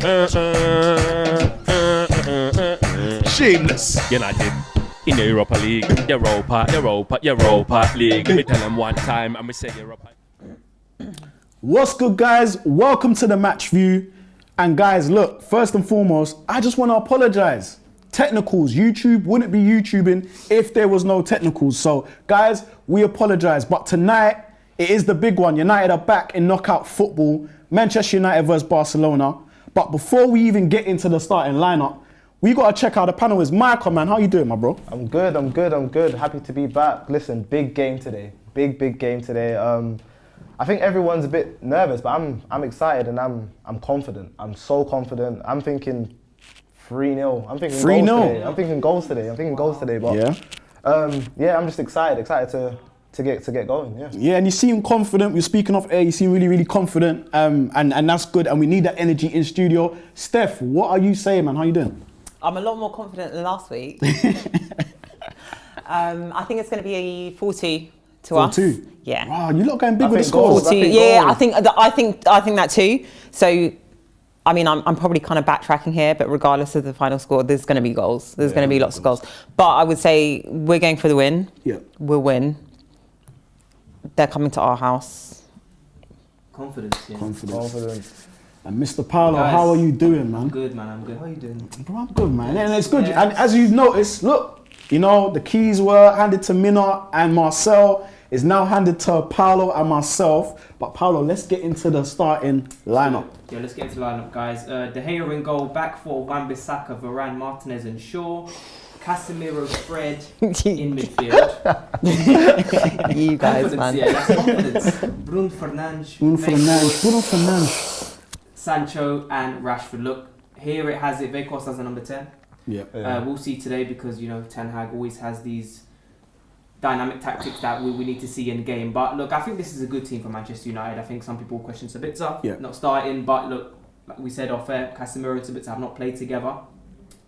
Shameless. United in the Europa League. Europa League. Let me tell them one time and we say Europa. What's good, guys? Welcome to the match view. And guys, look, first and foremost, I just want to apologize. Technicals, YouTube wouldn't be YouTubing if there was no technicals. So guys, we apologize. But tonight, it is the big one. United are back in knockout football. Manchester United versus Barcelona. But before we even get into the starting lineup, we got to check out the panel. It's Micah, man. How you doing, my bro? I'm good. Happy to be back. Listen, big game today. Big game today. I think everyone's a bit nervous, but I'm excited and I'm confident. I'm so confident. I'm thinking 3-0. I'm thinking 3-0. Goals today. I'm thinking goals today. But yeah, I'm just excited to get going. Yeah, and you seem confident. You're speaking off air. You seem really confident. And that's good. And we need that energy in studio. Steph, what are you saying, man? How you doing? I'm a lot more confident than last week. I think it's going to be a 4-2 to us. 4-2? Yeah. Wow, you lot going big with the scores. 4-2. Yeah, I think that too. So, I mean, I'm probably kind of backtracking here, but regardless of the final score, there's going to be goals. There's going to be lots of goals. But I would say we're going for the win. Yeah. We'll win. They're coming to our house. Confidence. And Mr. Paulo, how are you doing, man? I'm good, man. I'm good. How are you doing? Bro, I'm good, man. And it's good. And as you've noticed, look, you know, the keys were handed to Mina and Marcel. Is now handed to Paulo and myself. But Paulo, let's get into the starting lineup. Yeah, let's get into the lineup, guys. De Gea in goal, back four, Wan-Bissaka, Varane, Martinez and Shaw. Casemiro, Fred in midfield. You guys, man. Yeah, that's confidence. Bruno Fernandes. Sancho and Rashford. Look, here it has it. Weghorst as a number 10. Yeah. We'll see today because, you know, Ten Hag always has these dynamic tactics that we need to see in game. But look, I think this is a good team for Manchester United. I think some people question Sabitzer not starting, but look, like we said off air, Casemiro and Sabitzer have not played together.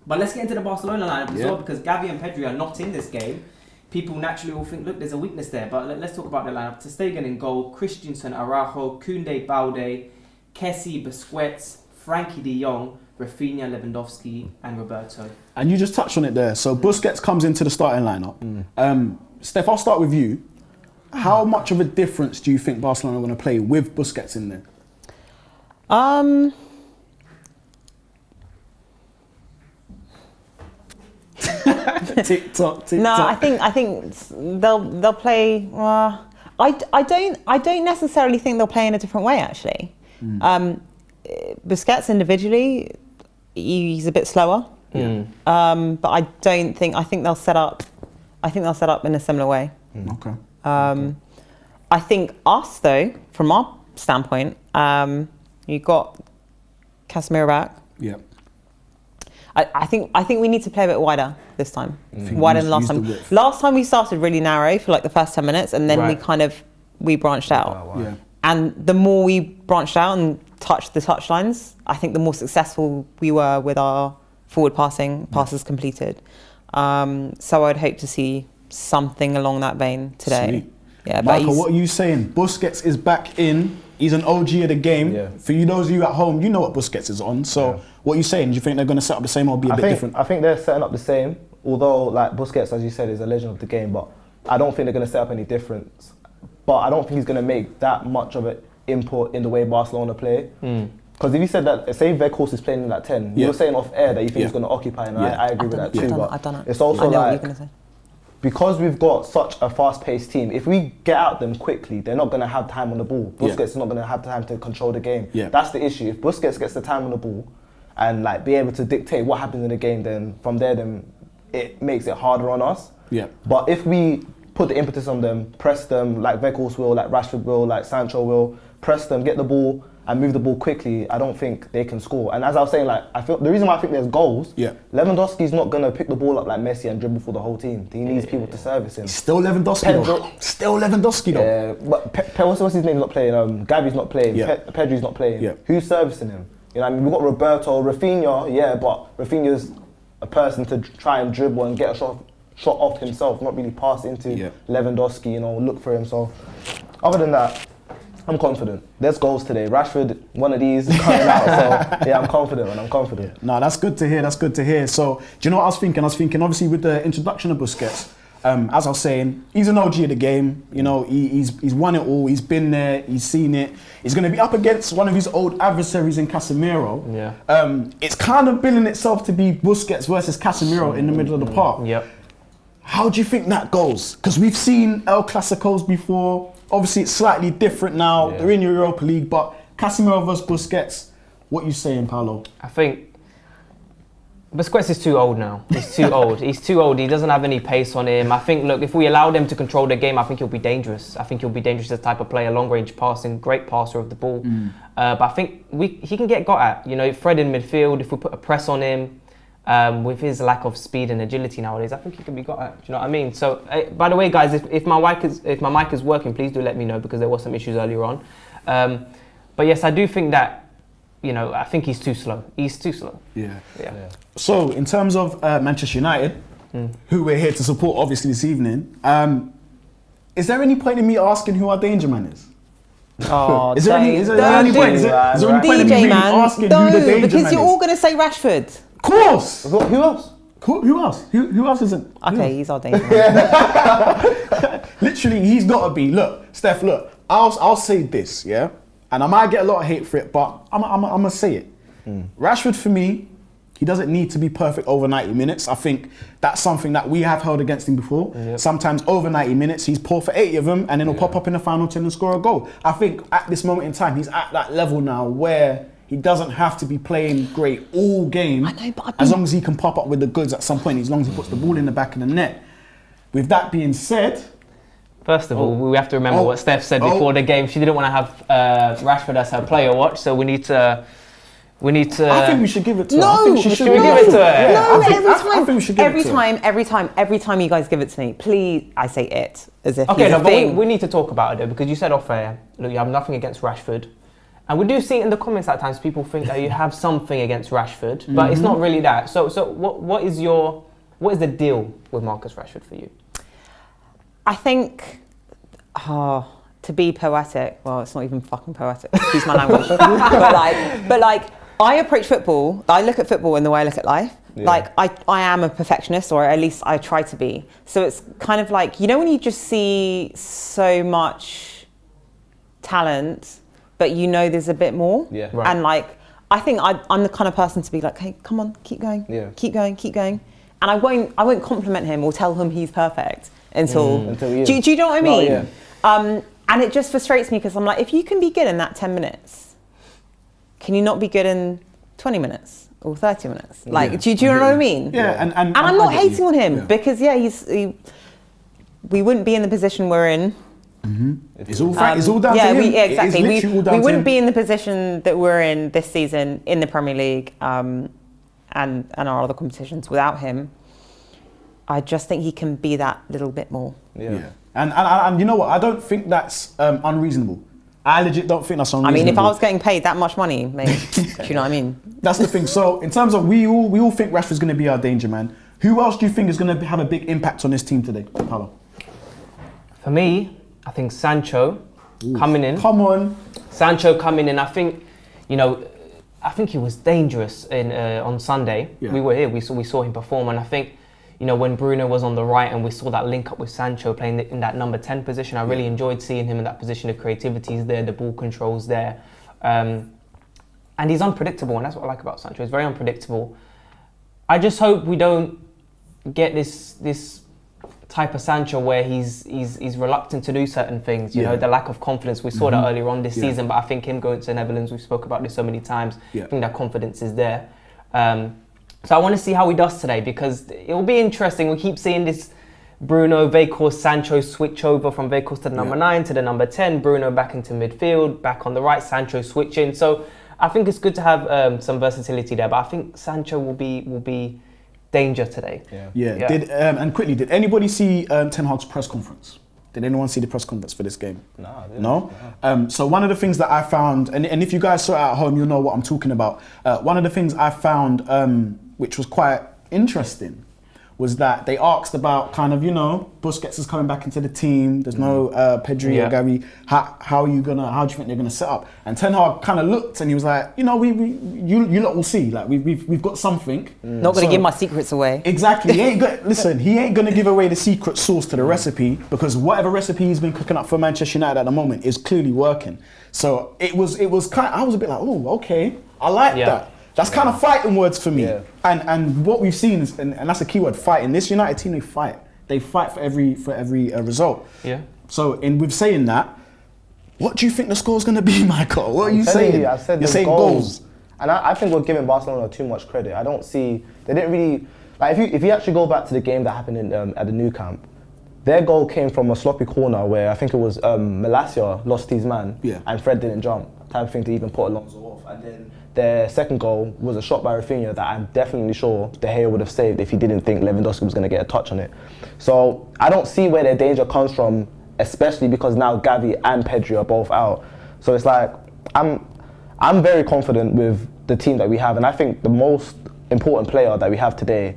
But let's get into the Barcelona lineup as well, because Gavi and Pedri are not in this game. People naturally will think, look, there's a weakness there. But let's talk about the lineup. Ter Stegen in goal, Christensen, Araujo, Koundé, Balde, Kessie, Busquets, Frankie de Jong, Rafinha, Lewandowski and Roberto. And you just touched on it there. So Busquets comes into the starting lineup. Steph, I'll start with you. How much of a difference do you think Barcelona are going to play with Busquets in there? Tick tock. No, I think they'll play. I don't necessarily think they'll play in a different way, actually. Busquets individually, he's a bit slower. But I think they'll set up. I think they'll set up in a similar way. Okay. I think us, though, from our standpoint, you got Casemiro back. Yeah. I think we need to play a bit wider this time. Wider than last time. Last time we started really narrow for like the first 10 minutes, and then we branched out. Yeah. And the more we branched out and touched the touchlines, I think the more successful we were with our forward passes completed. So I'd hope to see something along that vein today. Sweet. Yeah, Michael, what are you saying? Busquets is back in. He's an OG of the game. Yeah. For you, those of you at home, you know what Busquets is on. So what are you saying? Do you think they're going to set up the same or be a bit different? I think they're setting up the same. Although, like Busquets, as you said, is a legend of the game, but I don't think they're going to set up any difference. But I don't think he's going to make that much of an input in the way Barcelona play. Because if you said that, say Weghorst is playing in that 10, you were saying off air that you think he's going to occupy, and I agree with that too. I've done it. It's also like, because we've got such a fast-paced team, if we get out them quickly, they're not going to have time on the ball. Busquets is not going to have time to control the game. That's the issue. If Busquets gets the time on the ball and like be able to dictate what happens in the game, then from there, then it makes it harder on us. Yeah. But if we put the impetus on them, press them like Weghorst will, like Rashford will, like Sancho will, press them, get the ball and move the ball quickly, I don't think they can score. And as I was saying, like I feel the reason why I think there's goals, Lewandowski's not gonna pick the ball up like Messi and dribble for the whole team. He needs people to service him. Still Lewandowski though. Still Lewandowski though. Yeah, but what's his name? Not playing. Gavi's not playing. Pedri's not playing. Who's servicing him? You know, I mean, we've got Roberto, Rafinha. But Rafinha's a person to try and dribble and get a shot off himself, not really pass into Lewandowski. You know, look for him. So, other than that, I'm confident. There's goals today. Rashford, one of these is coming out. So yeah, I'm confident, man. I'm confident. No, that's good to hear. That's good to hear. So, do you know what I was thinking? I was thinking, obviously, with the introduction of Busquets, as I was saying, he's an OG of the game. You know, he's won it all. He's been there. He's seen it. He's going to be up against one of his old adversaries in Casemiro. Yeah. It's kind of billing itself to be Busquets versus Casemiro in the middle of the park. Yep. How do you think that goes? Because we've seen El Clasicos before. Obviously, it's slightly different now. Yeah. They're in Europa League, but Casemiro versus Busquets. What you saying, Paulo? I think Busquets is too old now. He's too old. He's too old. He doesn't have any pace on him. I think, look, if we allow them to control the game, I think he'll be dangerous. I think he'll be dangerous as a type of player, long-range passing, great passer of the ball. But I think he can get got at. You know, Fred in midfield, if we put a press on him, with his lack of speed and agility nowadays, I think he can be got at. Do you know what I mean? So, by the way, guys, if my mic is working, please do let me know, because there were some issues earlier on. But yes, I do think that, you know, I think he's too slow. He's too slow. Yeah. Yeah. So, in terms of Manchester United, who we're here to support, obviously, this evening, is there any point in me asking who our danger man is? Oh, Is there any point? Is there any point in me DJ really man, asking who the danger man because is? you're all going to say Rashford. Of course! Who else? Who else? Who else isn't? Okay, he's our danger man. Literally, he's got to be. Look, Steph, look, I'll say this, yeah? And I might get a lot of hate for it, but I'm going to say it. Rashford, for me, he doesn't need to be perfect over 90 minutes. I think that's something that we have held against him before. Yep. Sometimes over 90 minutes, he's poor for 80 of them, and then he'll pop up in the final 10 and score a goal. I think at this moment in time, he's at that level now where he doesn't have to be playing great all game. I know, but as long as he can pop up with the goods at some point, as long as he puts the ball in the back of the net. With that being said, First of all, we have to remember what Steph said before the game. She didn't want to have Rashford as her player watch, so we need to. I think we should give it to her. I No, think she should we give it to her? Yeah, No, I think we should give it to her. every time you guys give it to me, please, I say it as if Okay, he's no, a but thing. we need to talk about it though, because you said off air, look, you have nothing against Rashford. And we do see in the comments at times people think that you have something against Rashford, but it's not really that. So what is the deal with Marcus Rashford for you? I think, to be poetic, well, it's not even fucking poetic, excuse my language, but like, I approach football, I look at football in the way I look at life. Yeah. Like, I am a perfectionist, or at least I try to be. So it's kind of like, you know when you just see so much talent, but you know there's a bit more? Yeah. Right. And like, I think I'm the kind of person to be like, hey, come on, keep going, keep going. And I won't compliment him or tell him he's perfect until you. do you know what I mean? No, yeah. And it just frustrates me because I'm like, if you can be good in that 10 minutes, can you not be good in 20 minutes or 30 minutes? Like, do you know what I mean? Yeah, and I'm not I get you. hating on him Yeah. because we wouldn't be in the position we're in. It's all down to him. Exactly. It is literally all down We to wouldn't him. be in the position that we're in this season in the Premier League and our other competitions without him. I just think he can be that little bit more. Yeah. And you know what? I don't think that's unreasonable. I legit don't think that's unreasonable. I mean, if I was getting paid that much money, mate, do you know what I mean? That's the thing. So, in terms of we all think Rashford's going to be our danger man. Who else do you think is going to have a big impact on this team today, Paulo? For me, I think Sancho coming in. Come on. Sancho coming in. I think, I think he was dangerous on Sunday. Yeah. We were here. We saw him perform, and I think, when Bruno was on the right and we saw that link up with Sancho playing in that number 10 position, I really enjoyed seeing him in that position. The creativity is there, the ball control's there, and he's unpredictable, and that's what I like about Sancho. He's very unpredictable. I just hope we don't get this type of Sancho where he's reluctant to do certain things. The lack of confidence. We saw that earlier on this season, but I think him going to the Netherlands, we spoke about this so many times. I think that confidence is there. So I want to see how he does today, because it will be interesting. We keep seeing this Bruno, Weghorst, Sancho switch over from Weghorst to the number 9 to the number 10, Bruno back into midfield, back on the right, Sancho switching. So I think it's good to have some versatility there, but I think Sancho will be danger today. Yeah. And quickly, did anybody see Ten Hag's press conference? Did anyone see the press conference for this game? No, I didn't. No? So one of the things that I found, and if you guys saw it at home, you'll know what I'm talking about. One of the things I found, which was quite interesting, was that they asked about kind of, Busquets is coming back into the team. There's no Pedri or Gavi. How do you think they're gonna set up? And Ten Hag kind of looked and he was like, you lot will see. Like we've got something. Not gonna give my secrets away. Exactly. He ain't gonna give away the secret sauce to the recipe, because whatever recipe he's been cooking up for Manchester United at the moment is clearly working. So it was kind of, I was a bit like, oh, okay, I like that. That's kind of fighting words for me. Yeah. And what we've seen is, and that's a key word, fighting. This United team, they fight. They fight for every result. Yeah. So with saying that, what do you think the score's going to be, Michael? What are you saying? I said you're saying goals. And I think we're giving Barcelona too much credit. I don't see, they didn't really, like if you actually go back to the game that happened in, at the Nou Camp, their goal came from a sloppy corner where I think it was Malacia lost his man and Fred didn't jump. Type of thing to even put Alonso off. And then their second goal was a shot by Rafinha that I'm definitely sure De Gea would have saved if he didn't think Lewandowski was going to get a touch on it. So I don't see where their danger comes from, especially because now Gavi and Pedri are both out. So it's like, I'm very confident with the team that we have, and I think the most important player that we have today,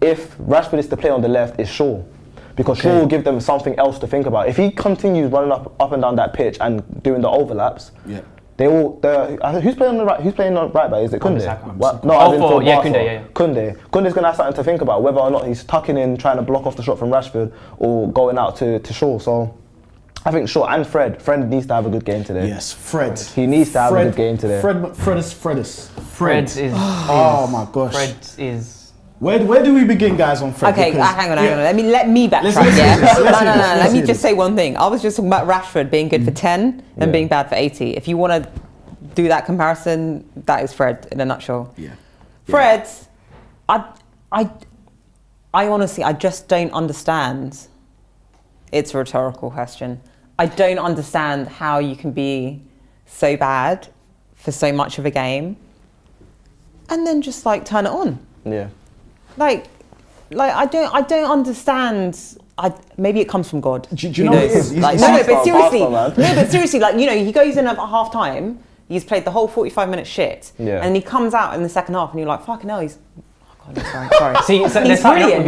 if Rashford is to play on the left, is Shaw. Because Shaw will give them something else to think about. If he continues running up and down that pitch and doing the overlaps, they will. Who's playing on the right? Who's playing on right back? Is it Koundé? Koundé. Koundé's gonna have something to think about, whether or not he's tucking in, trying to block off the shot from Rashford, or going out to Shaw. So I think Shaw and Fred. Fred needs to have a good game today. Yes, Fred. He needs to have a good game today. Fred is. Oh my gosh. Fred is. Where do we begin, guys, on Fred? Okay, hang on. Let me backtrack. No. Let me just say one thing. I was just talking about Rashford being good for 10 and being bad for 80. If you want to do that comparison, that is Fred in a nutshell. Fred, I honestly, I just don't understand. It's a rhetorical question. I don't understand how you can be so bad for so much of a game and then just like turn it on. Yeah. Like I don't understand. Maybe it comes from God. Do you know what it is? Like, but seriously, like, he goes in at half time. He's played the whole 45 minute shit, and he comes out in the second half, and you're like, fucking hell, he's. Oh God, sorry. See, so he's brilliant,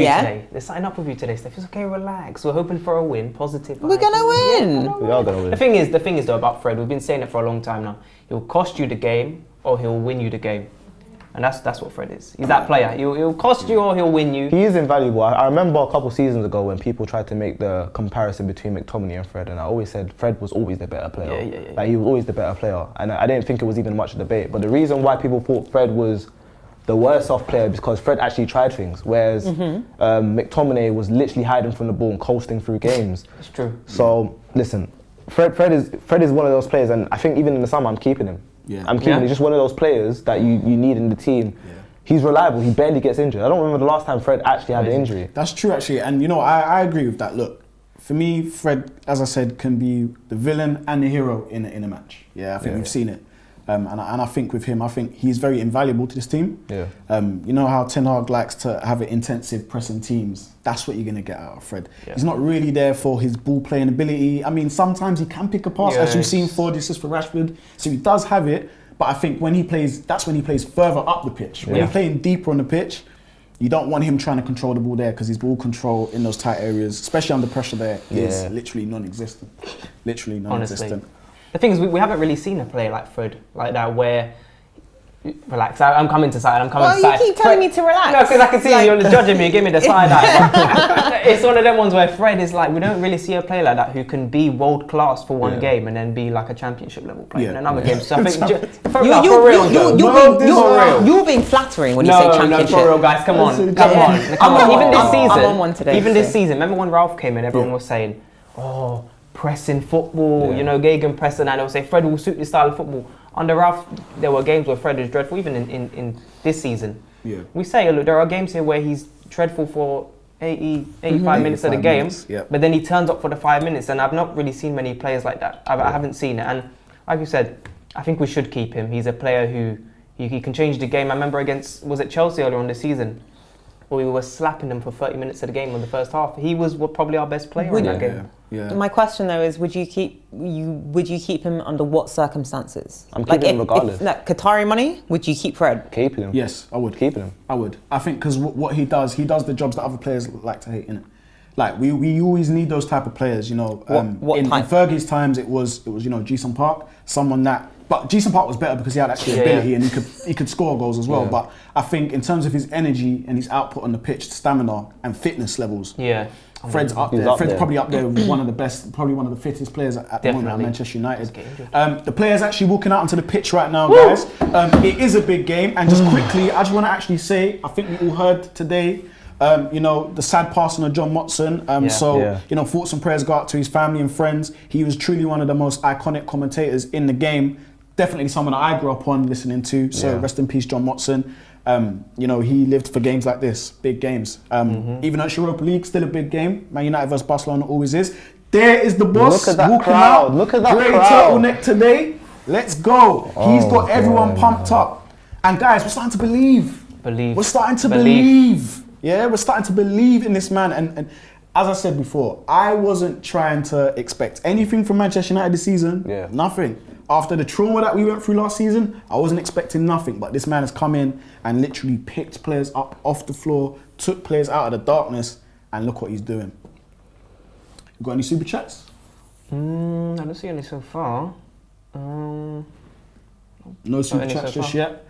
They're signing up with you today, Steph. It's okay, relax. We're hoping for a win, positive. We're gonna win. We are gonna win. The thing is though about Fred, we've been saying it for a long time now. He'll cost you the game, or he'll win you the game. And that's what Fred is. He's that player. He'll cost you or he'll win you. He is invaluable. I remember a couple seasons ago when people tried to make the comparison between McTominay and Fred, and I always said Fred was always the better player. Yeah. Like, he was always the better player, and I didn't think it was even much debate. But the reason why people thought Fred was the worse off player is because Fred actually tried things, whereas McTominay was literally hiding from the ball and coasting through games. It's true. So listen, Fred is one of those players, and I think even in the summer I'm keeping him. I'm keeping him. He's just one of those players that you need in the team. He's reliable. He barely gets injured. I don't remember the last time Fred actually had an injury. That's true, actually. And I agree with that. Look, for me, Fred, as I said, can be the villain and the hero in a match. I think we've seen it. And I think with him, I think he's very invaluable to this team. You know how Ten Hag likes to have it intensive pressing teams. That's what you're going to get out of Fred. He's not really there for his ball playing ability. I mean, sometimes he can pick a pass, as you've seen for the assist for Rashford. So he does have it. But I think when he plays, that's when he plays further up the pitch. When he's playing deeper on the pitch, you don't want him trying to control the ball there, because his ball control in those tight areas, especially under pressure there, is literally non-existent. Literally non-existent. Honestly. The thing is, we haven't really seen a player like Fred, like that, where... Relax, I'm coming to side, you keep telling me to relax. No, because I can see you're judging me, give me the side eye. It's one of them ones where Fred is like, we don't really see a player like that who can be world class for one game and then be like a championship level player in another game. So I think, for real, you're being flattering when you say championship. No, for real, guys, come on. Even this season, I'm on one today, this season, remember when Ralph came in, everyone was saying, oh, pressing football, Gegen pressing, and they'll say Fred will suit this style of football. Under Ralph, there were games where Fred is dreadful, even in this season. We say, look, there are games here where he's dreadful for 85 minutes of the game, but then he turns up for the 5 minutes, and I've not really seen many players like that. I haven't seen it, and like you said, I think we should keep him. He's a player who he can change the game. I remember against, was it Chelsea earlier on the season, where we were slapping them for 30 minutes of the game on the first half. He was probably our best player in that game. Yeah. My question though is, would you keep him under what circumstances? I'm keeping him regardless. Qatari money, would you keep Fred? Keeping him. Yes, I would. Keeping him. I would. I think because what he does the jobs that other players like to hate, innit? Like we always need those type of players, you know. What in type? Fergie's times, it was you know Jason Park, someone that. But Jason Park was better because he had actually ability and he could score goals as well. Yeah. But I think in terms of his energy and his output on the pitch, stamina and fitness levels, Yeah. Fred's up He's there. up Fred's there. probably up there with one of the best, probably one of the fittest players at the moment at Definitely. Manchester United. That's The players actually walking out onto the pitch right now, guys. It is a big game, and just quickly, I just want to actually say, I think we all heard today, you know, the sad passing of John Motson. You know, thoughts and prayers go out to his family and friends. He was truly one of the most iconic commentators in the game. Definitely someone that I grew up on listening to. So rest in peace, John Motson. You know, he lived for games like this, big games. Even though it's Europa League, still a big game. Man United versus Barcelona always is. There is the boss. Look at that walking crowd. out. Look at that Great crowd. turtleneck today. Let's go. He's got everyone God. pumped up. And guys, we're starting to believe. We're starting to believe. Yeah, we're starting to believe in this man. And as I said before, I wasn't trying to expect anything from Manchester United this season. Yeah. Nothing. After the trauma that we went through last season, I wasn't expecting nothing. But this man has come in and literally picked players up off the floor, took players out of the darkness, and look what he's doing. You got any super chats? I don't see any so far. No super any chats so just far. yet.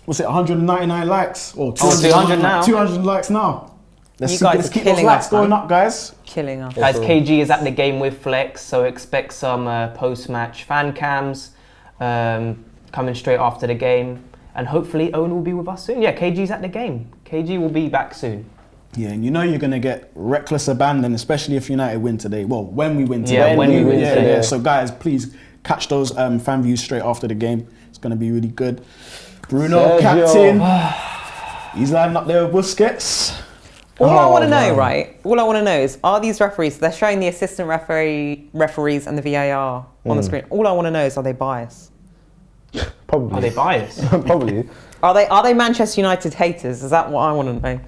What's it, 199 likes? Or 200 now. 200 likes now. You Let's guys let's are keep those killing likes us, going man. up, guys. Killing us. Guys, KG is at the game with Flex, so expect some post-match fan cams coming straight after the game. And hopefully Owen will be with us soon. Yeah, KG's at the game. KG will be back soon. Yeah, and you know you're going to get reckless abandon, especially if United win today. Well, when we win today. Yeah, when we win today. Yeah. So guys, please catch those fan views straight after the game. It's going to be really good. Bruno, Sergio. captain. He's lining up there with Busquets. All I want to know, right? All I want to know is, are these referees? They're showing the assistant referees and the VAR on the screen. All I want to know is, are they biased? Probably. Are they biased? Probably. Are they Manchester United haters? Is that what I want to know?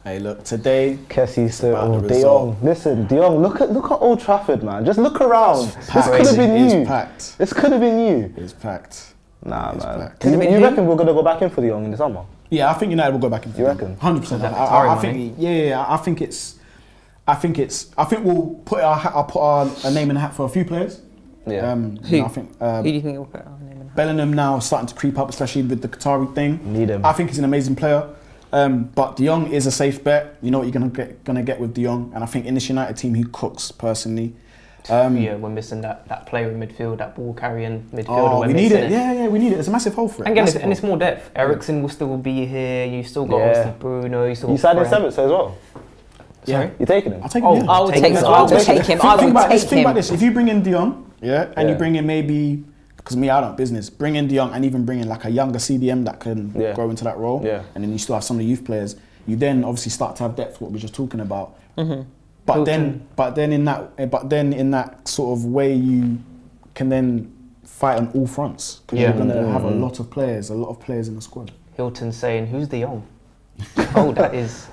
Hey, look, today. Kessie, about the De result. Jong. Listen, De Jong, look at Old Trafford, man. Just look around. This packed. could have been It's you. packed. This could have been you. It's packed. Nah, It's man. packed. You, Could've been you who? reckon we're gonna go back in for De Jong in the summer? Yeah, I think United will go back in. You reckon? 100%. that I Qatari think. Yeah. I think we'll put our name in the hat for a few players. Yeah. You know, I think Who do you think will put our name in? Bellingham now starting to creep up, especially with the Qatari thing. Need him. I think he's an amazing player. But De Jong is a safe bet. You know what you're gonna get with De Jong, and I think in this United team he cooks personally. Yeah, we're missing that player in midfield, that ball carrying midfielder. Oh, we're we need missing it. Yeah, we need it. There's a massive hole for it. And again, Massive it's hole. more depth. Ericsson will still be here. You still got Yeah. obviously Bruno. You still You got signed in Fred. seventh as well. Yeah. You taking him? I'll take him. Oh, yeah. I will take him. I will take him. I Think will about this. take Think about him. this. If you bring in De Jong, and you Yeah. bring in maybe, because me, I don't business. Bring in De Jong and even bring in like a younger CDM that can Yeah. grow into that role. Yeah. And then you still have some of the youth players. You then obviously start to have depth. What we were just talking about. Mm-hmm. But then in that sort of way, you can then fight on all fronts because Yeah. you're gonna have a lot of players in the squad. Hilton saying, "Who's De Jong?" Oh, that is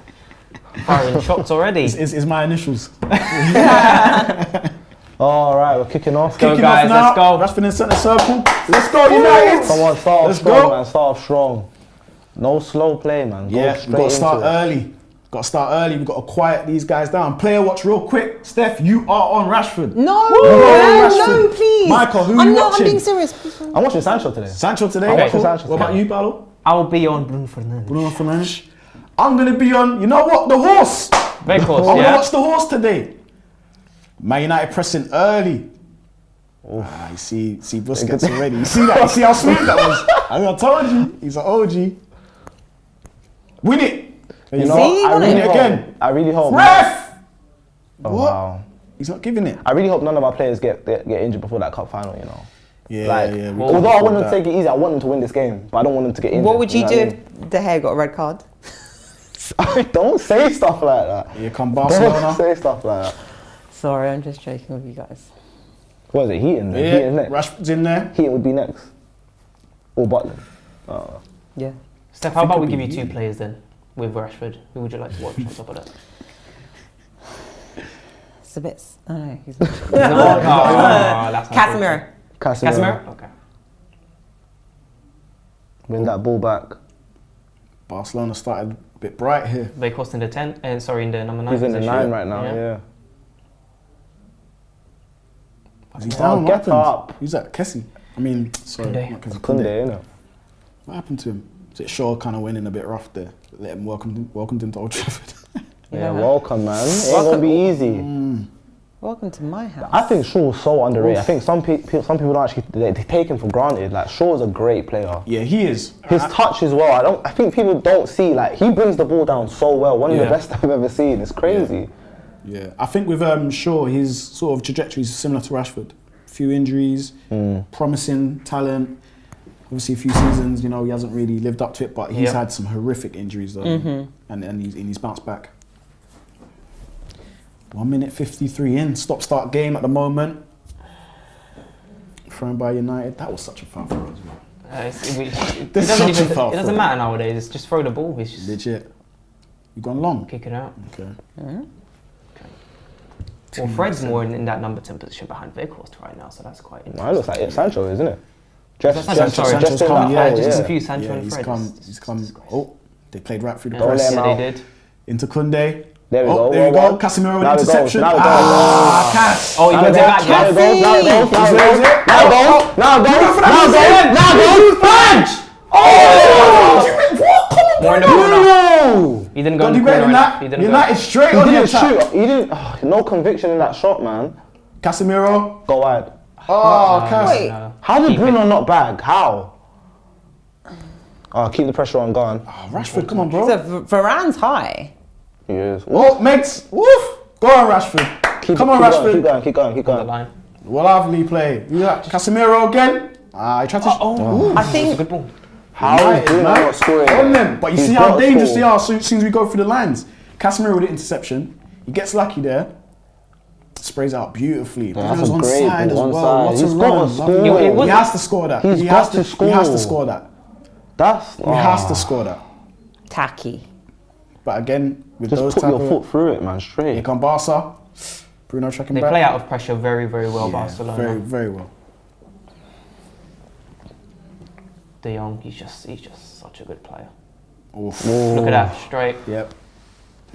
firing shots already. It's my initials. All right, we're kicking off. Go, Kicking guys, off now. let's go. Rashford in centre circle. Let's go, United. Come on, start off Let's strong, go. man. Start off strong. No slow play, man. Go Yeah, straight we've got to start into it. early. We've got to quiet these guys down. Player watch real quick. Steph, you are on Rashford. No, You are on man, Rashford. no, please. Michael, who are I'm you not. watching? I'm being serious. I'm watching Sancho today. Sancho today. I'm watching Cool. Sancho What about today. you, Paulo? I'll be on Bruno Fernandes. Bruno Fernandes. I'm going to be on, you know what, the horse. Very I'm close, going to yeah. watch the horse today. Man United pressing early. You see Busquets already. You see that? You see how smooth that was? I told you. He's an OG. Win it. You know, See, I won really it hope. again. I really hope. Ref! Oh, What? wow. He's not giving it. I really hope none of our players get injured before that cup final. You know. Yeah, Like, we can't although I afford want them to that. take it easy, I want them to win this game, but I don't want them to get injured. What would you know do what I if De Gea got a red card? mean? Don't say stuff like that. Here come Don't Barcelona. say stuff like that. Sorry, I'm just joking with you guys. What is it? Heaton? Yeah, Heaton next. Rashford's in there. Heaton would be next. Or Butland. Yeah. Steph, how think about we it'll give be you two you. players then with Rashford? Who would you like to watch on top of that? It's a bit. Oh no, he's No, that's not Casemiro. Casemiro? Okay. Win that ball back. Barcelona started a bit bright here. They cost in the 10, in the number 9 He's in the position. 9 right now, yeah. He's down. Get up. Who's that? Kessie. I mean, sorry, Koundé. not Kessie. Kunde, innit? What happened to him? Is it Shaw kind of winning a bit rough there? Let him welcomed him to Old Trafford. Yeah, welcome, man. It ain't gonna be easy. Welcome to my house. I think Shaw's so underrated. I think some people don't actually they take him for granted. Like Shaw's a great player. Yeah, he is. His touch as well. I think people don't see, like, he brings the ball down so well. One of the best I've ever seen. It's crazy. Yeah, I think with Shaw, his sort of trajectory is similar to Rashford. Few injuries, promising talent. Obviously, a few seasons, you know, he hasn't really lived up to it, but he's had some horrific injuries though, and he's bounced back. 1 minute 53 in, stop-start game at the moment. Thrown by United. That was such a foul for us, man. It doesn't matter nowadays. It's just throw the ball. It's just legit. You gone long? kick it out. Okay. Well, Fred's more in that number 10 position behind Weghorst right now, so that's quite interesting. It looks like Sancho, isn't it? Sancho's come, yeah. Just confused Sancho and he's Fred. He's come. Oh, they played right through the Don't press. let him out. They did. Into Kunde. There we go. There we Well, go. Casemiro with now it goes, interception. now it goes. Cass. Oh, he went back. Now it goes. Now it goes. Now it goes. Now it goes. Now it goes. Now it goes. More in the corner. He didn't go in the Don't do better corner. than that. He didn't United straight He on the didn't attack. shoot. He didn't. No conviction in that shot, man. Casemiro. Go wide. Oh, Cass. Wait. How did Bruno not bag? How? Oh, keep the pressure on, go on. Oh, Rashford, come on, bro. So Varane's high. He is. Oh, mates. Woof. Go on, Rashford. Come on, Rashford. Keep going. the line. Well, lovely play. You got Casemiro again. He tried to. I It's a think good ball. How is Bruno man. not scoring? On them. But you He's see got how to dangerous score. they are as soon as we go through the lines. Casemiro with the interception. He gets lucky there. Sprays out beautifully. that's Bruno's a on great side as ball, well. on What side. a He's got run. to Lovely. score. He has to score that. He's He got has to He has to score. score that. That's. He has to score that. tacky. But again, with Just those put type your of, foot through it, man, here straight. come Barca. Bruno tracking They back. play out of pressure very, very well, Yeah, Barcelona. very, very well. De Jong, he's just such a good player. Oof. Look at that, straight. Yep.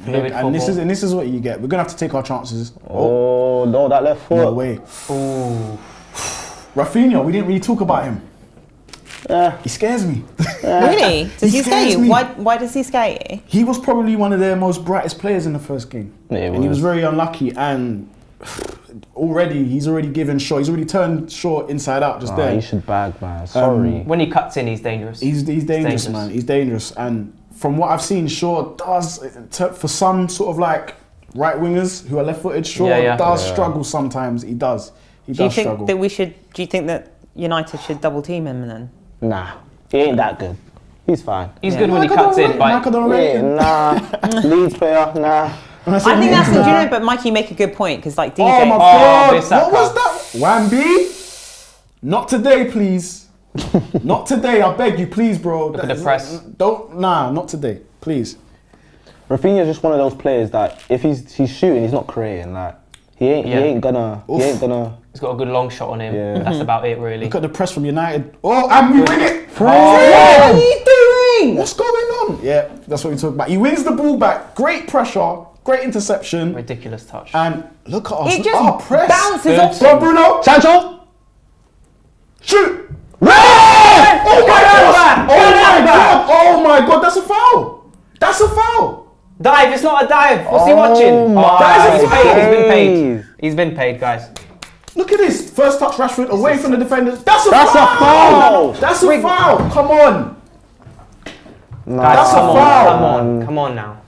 Fluid And this football. is what you get. We're gonna have to take our chances. Oh, no, that left foot. No way. Ooh. Rafinha, we didn't really talk about him. Yeah. He scares me. Really? Does he scare scares you? me. Why does he scare you? He was probably one of their most brightest players in the first game. Yeah, and he was very unlucky, and he's already given Shaw, he's already turned Shaw inside out just there. He should bag, man. Sorry. When he cuts in, he's dangerous. He's dangerous, man. He's dangerous. And from what I've seen, Shaw does, for some sort of like right wingers who are left footed, Shaw does struggle sometimes. He does. He Do you does think struggle. that do you think that United should double team him then? Nah, he ain't that good. He's fine. He's good when he cuts in, but Yeah, nah. Leeds player, nah. I think that's the, you know, but Mikey, you make a good point because like DJ. Oh my God! Bissaka. What was that? Wambi? Not today, please. Not today. I beg you, please, bro. Look at the press. Not today, please. Rafinha's just one of those players that if he's shooting, he's not creating. Like he ain't gonna. He's got a good long shot on him. Yeah. That's about it, really. Look at the press from United. Oh, and we win it. What are you doing? What's going on? Yeah, that's what we talk about. He wins the ball back. Great pressure. Great interception. Ridiculous touch. And look at us. It just Our press. bounces off. Go, Bruno. Sancho. Shoot. Oh my God. Oh my God. That's a foul. That's a foul. Dive, it's not a dive. What's he watching? That is a foul. He's been paid. He's been paid, guys. Look at this. First touch, Rashford, away from the defenders. That's a foul. That's a foul. Come on. Guys, That's a foul. Come on now.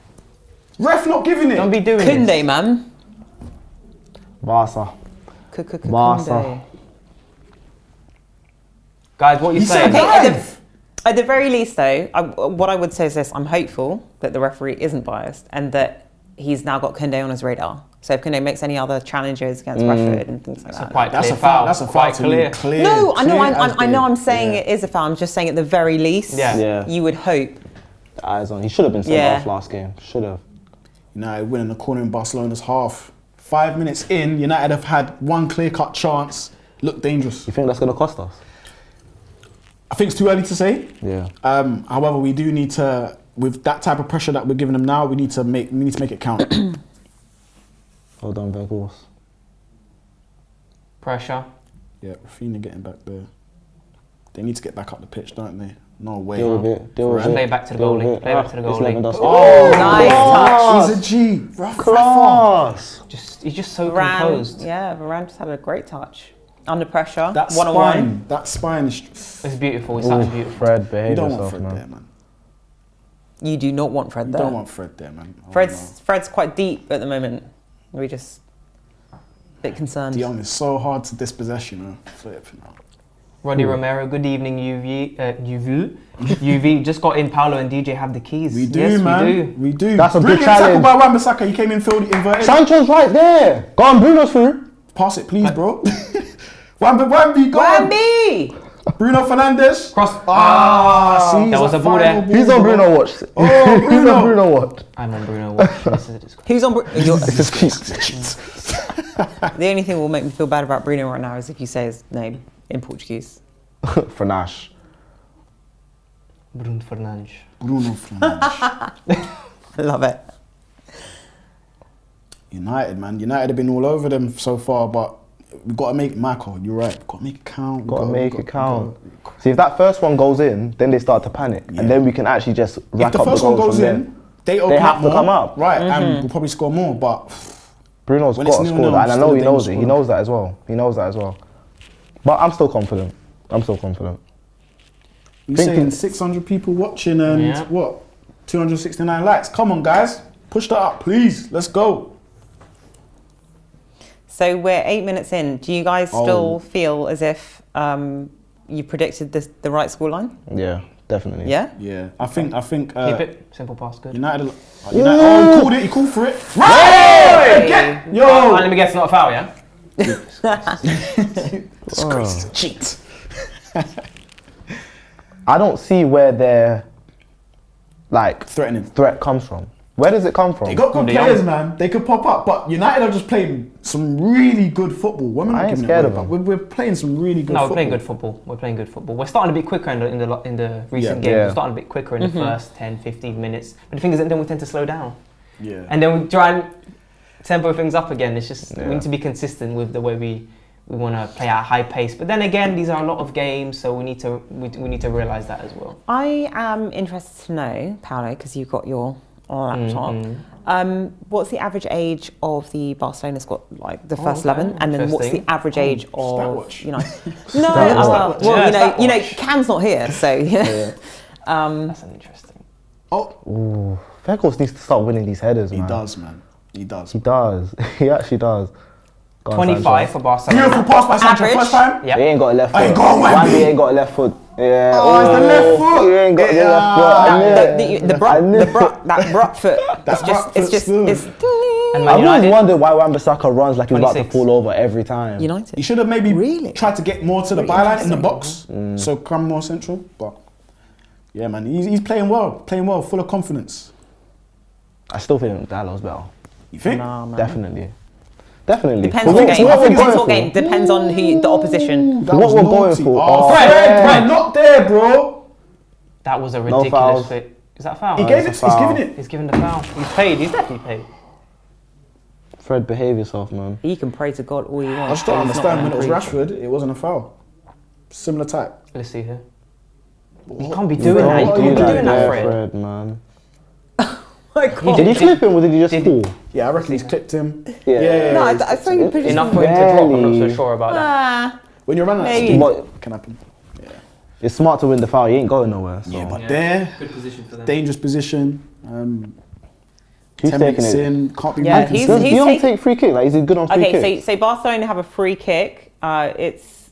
Ref not giving it. Don't be doing Kunde, this. man. Barca. Kunde. Guys, what you saying? Okay, at the very least, though, what I would say is this: I'm hopeful that the referee isn't biased and that he's now got Kunde on his radar. So if Kunde makes any other challenges against Rashford and things like that, Quite That's clear a foul. foul. That's a foul. Quite to clear. me. Clear. no, I know, Clear as I know, day. I'm saying Yeah. it is a foul. I'm just saying at the very least, Yeah. you would hope. Eyes on. He should have been sent Yeah. off last game. Should have. United winning the corner in Barcelona's half. 5 minutes in, United have had one clear-cut chance, look dangerous. You think that's going to cost us? I think it's too early to say. Yeah. However, we do need to, with that type of pressure that we're giving them now, we need to make it count. Hold on, Vegas. Pressure. Yeah, Rafinha getting back there. They need to get back up the pitch, don't they? No way. Deal with it. Deal with it. Play back to the goalie. Play back to the goalie. Oh, Nice touch. He's a G. Rough. Class. He's just so Varane, composed. yeah, Varane just had a great touch. Under pressure, That one-on-one. spine. That spine is. It's beautiful. It's such beautiful. Fred, You behave don't want yourself, Fred man. there, man. You do not want Fred You there. don't want Fred there, man. Oh, Fred's quite deep at the moment. We just a bit concerned. no. De Jong is so hard to dispossess, you know. Flip, you know. Roddy Romero, good evening, UV. Just got in. Paulo and DJ have the keys. We do, yes, man. we do. We do. That's a Brilliant good tackle challenge. by Wan-Bissaka. He came in field inverted. Sancho's right there. Go on, Bruno's through. Pass it, please, bro. Wambi, go on. Wambi! Bruno Fernandes. Cross. See, There was it's a ball there. final He's on bro. Bruno watch. Oh, He's Bruno. on Bruno watch. I'm on Bruno. Watch. This is a disgrace. Who's on? It's just cheats. The only thing that will make me feel bad about Bruno right now is if you say his name in Portuguese. Fernandes. Bruno Fernandes. Bruno Fernandes. I love it. United, man. United have been all over them so far, but we've got to make Michael. You're right. We've got to make it count. Got to make it count. See, if that first one goes in, then they start to panic, Yeah. and then we can actually just rack If the up the first one goals goes from in, there. they open have up to more, come up. right? And we'll probably score more. But Bruno's When got it's to 0-0, score that, and I still know a he knows dangerous it. He scorer. knows that as well. He knows that as well. But I'm still confident. you're Think saying it- 600 people watching and Yeah. what? 269 likes. Come on, guys. Push that up, please. Let's go. So we're 8 minutes in. Do you guys Oh. still feel as if you predicted the right scoreline? Yeah, definitely. Yeah. Yeah, I think. Keep it simple pass. Good. United. United. Oh, he called it. He called for it. Hey! Yo. Let me guess, not a foul, yeah? Disgrace. Cheat. I don't see where their Threatening. threat comes from. Where does it come from? They got good De players, Jong. man. They could pop up, but United are just playing some really good football. Women I are ain't giving it scared away, of but them. we're playing some really good No, football. we're playing good football. We're playing good football. We're starting a bit quicker in the recent Yeah. games. Yeah. We're starting a bit quicker in the first 10, 15 minutes. But the thing is, then we tend to slow down. Yeah. And then we try and tempo things up again. It's just, Yeah. we need to be consistent with the way we want to play at a high pace. But then again, these are a lot of games, so we need to realise that as well. I am interested to know, Paulo, because you've got your laptop. What's the average age of the Barcelona squad, like the first 11, and then what's the interesting. average age of Stopwatch. United? No, Stopwatch. well, Yeah, you know, stopwatch. Cam's not here, so yeah. That's an interesting. Oh, Ooh, Vegas needs to start winning these headers, he man. does, man. He does. He does. He actually does. Go on, 25 Sancho. for Barcelona. Beautiful pass by Sancho. Average. First time. Yeah. He ain't got a left Oh, he foot. got one, Wambi B. ain't got a left foot. Yeah. Oh, it's the left foot. He ain't got the Yeah. left foot. I knew it. That abrupt foot. That abrupt It's just, foot it's And I Man always United. wondered why Wan-Bissaka runs like he's about to 26. fall over every time. United. He should have maybe Really? tried to get more to the Very byline in the interesting. box, so come more central. But yeah, man, he's playing well, full of confidence. I still think Dallow's better. You think? Nah, man. Definitely. Depends But on what- game. what we're Depends going what for- game. Depends on who the opposition. That What was we're going naughty. for- Oh, oh, Fred, Fred. not there, bro. That was a fouls. ridiculous fit. Is that a foul? He gave it's it. a He's foul. giving it. He's given the foul. He's paid. He's definitely paid. Fred, behave yourself, man. He can pray to God all he wants. I just don't but he's not understand when gonna it was agree. Rashford, it wasn't a foul. Similar type. Let's see here. You can't be doing Don't that. You can't be do doing that, there, Fred. man. My God. Did he flip him or did he just fall? Yeah, I reckon he's clipped him. Yeah. No, I thought you put Enough for him to drop. I'm not so sure about that. Ah, When you're running at Maybe. speed, But it can happen. it's smart to win the foul. He ain't going nowhere. So. Yeah, but Yeah. there, Good position for them. dangerous position. Who's 10 taking minutes it? in, can't be Yeah, making he's- Does sense. Dion take- take free kick? Like, is he good on free okay, kick? so Barcelona have a free kick. It's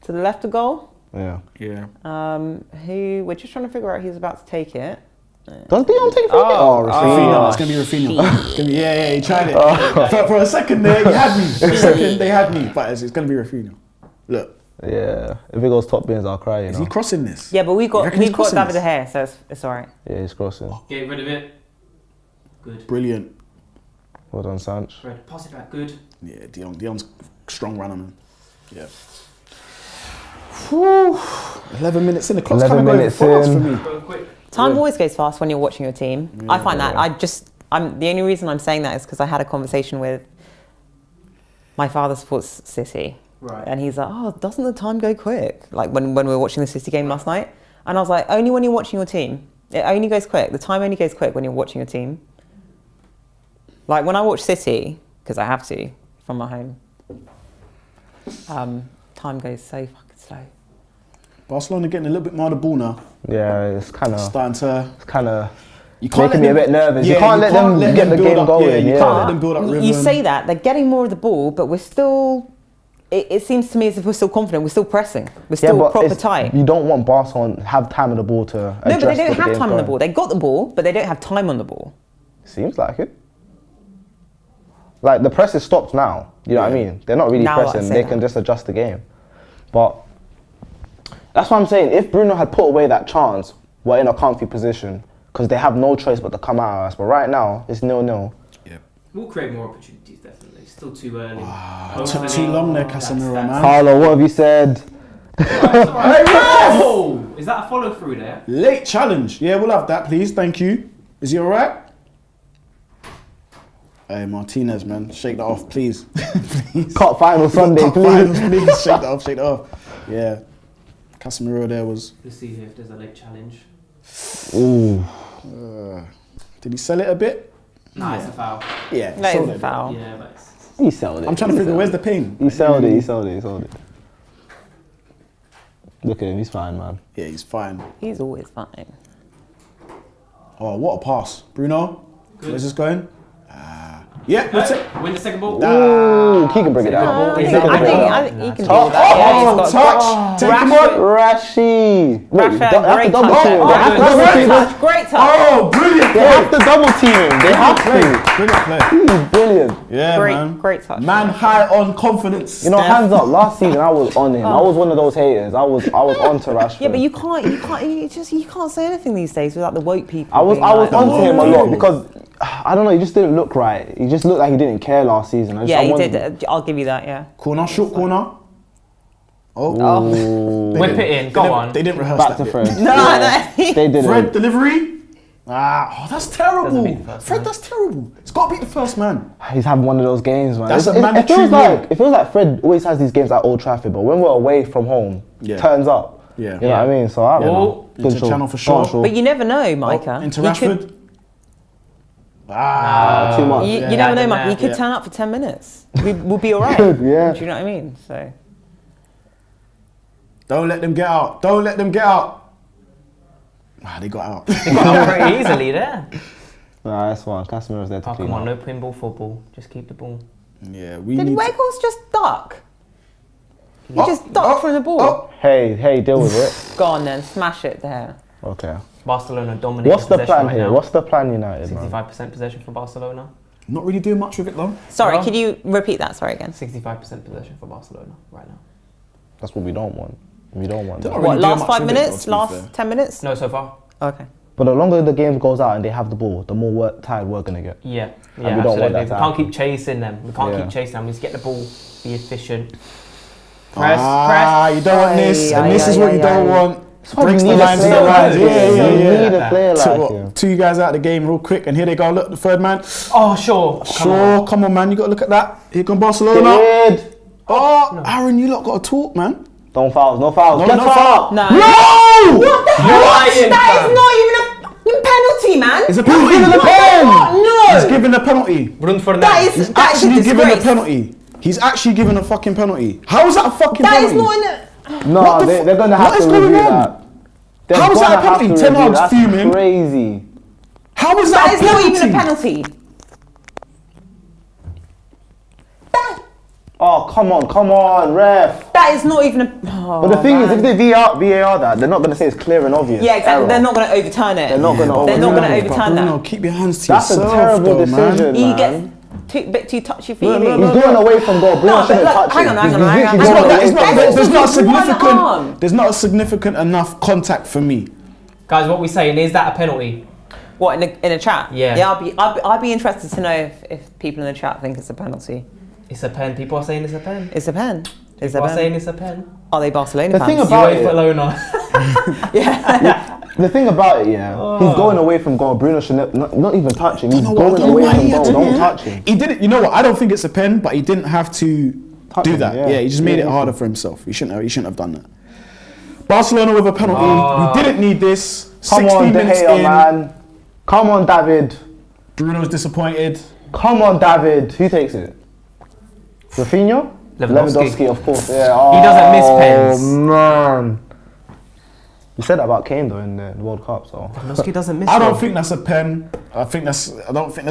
to the left of goal. Yeah. Yeah. Who we're just trying to figure out who's about to take it. Does Dion take free kick? Oh, Rafinha, it's gonna be Rafinha. It's gonna be, yeah, he tried it. For a second there, he had me. For a second, they had me, but it's gonna be Rafinha. Look, Yeah. If it goes top bins, I'll cry, you is know. he crossing this? Yeah, but we've You got reckon he's David crossing De this? Gea, so it's all right. Yeah, he's crossing. Get rid of it. Good. Brilliant. Well done, Sancho. Fred, pass it back, good. Yeah, Dion's strong runner, man. Yeah. 11 minutes in, the clock's 11 kind of going minutes fast in. for me. Go quick. Time always goes fast when you're watching your team. I find that. The only reason I'm saying that is because I had a conversation with my father supports City. Right. And he's like, oh, doesn't the time go quick? Like when we were watching the City game last night. And I was like, only when you're watching your team. It only goes quick. The time only goes quick when you're watching your team. Like when I watch City, because I have to, from my home, time goes so fucking slow. Barcelona getting a little bit more of the ball now. Yeah, it's kind of Starting to... You making me a bit nervous. Yeah, you can't let them get the game going. Yeah, you can't let them build up rhythm. You say that, they're getting more of the ball, but we're still... It seems to me as if we're still confident, we're still pressing, we're still proper tight. You don't want Barcelona to have time on the ball to address. No, but they don't have time on the going. ball. They got the ball, but they don't have time on the ball. Seems like it. Like the press is stopped now. You know what I mean? They're not really Now I pressing. say They that. can just adjust the game. But that's what I'm saying. If Bruno had put away that chance, we're in a comfy position because they have no choice but to come out at us. But right now, it's 0-0. We'll create more opportunities, definitely. Still too early. Took too long there, Casemiro, man. Paulo, what have you said? Oh! Is that a follow through there? Late challenge. Yeah, we'll have that, please. Thank you. Is he all right? Hey, Martinez, man. Shake that off, please. Please. Cup final Sunday, Cup please. finals, please. Shake that off, shake that off. Yeah. Casemiro there was... Let's see here if there's a late challenge. Ooh. Did he sell it a bit? Nah, it's a foul. Yeah. That sold is a it. foul. Yeah, but it's... He sold it. I'm trying to figure where's the pain. He sold it. Look at him, he's fine, man. Yeah, he's fine. He's always fine. Oh, what a pass. Bruno, Good. where's this going? Yeah, that's it. Win the second ball. Ooh, he can bring it down. I He can bring it down. I think he can do Touch. that. Yeah, he's got touch. Take him on. Rashy. Wait, Rashford, they have to great double touch. team him. They have to Great double team him. touch. Great touch. Oh, brilliant. They have to double team him. They have to. Brilliant play. He's brilliant. Yeah, man. Great touch. Man high on confidence. You know, Steph. hands up. Last season, I was on him. I was one of those haters. I was on to Rashford. Yeah, but you can't say anything these days without the woke people. I was being like, onto him a lot because I don't know. He just didn't look right. He just looked like he didn't care last season. Yeah, he did. I'll give you that. Yeah. Corner, short corner. Oh. Ooh. Whip it in, go on. They didn't rehearse Back that to bit. Fred. No. They didn't. Fred delivery. That's terrible. beat the first Fred, man. that's terrible. It's got to beat the first man. He's having one of those games, man. That's a it mandatory feels like Fred always has these games at Old Trafford, but when we're away from home, turns up. Yeah. You know what I mean? So I don't know. Into Good channel for show. sure. But you never know, Micah. Into He Rashford. could- Too much. You Yeah. never know, Yeah. Micah. He could Yeah. turn up for 10 minutes. We'll be all right. Yeah. Do you know what I mean? So. Don't let them get out. Don't let them get out. They got out. They got up pretty easily there. Nah, that's fine. Casemiro's there to Oh, clean come on, up. no pinball football. Just keep the ball. Yeah, we Did need to... Weghorst just duck? He Oh, just ducked from the ball. oh. Hey, deal with it. Go on then, smash it there. Okay. Barcelona dominating What's the possession plan right here? now. What's the plan, United, man? 65% possession for Barcelona. Not really doing much with it though. Sorry, Well- could you repeat that? Sorry again. 65% possession for Barcelona right now. That's what we don't want. We don't want Don't that. really What, do last much 5 with it, though, minutes? to be Last fair. 10 minutes? No, so far. Okay. But the longer the game goes out and they have the ball, the more tired we're gonna get. Yeah, we yeah, don't want absolutely. that We to can't happen. keep chasing them. We can't Yeah. keep chasing them. We just get the ball, be efficient. You Press. don't want this, and this is what you don't want. why Breaks we the need a lines in player the lines. like Yeah, him. yeah, We yeah. need a player Took like what, him. 2 guys out of the game real quick, and here they go. Look, the third man. Oh, sure. Sure, come on, man. You got to look at that. Here come Barcelona. Good. Oh, Aaron, you lot got to talk, man. Don't fouls, no fouls. No, Get no foul. foul. No. No! What the hell? lying, That fam. is not even a penalty, man. It's a penalty. given a pen. No. He's given a penalty. Bruno and Fred. That is He's that is a actually given a disgrace. penalty. He's actually given a fucking penalty. How is that a fucking That is penalty? not in a. No, What the they're gonna have what to is going review on? that. They're How is that a gonna have penalty? to Ten review Hag's that. fuming. That's crazy. How is That that is a not penalty? even a penalty. Oh, come on, ref. That is not even a. Oh, But the thing is, man. if they VAR that, they're not going to say it's clear and obvious. Yeah, exactly. error. They're not going to overturn it. They're not going to They're not going to overturn it. overturn Bruno, that. keep your hands to That's a yourself, terrible though, decision, He man. gets a bit too touchy feely. Look, He's look, going away from goal. Bruno No, but shouldn't look, touch hang him. on, He's hang on, literally hang going on. away There's from not, goal. there's not a Just one arm. there's not a significant enough contact for me. Guys, what we saying, is that a penalty? What, in a chat? Yeah. Yeah, I'd be interested to know if people in the chat think it's a penalty. It's a pen. People are saying it's a pen. It's a pen. It's People a are pen. saying it's a pen. Are they Barcelona The fans? thing about it, Barcelona. yeah. the thing about it, he's going away from goal. Bruno should not even touch him. He's know what? going I don't know away why from he had goal. to Don't do touch him. He didn't. You know what? I don't think it's a pen, but he didn't have to Touch do him, that. yeah. Yeah, he just made it harder for himself. He shouldn't have done that. Barcelona with a penalty. We didn't need this. Come 16 on, De minutes Gea, in. man. Come on, David. Bruno's disappointed. Come on, David. Who takes it? Rafinha? Lewandowski. Of course. Yeah. He doesn't miss pens. Oh man. You said that about Kane though in the World Cup, so. Lewandowski doesn't miss. I don't one. think that's a pen. I don't think that's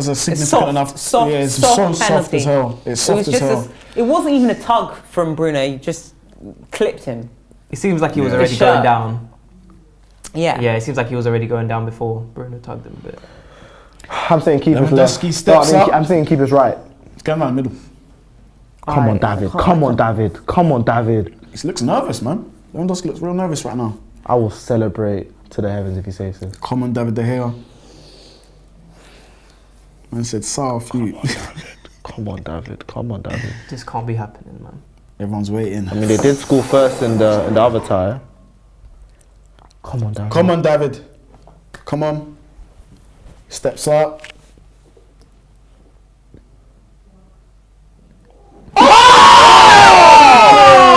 a significant soft, enough. soft, yeah, it's soft so soft penalty. as hell. It's soft as hell. It wasn't even a tug from Bruno. You just clipped him. It seems like he was Yeah. already The shirt. going down. Yeah. Yeah, it seems like he was already going down before Bruno tugged him a bit. I'm saying keepers Lewandowski left. steps up. I'm saying keepers right. It's going down the middle. Come on, David. Come on, David. Come on, David. He looks nervous, man. Lewandowski looks real nervous right now. I will celebrate to the heavens if he saves this. Come on, David De Gea. Man said, "Soft you." Come on, David. Come on, David. This can't be happening, man. Everyone's waiting. I mean, they did score first in the other tie. Come on, David. Come on, David. Come on. Steps up.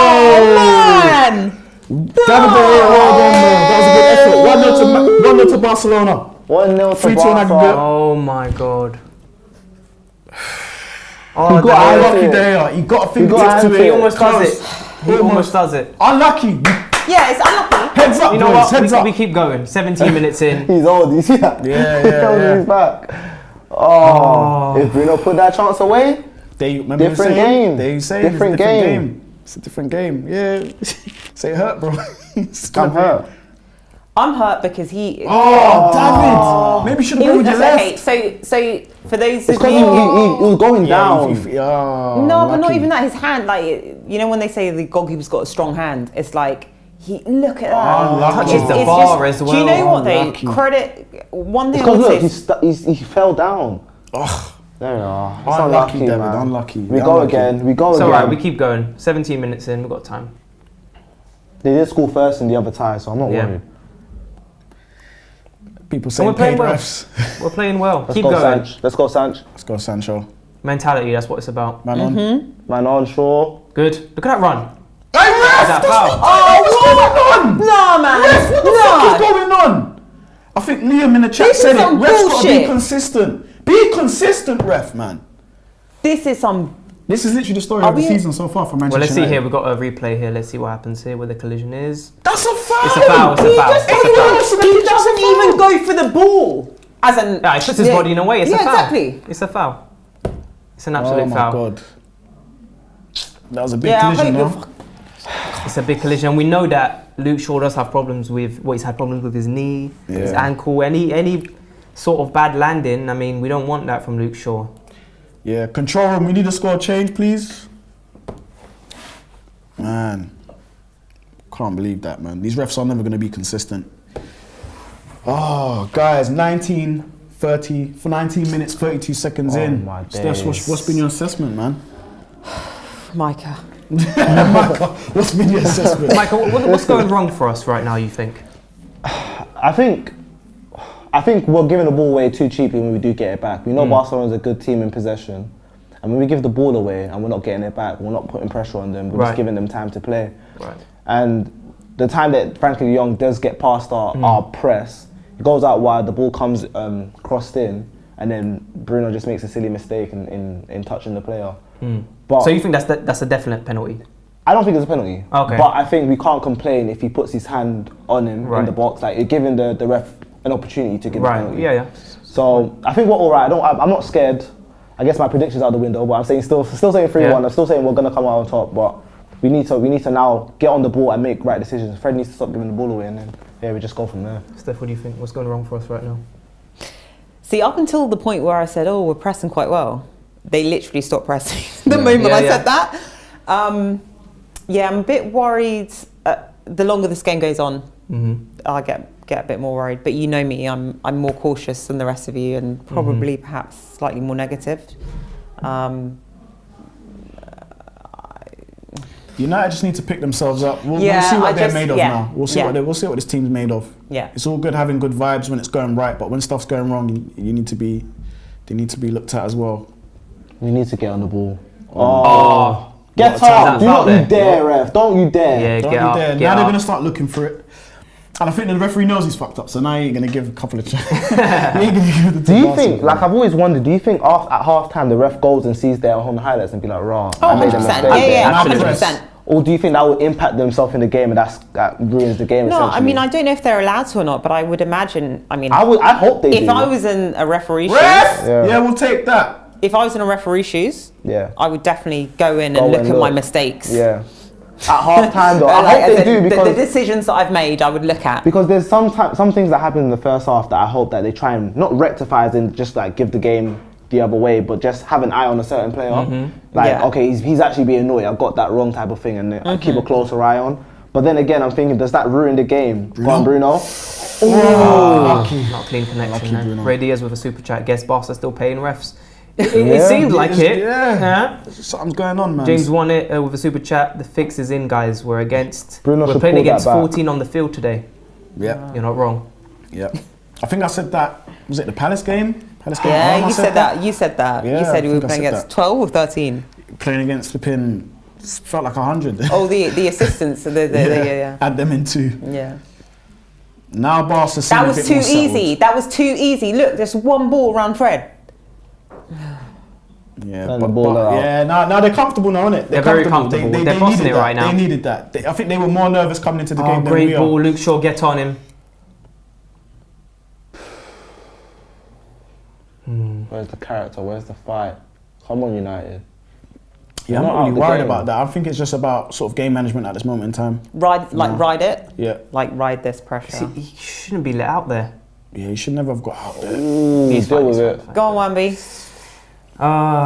Man! David De Gea, well done, man. That was a good effort. 1-0 to Barcelona. 1-0 to 3-2 Barca. aggregate. Oh my god. He Oh, got that- out. Unlucky De Gea. He got a He fingertip got to hands it. to he almost does Close. it. He almost does it. Unlucky. Yeah, it's unlucky. Heads up, You know boys. what? Heads up. We keep going. 17 minutes in. He's old. You see that? Yeah, He yeah, tells me yeah. he's back. Oh, if Bruno put that chance away, They remember Different saying, game. They say Different it's a different game. game. It's a different game. Yeah. Say it hurt, bro. I'm hurt. I'm hurt because he. Oh, David. Maybe you should have gone with your okay, left. so for those It's of because you. he was going Yeah, down. No, but not lucky. even that. His hand, like, you know, when they say the goalkeeper's got a strong hand, it's like, look at that. Unlucky. Touches the It's bar as Do you know well. what, though? Unlucky. Credit. One thing It's I because would say look, is. he fell down. Ugh. There we are. It's Unlucky, unlucky, David, man. unlucky. We Yeah, go unlucky. again. We go It's again. alright, we keep going. 17 minutes in, we've got time. They did score first in the other tie, so I'm not Yeah. worried. People And say we're playing paid well. refs. We're playing well. Let's keep go, going. Sanch. Let's go, Sanch. Let's go, Sancho. Mentality, that's what it's about. Man on. Man on, sure. Good. Look at that run. Hey, ref! Is that foul? Oh, what's going on? No, man. Ref, what the fuck is going on? I think Liam in the chat This is said it. some Ref's got to be bullshit. consistent. Be consistent, ref, man. This is some. This is literally the story Are of the we- season so far for Manchester Well, let's see United. here. We've got a replay here. Let's see what happens here where the collision is. That's a foul. It's a foul. It's a He foul. just It's a Anyone foul. else in the He pitch is a doesn't foul. even go for the ball. As an. Yeah, he puts his body in a way. It's a foul. Exactly. It's a foul. It's an Oh absolute my foul. god. That was a big Yeah, I collision, hope no? you're It's a big collision. And we know that Luke Shaw does have problems with. Well, he's had problems with his knee, his Yeah. ankle, any sort of bad landing. I mean, we don't want that from Luke Shaw. Yeah, control room. We need a score change, please. Man, can't believe that, man. These refs are never going to be consistent. Oh, guys, 19 minutes, 32 seconds Oh in. my Steph, days. what's been your assessment, man? Micah. What's been your assessment? Michael, what's going wrong for us right now? You think? I think we're giving the ball away too cheaply when we do get it back. We know Barcelona's a good team in possession. And when we give the ball away and we're not getting it back, we're not putting pressure on them, we're Right. just giving them time to play. Right. And the time that Frankie de Jong does get past our press, he goes out wide, the ball comes crossed in, and then Bruno just makes a silly mistake in touching the player. But So you think that's a definite penalty? I don't think it's a penalty. Okay. But I think we can't complain if he puts his hand on him in Right. the box. Like, you're giving the ref an opportunity to give the Right. penalty. Yeah. So I think we're all right. I'm not scared. I guess my prediction's out the window, but I'm saying still saying 3-1. Yeah. I'm still saying we're gonna come out on top. But we need to now get on the ball and make right decisions. Fred needs to stop giving the ball away, and then we just go from there. Steph, what do you think? What's going wrong for us right now? See, up until the point where I said, "Oh, we're pressing quite well," they literally stopped pressing. the Yeah. moment Yeah, I yeah. said that, yeah, I'm a bit worried. The longer this game goes on, I get get a bit more worried. But you know me, I'm more cautious than the rest of you, and probably perhaps slightly more negative. United just need to pick themselves up. We'll see what they're made of now. We'll see what this team's made of. Yeah. It's all good having good vibes when it's going right, but when stuff's going wrong, they need to be looked at as well. We need to get on the ball. Get up! Do not you dare, ref. Don't you dare. Yeah, Don't get you up. dare. Get Now they're up. going to start looking for it. And I think the referee knows he's fucked up, so now he ain't going to give a couple of chances. Do you think, like I've always wondered, do you think at half time the ref goes and sees their own highlights and be like, rah, I made a 100%. mistake there? Yeah, Absolutely. 100%. Or do you think that will impact themselves in the game and that ruins the game? No, I essentially? mean, I don't know if they're allowed to or not, but I would imagine, I hope they do. if I was in a referee shoes, Yeah, we'll take that. if I was in a referee shoes, I would definitely go in and look at my mistakes. Yeah. At half time though, I Like, hope they do the because decisions that I've made, I would look at. because there's some things that happen in the first half that I hope that they try and not rectify as in just like give the game the other way, but just have an eye on a certain player. Like, okay, he's actually being naughty, I've got that wrong type of thing, and I keep a closer eye on. But then again, I'm thinking, does that ruin the game? Go on, Bruno. Lucky. Not clean connection. Lucky No. Bruno. Ray Diaz with a super chat. Guess Barca still paying refs. It seemed like it. Yeah. Something's going on, man. James won it with a super chat. The fix is in, guys. We're Bruno We're should playing pull that against back. 14 on the field today. Yeah. You're not wrong. Yeah. I think I said that. Was it the Palace game? Yeah, home, I you said that. You said that. Yeah, you said I we were think I playing said against that. 12 or 13. Playing against flipping, felt like 100. Oh, the assistants. Yeah. Add them in too. Yeah. Now Barca seem That a was bit too more settled. easy. That was too easy. Look, there's one ball around Fred. Yeah, And the ball out. now they're comfortable now, aren't it? They're very comfortable. They're bossing needed it right now. They needed that. I think they were more nervous coming into the Oh, game than great we ball. are. Luke Shaw, get on him. Where's the character? Where's the fight? Come on, United. Yeah, I'm Not not out really the worried game. about that. I think it's just about sort of game management at this moment in time. Ride it. Yeah. Like ride this pressure. He shouldn't be let out there. Yeah, you should never have got out there. Ooh, He's deal fine, with he's it. fine. Go on, Wambi.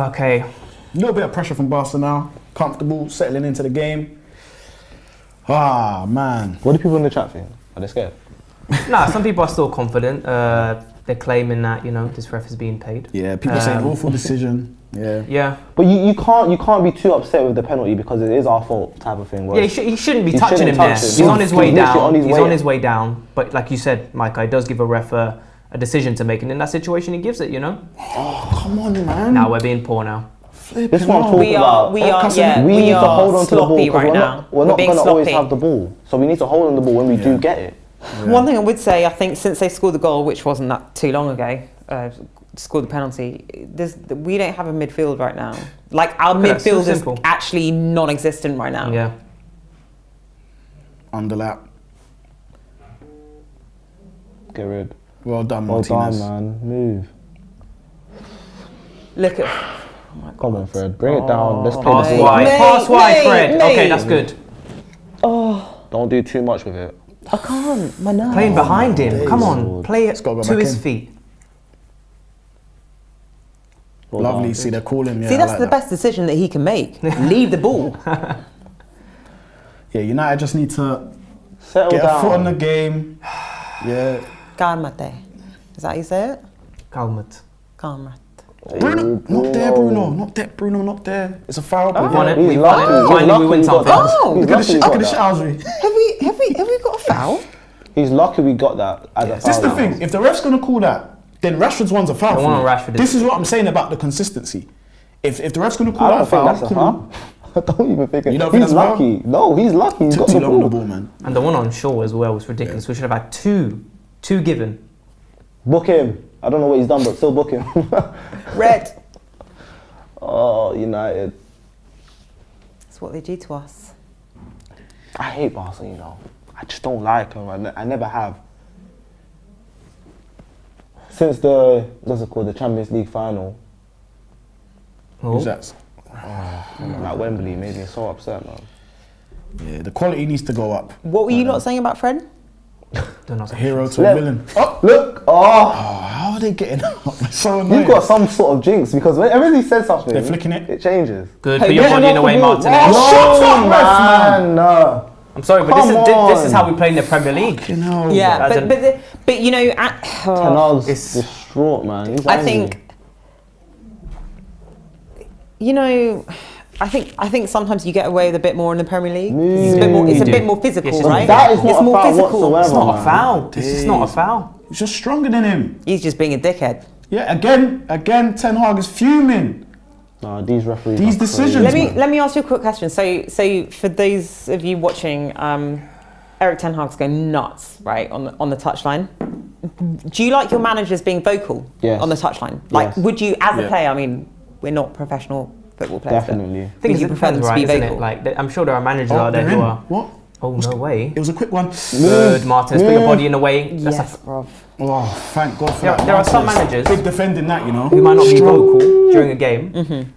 Okay. A little bit of pressure from Barca now. Comfortable, settling into the game. Ah, man. What do people in the chat think? Are they scared? Nah, some people are still confident. They're claiming that, this ref is being paid. Yeah, people saying awful decision. Yeah. Yeah. But you can't be too upset with the penalty because it is our fault type of thing. Yeah, he shouldn't be He touching shouldn't him there. touch him. He's on his way He's literally down. on his He's way on his up. way down. But like you said, Micah, it does give a ref a decision to make. And in that situation, he gives it, Oh, come on, man. Now we're being poor now. This one I'm talking about. We need to hold on to the ball sloppy because right now. we're not being going to always sloppy. have the ball. So we need to hold on the ball when we do get it. One thing I would say, I think since they scored the goal, which wasn't that too long ago, scored the penalty, we don't have a midfield right now. Like our Okay, so midfield is simple. actually non-existent right now. Yeah. Underlap. Get rid. Well done, Well Martinez. done, man. Move. Look at. Come on, Fred. Bring it down. Let's play Pass the ball. wide. Mate, Pass wide, mate, Fred. mate. Okay, that's good. Don't do too much with it. I can't. My nerves. Playing behind him. days. Come on. Play it gotta go to back his in. feet. Well Lovely. done. See, they're calling. Yeah, See, I that's like the that. best decision that he can make. Leave the ball. Yeah, United just need to Settle get a foot on the down. game. Yeah. Calmate. Is that how you say it? Calmate. Calmate. Bruno, not there, Bruno. Not there, Bruno. Not there. It's a foul. We've won it. He's We've won lucky. it. He's Finally, lucky we win we got something. that. Oh, He's Look at lucky we the got that. shousery. Have we got a foul? He's lucky we got that as a This is foul. the thing. If the ref's gonna call that, then Rashford's one's a foul. The for one me. on Rashford is- This is what I'm saying about the consistency. If the ref's gonna call I that don't think that's a cool. foul. I don't even think it. You don't think He's that's a foul? lucky. No, he's lucky. He's Took got too the long on the ball. ball, man. And the one on Shaw as well was ridiculous. We should have had two given. Book him. I don't know what he's done, but still book him. Red. Oh, United. That's what they do to us. I hate Barcelona. I just don't like them. I never have. Since what's it called, the Champions League final, Who's that? at Wembley, made me so upset, man. Yeah, the quality needs to go up. What were you not saying about Fred? Don't know. A hero to a Look. villain. Oh, Look, how are they getting up? It's so annoying. you've got some sort of jinx because whenever he says something, They're flicking it. It changes. Good. Put your body in the way, Martinez. Oh, shut up, ref, man. No. I'm sorry, but this is how we play in the Premier League. Yeah, but you know, Ten Hag's distraught, man. He's I angry. think, you know, I think sometimes you get away with a bit more in the Premier League. It's a bit more physical, right? That is not it's a more foul physical. whatsoever. It's not a man. foul. This is not a foul. He's just stronger than him. He's just being a dickhead. Yeah, again, Ten Hag is fuming. Nah, these referees. These are decisions, crazy. Let me ask you a quick question. So for those of you watching, Eric Ten Hag's going nuts, right, on the touchline. Do you like your managers being vocal on the touchline? Like, would you, as a player? I mean, we're not professional football players. Definitely. I think you prefer them to be vocal. Like, I'm sure there are managers out there who are. What? Oh, no way. It was a quick one. Good, Martinez. Put your body in the way. Yes, bruv. Oh, thank God for that. There are some Martinez. managers Big defending that, you know. who might not be vocal during a game,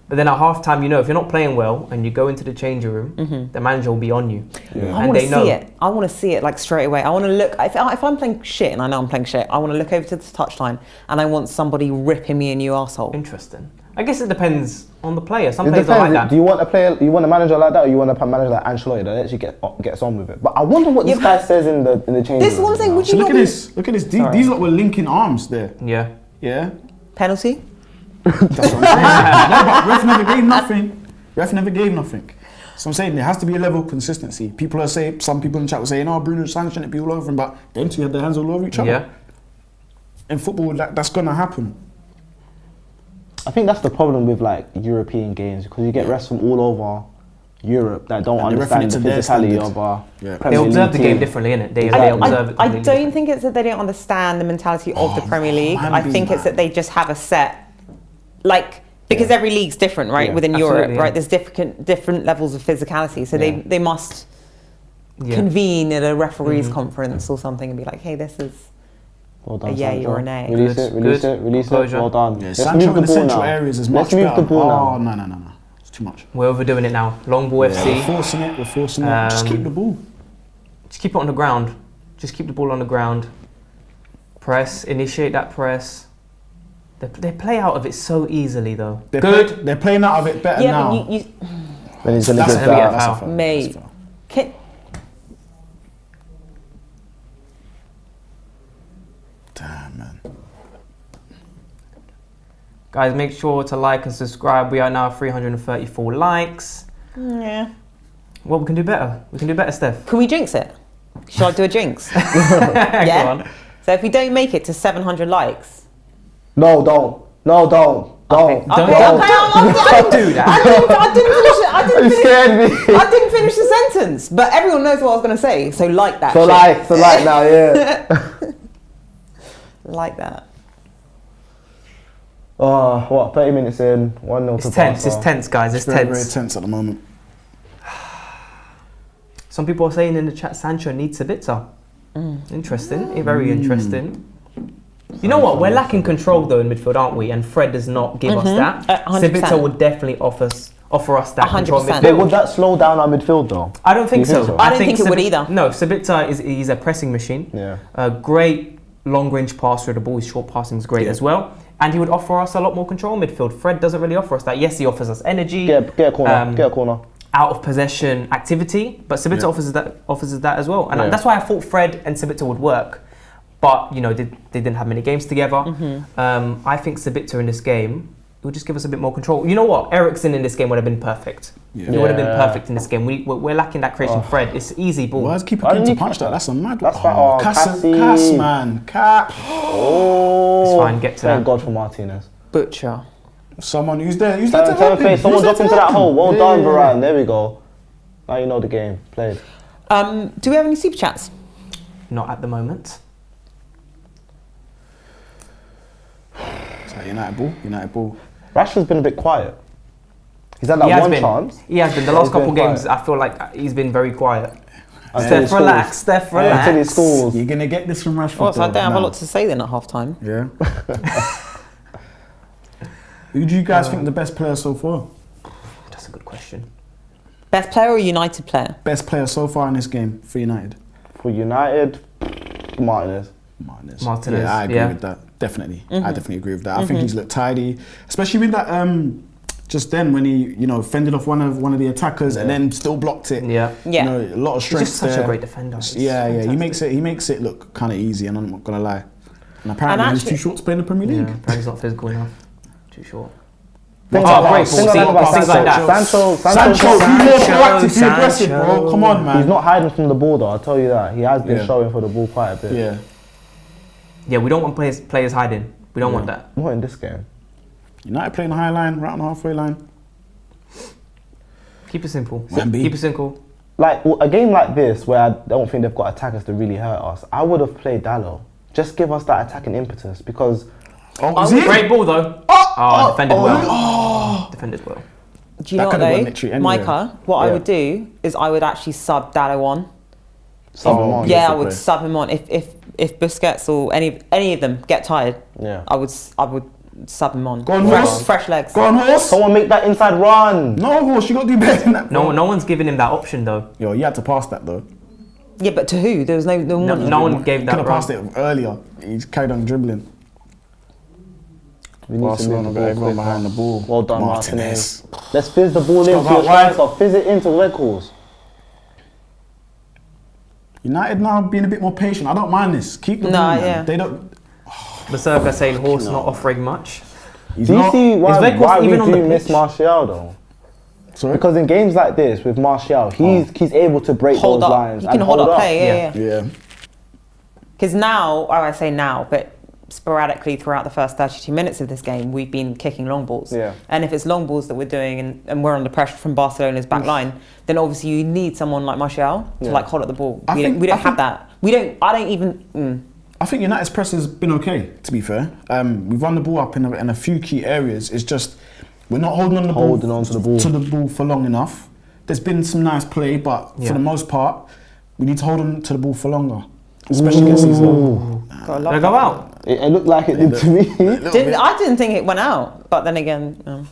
but then at half time, you know, if you're not playing well and you go into the changing room, the manager will be on you. Yeah. I want to see it. I want to see it like straight away. I want to look. If I'm playing shit, and I know I'm playing shit, I want to look over to the touchline and I want somebody ripping me a new arsehole. Interesting. I guess it depends on the player. Some It players are like depends. that. Do you want a player? You want a manager like that, or you want a manager like Ancelotti that actually gets on with it? But I wonder what this guy says in the changing room. This is what I'm saying. Would So you look not at be this. Look at this. These lot were linking arms there. Yeah. Yeah. penalty? That's what I'm saying. No, but ref never gave nothing. Ref never gave nothing. So I'm saying there has to be a level of consistency. People are saying, some people in the chat were saying, "Oh, Bruno and Sancho shouldn't be all over him," but them two had their hands all over each other. Yeah. In football, that's gonna happen. I think that's the problem with like European games, because you get refs from all over Europe that don't And they're referring understand the it to their physicality standards. of our Yeah. Premier They observe League the game team. differently, innit? They I observe it. don't completely think it's that they don't understand the mentality of the Premier League. man, I think it's that they just have a set, like, because every league's different, right? Yeah. Within Absolutely, Europe, yeah. right? There's different levels of physicality. So Yeah. they must Yeah. convene at a referees conference or something and be like, hey, this is Well done, a yay Sancho. or a nay. Release Good, it, release good. it, release Composure. it. Well done. Yeah, Let's Sancho move in the the ball central now. areas is Let's much move better. the ball Oh, now. no. It's too much. We're overdoing it now. Long ball FC. We're forcing it. Just keep the ball. Just keep it on the ground. Just keep the ball on the ground. Press. Initiate that press. They play out of it so easily, though. They're playing out of it better Yeah, now. but you Then he's gonna That's get a foul. that. That's a foul. mate. Damn, man. Guys, make sure to like and subscribe. We are now 334 likes. Yeah. Well, we can do better. We can do better, Steph. Can we jinx it? Should I do a jinx? Go Yeah. on. So if we don't make it to 700 likes, No, don't. No, don't. Don't. Don't do that. I didn't You finish. scared me. I didn't finish the sentence, but everyone knows what I was going to say. So like that. So shit. like now, yeah. Like that. Oh, what? 30 minutes in, 1-0 It's to tense. Barca. It's tense, guys. It's Very, very tense. tense at the moment. Some people are saying in the chat, Sancho needs Sabitzer. Interesting. Very interesting. You know what? We're lacking control though in midfield, aren't we? And Fred does not give us that. 100%. Sabitzer would definitely offer us that control in 100%. But midfield. would that slow down our midfield though? I don't think Do you so. think so? I don't think it would either. No, Sabitzer he's a pressing machine. Yeah. A great long-range passer of the ball. His short passing is great as well. And he would offer us a lot more control in midfield. Fred doesn't really offer us that. Yes, he offers us energy. Get a corner. Get a corner. Out of possession activity, but Sabitzer offers us that as well, and Yeah. that's why I thought Fred and Sabitzer would work. But you know, they didn't have many games together. I think Sabitzer in this game will just give us a bit more control. You know what? Ericsson in this game would have been perfect. Yeah. He would have been perfect in this game. We're lacking that creation. Fred, it's easy ball. Why is keeper Why keen didn't to he punch that? That's a mad That's one. right. Oh, Cass, Cassie. man. Cap. Oh. It's fine, get to Thank that. God for Martinez. Butcher. Someone who's there. Who's there to Turn help him? face. Someone Who's there dropped to into that help hole. him? Well Yeah, done, yeah, Varane. There we go. Now you know the game. Played. Do we have any super chats? Not at the moment. It's like United ball. Rashford's been a bit quiet. He's had that one chance. He has been. The Yeah, last he's been couple games, quiet. I feel like he's been very quiet. Until he Steph, relax. scores. Steph, Until he relax. scores. You're gonna get this from Rashford. Well, so I though, don't have a now. lot to say then at half time. Yeah. Who do you guys think the best player so far? That's a good question. Best player or United player? Best player so far in this game for United? For United, Martinez. Martinez, Yeah, I agree yeah. with that. Definitely. I definitely agree with that. I think he's looked tidy, especially with that just then when he, fended off one of the attackers and then still blocked it. Yeah. Yeah. A lot of strength He's just such there. a great defender. It's Yeah. He fantastic. makes it look kind of easy, and I'm not gonna lie. And apparently he's too short to play in the Premier League. Yeah, apparently he's not physical enough. Too short. Things Oh, like great things ball. like Things like that. Sancho, be more proactive, be aggressive, bro. Come on, man. He's not hiding from the ball though, I'll tell you that. He has been showing for the ball quite a bit. Yeah. Yeah, we don't want players hiding. We don't want that. Not in this game. United playing the high line, right on the halfway line. Keep it simple. Wemby. Keep it simple. Like a game like this where I don't think they've got attackers to really hurt us, I would have played Dallo. Just give us that attacking impetus because Great ball though. Defended well. Defended well. Do you know what though? Micah, what I would do is I would actually sub Dallo on. Sub him on. Yeah, I would sub him on. If Busquets or any of them get tired, I would sub him on. Go on, Horse. Fresh legs. Go on, Horse. Someone make that inside run. No, Horse, you got to do better than that. No one's giving him that option though. Yo, you had to pass that though. Yeah, but to who? There was no one. No one gave that. Could have passed it earlier. He's carried on dribbling. We need Barcelona to got move everyone the ball behind the ball. Well done, Martinez. Martinez. Let's fizz the ball into out your wide. striker. Fizz it into red calls. United now being a bit more patient. I don't mind this. Keep the ball, man. yeah. They don't. Berserker saying Horse not offering much. He's Do you not. see why we even on the do miss pitch? Martial though? Sorry? Because in games like this with Martial, he's able to break Hold those up. lines He and can hold up play. Yeah. Yeah. Because now, or I say now, but sporadically throughout the first 32 minutes of this game, we've been kicking long balls. Yeah. And if it's long balls that we're doing and we're under pressure from Barcelona's back line, then obviously you need someone like Martial to like hold up the ball. We don't have that. I don't even. I think United's press has been okay, to be fair. We've run the ball up in a few key areas. It's just we're not holding on to the ball for long enough. There's been some nice play, but for the most part, we need to hold on to the ball for longer, especially against these. They go out. It looked like it did to me. I didn't think it went out, but then again.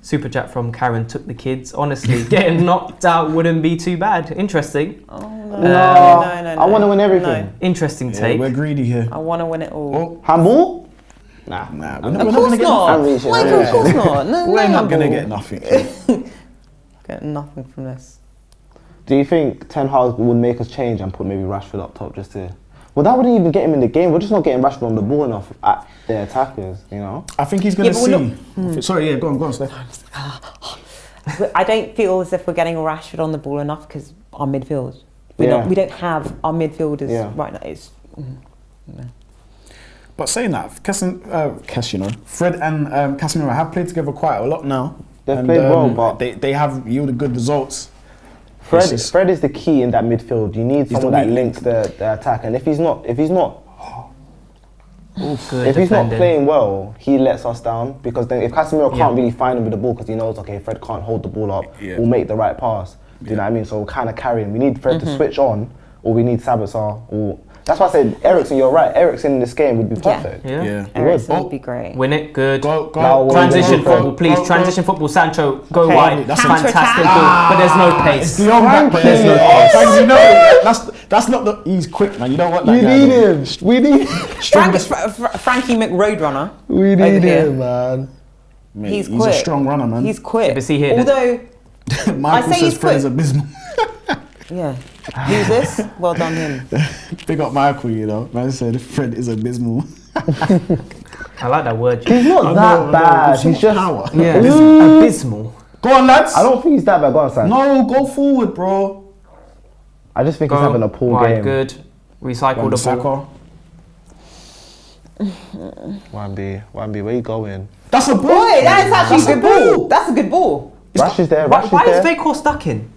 Super chat from Karen took the kids. Honestly, getting knocked out wouldn't be too bad. Interesting. Oh, no. No. I want to win everything. No. Interesting Yeah, take. we're greedy here. I want to win it all. Oh, Handball? Nah. we're not Of going course to get not. nothing. Michael, of course not. No, We're not going to handball. get nothing. Get nothing from this. Do you think Ten Hag would make us change and put maybe Rashford up top just to... Well, that wouldn't even get him in the game. We're just not getting Rashford on the ball enough at the attackers, you know? I think he's going to Yeah, but see. Sorry, go on, Steph. I don't feel as if we're getting Rashford on the ball enough because our midfield. We don't have our midfielders right now. It's, But saying that, Fred and Casemiro have played together quite a lot now. They've played well, but... They have yielded good results. Fred is the key in that midfield. You need someone that links the attack, and if he's not playing well, he lets us down because then if Casemiro can't really find him with the ball because he knows if Fred can't hold the ball up, we'll make the right pass. Do you know what I mean? So we'll kind of carry him. We need Fred to switch on, or we need Sabitzer. Or that's why I said Eriksen. You're right. Eriksen in this game would be perfect. Yeah. Eriksen would be great. Win it, good. Go. Transition football, please. Transition football. Sancho, go wide. That's fantastic ball, but there's no pace. Beyond that, but there's no pace. You know, that's not the. He's quick, man. You don't want that. We guy, need though. him. We need. Frankie McRoadrunner. We need over here. him, man. Mate, He's he's quick. a strong runner, man. He's quick. But see here, Although, Michael say says he's Fred is quick. abysmal. yeah. Who's this? Well done him. Big up Michael, you know. Man said Fred is abysmal. I like that word. He's not that bad. He's just power. Yeah, abysmal. Go on, lads. I don't think he's that bad. Go on, Sam. No, go forward, bro. I just think he's having a poor wide, game. good. Recycle the ball. Wambi, where you going? That's a ball. Boy, that is actually a good ball. That's a good ball. Rash is there. Why Rash is is there. Vekor stuck in?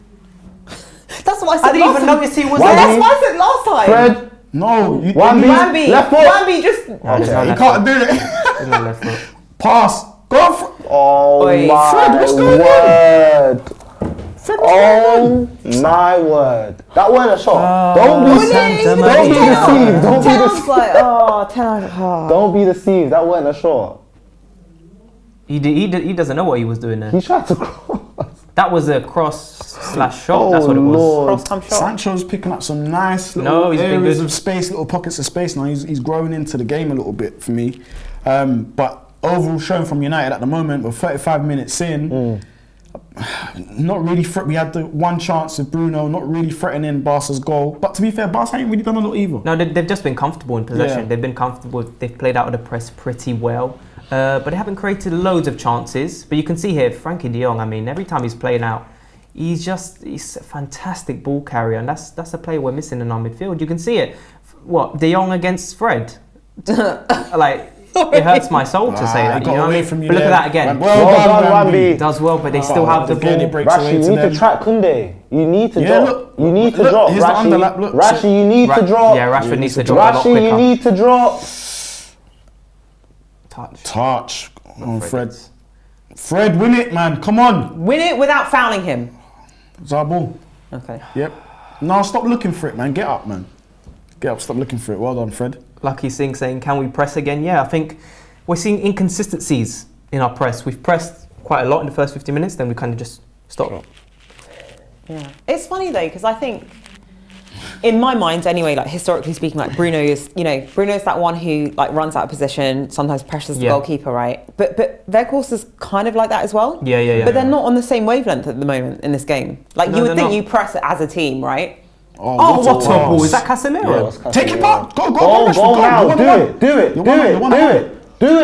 That's what I said. I didn't even notice he was Why there. That's what I said last time. Fred. No, Wambi. Left foot. Wambi just. He can't do it. There's no left foot. Pass. Go on. Oh Oi. my Fred, what's going word. Oh my word. That wasn't a shot. Don't be deceived. Don't be deceived. Don't be Sounds deceived. like, oh. Don't be deceived. That wasn't a shot. He doesn't know what he was doing there. He tried to cross. That was a cross/shot. That's what it was. Lord. Cross come shot. Sancho's picking up some nice little he's been areas good. of space, little pockets of space now. He's growing into the game a little bit for me. But overall showing from United at the moment, we're 35 minutes in. Not really we had the one chance with Bruno, not really threatening Barca's goal. But to be fair, Barca ain't really done a lot either. No, they've just been comfortable in possession. Yeah. They've been comfortable. They've played out of the press pretty well. But they haven't created loads of chances. But you can see here, Frankie de Jong, I mean, every time he's playing out, he's a fantastic ball carrier. And that's a player we're missing in our midfield. You can see it. What, de Jong against Fred? Like, it hurts my soul to say that. You know what I mean? But look at that again. Well done, Wambi. Does well, but they still have the ball. Rashi, you need to track Kunde. You need to drop. You need to drop. Here's the underlap, look. Rashi, you need to drop. Yeah, Rashford needs to drop a lot quicker. Rashi, you need to drop. Touch on Fred. Fred, win it, man. Come on. Win it without fouling him. It's our ball. Okay. Yep. No, stop looking for it, man. Get up, man. Get up, stop looking for it. Well done, Fred. Lucky Singh saying, can we press again? Yeah, I think we're seeing inconsistencies in our press. We've pressed quite a lot in the first 50 minutes, then we kind of just stopped. Yeah. It's funny though, because I think, in my mind anyway, like historically speaking, like Bruno's that one who like runs out of position, sometimes pressures the goalkeeper, right? But Weghorst is kind of like that as well. Yeah. But they're not on the same wavelength at the moment in this game. Like you would think you press it as a team, right? Oh, what a ball. Is that Casemiro? Yeah, take it back. Go, Rashford, go now. Do it. Do it.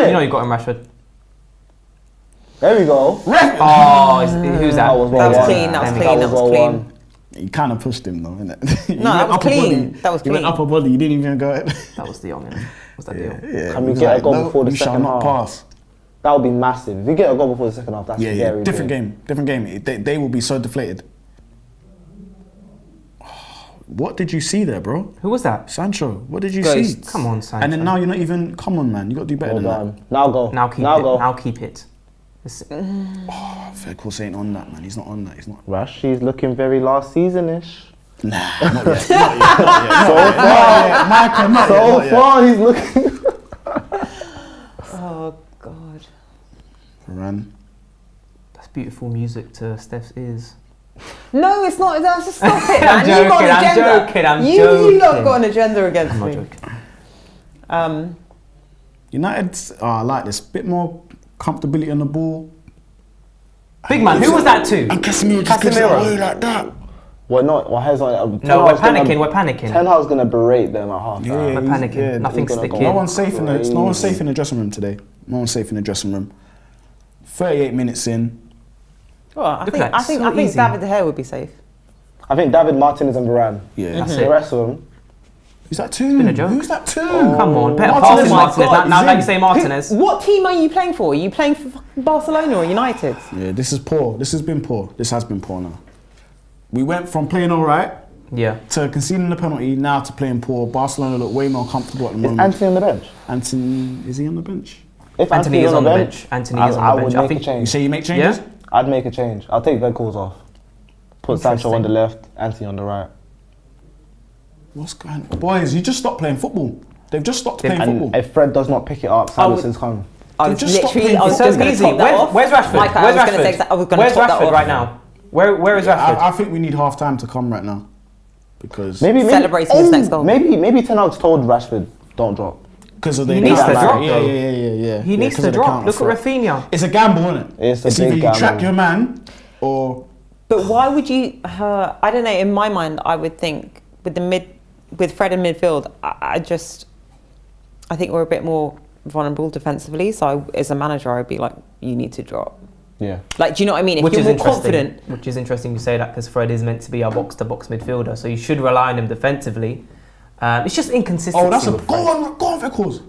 You know you got him, Rashford. There we go. Oh, who's that? That was clean. You kind of pushed him though, innit? No, that was clean. He went upper body. You didn't even go. That was the young, was that deal? Yeah. Can we get a goal before the you shall second not half? pass. That would be massive. If we get a goal before the second half, that's very Different big. game. They will be so deflated. What did you see there, bro? Who was that? Sancho. What did you Ghosts. see? Come on, Sancho. And then now you're not even. Come on, man. You got to do better than that. Now go. Now keep it. Weghorst ain't on that, man. He's not on that. He's not. Rashi's looking very last season-ish. Nah, not yet. So far, he's looking. Oh God. Run. That's beautiful music to Steph's ears. No, it's not. Just stop it, man. I'm You lot got an agenda against I'm me. not joking. United, I like this. Bit more comfortability on the ball. Big man, who was that to? And Casemiro just gives it away like that. We're not. We're heads on. No, we're panicking. Ten Hag's gonna berate them at half. We're panicking. Nothing's sticking. No one's safe in the dressing room today. No one's safe in the dressing room. 38 minutes in. Well, I think David De Gea would be safe. I think David, Martinez, and Varane. Yeah. That's The it. rest of them. Is that two? a joke. Who's that two? Come on, better Martinez, pass my Martinez. God, Now he's that in. you say Martinez. What team are you playing for? Are you playing for fucking Barcelona or United? Yeah, this is poor. This has been poor. This has been poor now. We went from playing all right to conceding the penalty now to playing poor. Barcelona look way more comfortable at the moment. Is Anthony on the bench? Anthony, is he on the bench? If Anthony is on the bench. Anthony is on the bench. I I would make think a change. You say you make changes? Yeah? I'd make a change. I'll take Weghorst off. Put Sancho on the left, Anthony on the right. What's going on? Boys, you just stopped playing football. They've just stopped playing And football. if Fred does not pick it up, Sanderson's coming. I was just stop literally, playing I was football. just going to easy. top that off. Where's Rashford? Micah, Where's I was going to Rashford? say, I was going to Where's top that Rashford off. right now? Where is Rashford? I think we need half time to come right now. Because Celebrating his next goal. Maybe Ten Hag's told Rashford, don't drop. because of the He needs to counter. drop, Yeah. He needs because to of the drop. counter Look threat. at Rafinha. It's a gamble, isn't it? It's a either big you trap gamble. your man or But why would you? I don't know. In my mind, I would think with Fred in midfield, I think we're a bit more vulnerable defensively. So as a manager, I'd be like, you need to drop. Yeah. Like, do you know what I mean? If Which you're is more interesting. confident. Which is interesting you say that because Fred is meant to be our box-to-box midfielder, so you should rely on him defensively. It's just inconsistency. oh, that's a with go Fred. on, Vickers.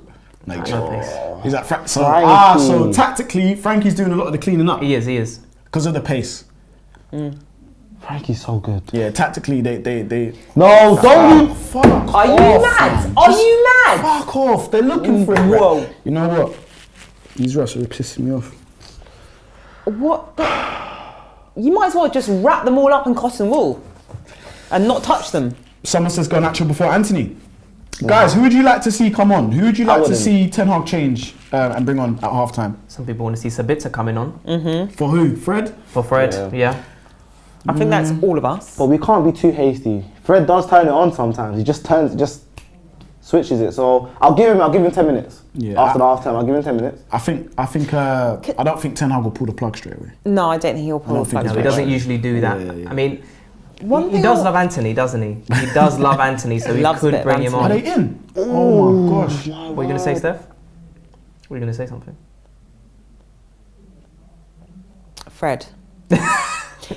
No pace. He's at so Frankie. tactically, Frankie's doing a lot of the cleaning up He is. because of the pace. Frankie's so good. Yeah, tactically they. No, don't you. Fuck Are you mad? man. Are Just you mad? Fuck off! They're looking for it. Whoa. You know what? These refs are pissing me off. What? You might as well just wrap them all up in cotton wool and not touch them. Someone says go natural before Anthony. Guys, who would you like to see come on? Who would you like to wouldn't. see Ten Hag change and bring on at half time? Some people want to see Sabitzer coming on For who? Fred? for Fred. Yeah. I think that's all of us. But we can't be too hasty. Fred does turn it on sometimes. He just turns. switches it. So I'll give him 10 minutes. Yeah, After the half time, I'll give him 10 minutes. I don't think Ten Hag will pull the plug straight away. No, I don't think he'll pull I don't the think plug. No, so. he doesn't usually do that. Yeah. I mean, One he thing does I'll- love Anthony, doesn't he? He does love Anthony, so he Loves a could bit of bring him Are on. they in? Oh my gosh. What are you going to say, Steph? What are you going to say something? Fred.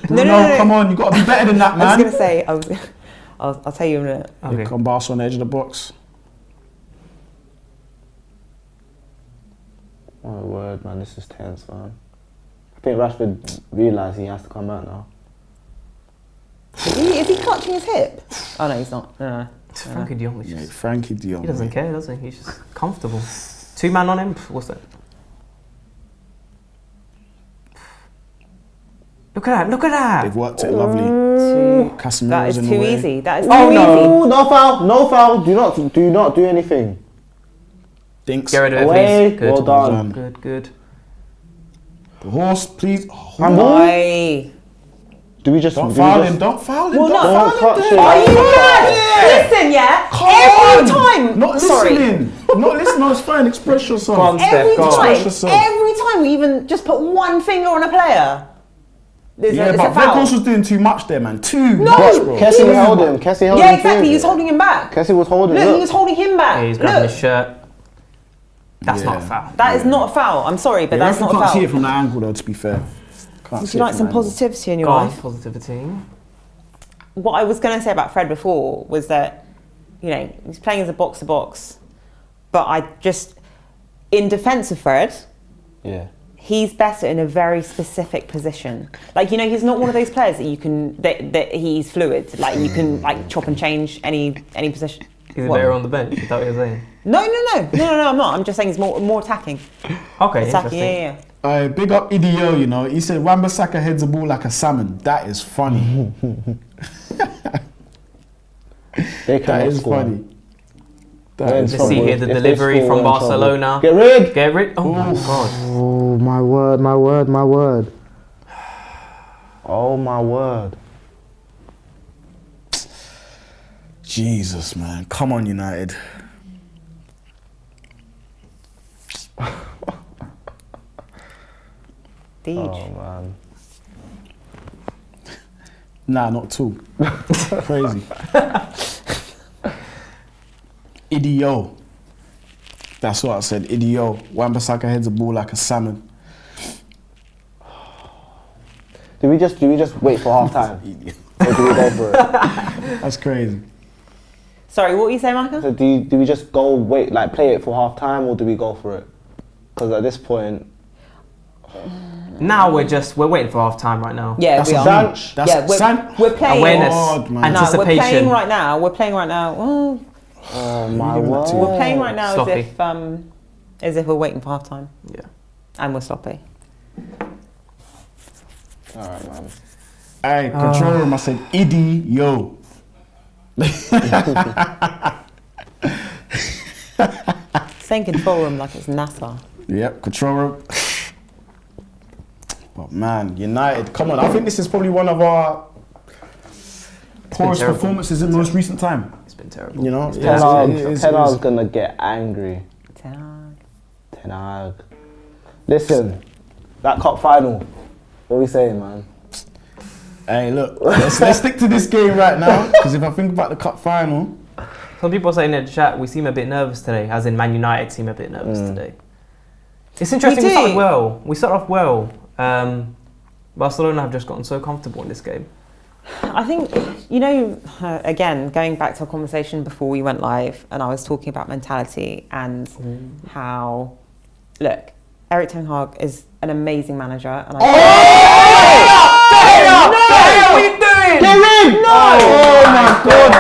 No, come on, you got to be better than that, I man. was going to say, I'll tell you in a minute. Okay. Here come Barcelona on the edge of the box. Oh my word, man, this is tense, man. I think Rashford realised he has to come out now. Is he clutching his hip? Oh no, he's not. No. It's Frankie de Jong. He's Mate, just- Frankie de Jong. He doesn't mate. care, does he? He's just comfortable. 2 man on him. What's that? Look at that! Look at that! They've worked it lovely. That Casemiro's is in too the way. easy. That is too Oh easy. no! No foul! No foul! Do not do anything. Dinks. Get rid of it, Away. please. Good. Well done. Good. Good. The horse, please. Oh, Why? Do we just? don't do we foul just- him. Don't foul him. Well, don't no. foul Don't touch him. him. Are you mad? Listen, yeah. Every time. Not Sorry. listening. Not listening. No, it's fine. Express yourself. Go on, Steph, Every go on. Express time. yourself. Every time we even just put one finger on a player. There's Yeah, a but foul. Vegas was doing too much there, man. Too No. much, But bro. Kessie held him. Kessie held him. Yeah, exactly. too. He was holding him back. Kessie was holding. Look, Look. he was holding him back. Yeah, he's grabbing Look, his shirt. That's Yeah. not a foul. that is not a foul. I'm sorry, but Yeah, that's referee not a can't see foul. it from that angle, though. To be fair, can't Would see you it like from some that angle. positivity in your Go on, life? positivity. What I was going to say about Fred before was that, you know, he's playing as a box-to-box, but I just, in defence of Fred, Yeah. he's better in a very specific position. Like, you know, he's not one of those players that you can, that he's fluid. Like, you can, like, chop and change any position. Is he What? better on the bench? Is that what you're saying? No, I'm not. I'm just saying he's more attacking. Okay, Attacking, interesting. yeah. Big up Idio, you know. He said Wan-Bissaka heads the ball like a salmon. That is funny. They That cannot is score. funny. That Yeah, is it's Let's see funny. here the If they delivery score, from we're in trouble. Barcelona. Get rid. Get rid. Oh my god. Oh my word! My word! My word! Oh my word! Jesus, man. Come on, United. Deej. Oh man! Nah, not two. Crazy. Idio. That's what I said. Idio. Wan-Bissaka heads the ball like a salmon. Do we just wait for half time, or do we go for it? That's crazy. Sorry, what were you saying, Micah? So do we just go wait, like play it for half time, or do we go for it? Because at this point, Now we're waiting for half time right now. Yeah, That's we a are. Sanch. That's Yeah, we're playing. Awareness, God, man. No, we're playing anticipation. right now. We're playing right now. Oh, Oh my Leave it word! to- we're playing right now Sloppy. as if we're waiting for half time, Yeah. and we're sloppy. All right, man. Hey, control room, I said, Idio. Saying control room like it's NASA. Yep, control room. But man, United, come on. I think this is probably one of our poorest terrible. performances in most recent time. It's been terrible. You know? It's Ten terrible. Hag's gonna get angry. Ten Hag. Listen, that cup final. What are we saying, man? Hey, look, let's stick to this game right now. Because if I think about the cup final, Some people are saying in the chat we seem a bit nervous today, as in Man United seem a bit nervous today. It's interesting. We do. started well. We started off well. Barcelona have just gotten so comfortable in this game. I think, you know, again, going back to our conversation before we went live, and I was talking about mentality and how, look, Erik ten Hag is an amazing manager, and What are you doing? Get in! No! Oh my God!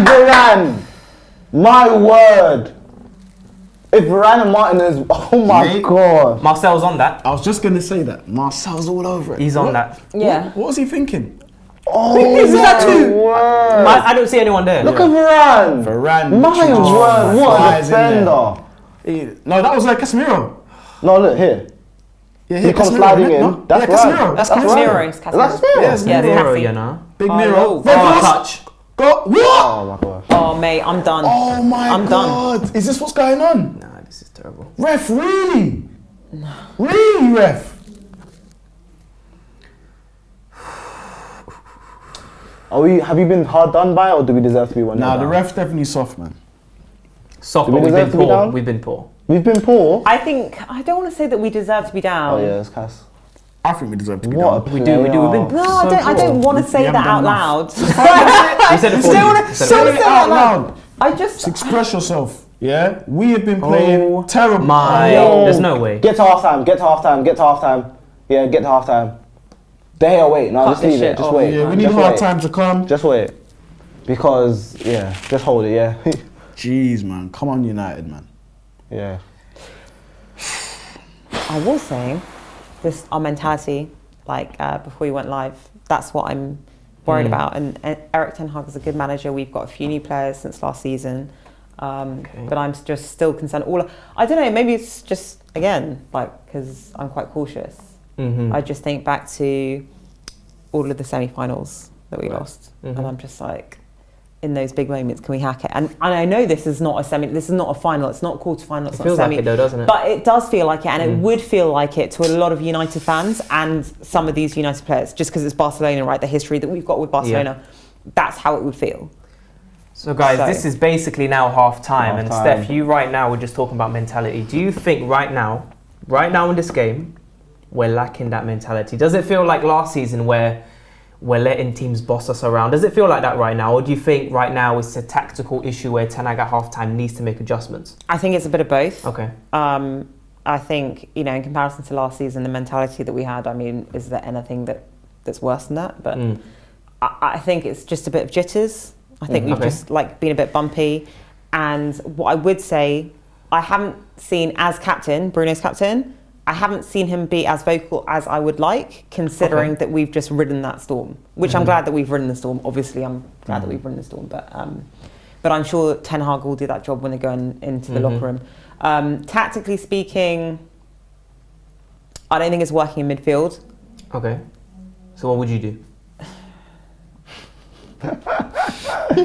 Varane! My word! If Varane and Martinez, oh my Mate. God! Marcel's on that. I was just going to say that. Marcel's all over it. He's on that. yeah. What was he thinking? Oh Is that my two? word! I don't see anyone there. Look at Varane! Varane. My literally just word! What a flies in there. defender! No, that was Casemiro. No, look here. Yeah, He comes Casemiro, sliding innit? in. No? That's yeah, right. Casemiro. That's That's Casemiro. right. It's That's Casemiro. Casemiro. Yes, Yeah, Miro, Cassie. you know. Big Oh, Miro. no. Red Oh, cross. touch. Go. What? Oh my god. Oh, mate, I'm done. Oh my I'm God. done. Is this what's going on? Nah, this is terrible. Ref, really? Really, ref? Have you been hard done by, or do we deserve to be 1-0 Nah, the down? ref's definitely soft, man. Soft, Do but we we've been deserve to be poor. down? We've been poor. We've been poor. I don't want to say that we deserve to be down. Oh yeah, it's Cass. I think we deserve to be What down. a We do. We've been. No, so I don't poor. want to say haven't that out done loud. You said it for Don't you. wanna- You said don't it. wanna say that out loud. I just. Express yourself. Yeah, we have been playing Oh terrible. my- Yo, There's no way. Get to half time. Get to half time. Get to half time. Yeah, get to half time. De Gea, wait. No, Cut just this leave shit it. Just off. wait. Yeah, we need Just hard wait. time to come. Just wait. Because yeah, just hold it. Yeah. Jeez, man, come on, United, man. Yeah. I will say, this our mentality, like before we went live, that's what I'm worried about. And Eric Ten Hag is a good manager. We've got a few new players since last season, but I'm just still concerned. I don't know. Maybe it's just again like because I'm quite cautious. I just think back to all of the semi-finals that we lost, and I'm just like, in those big moments, can we hack it? And I know this is not a semi, this is not a final, it's not a quarter-final, it's It not a feels semi. like it though, doesn't it? But it does feel like it, and it would feel like it to a lot of United fans and some of these United players, just because it's Barcelona, right? The history that we've got with Barcelona, that's how it would feel. So guys, this is basically now half time, and Half-time. Steph, you right now were just talking about mentality. Do you think right now in this game, we're lacking that mentality? Does it feel like last season where we're letting teams boss us around? Does it feel like that right now? Or do you think right now it's a tactical issue where Ten Hag at half-time needs to make adjustments? I think it's a bit of both. Okay. I think, in comparison to last season, the mentality that we had, I mean, is there anything that's worse than that? But I think it's just a bit of jitters. I think we've just been a bit bumpy. And what I would say, I haven't seen as captain, Bruno's captain, I haven't seen him be as vocal as I would like, considering that we've just ridden that storm. Which I'm glad that we've ridden the storm. Obviously, I'm glad that we've ridden the storm, but I'm sure Ten Hag will do that job when they go into the locker room. Tactically speaking, I don't think it's working in midfield. Okay. So what would you do?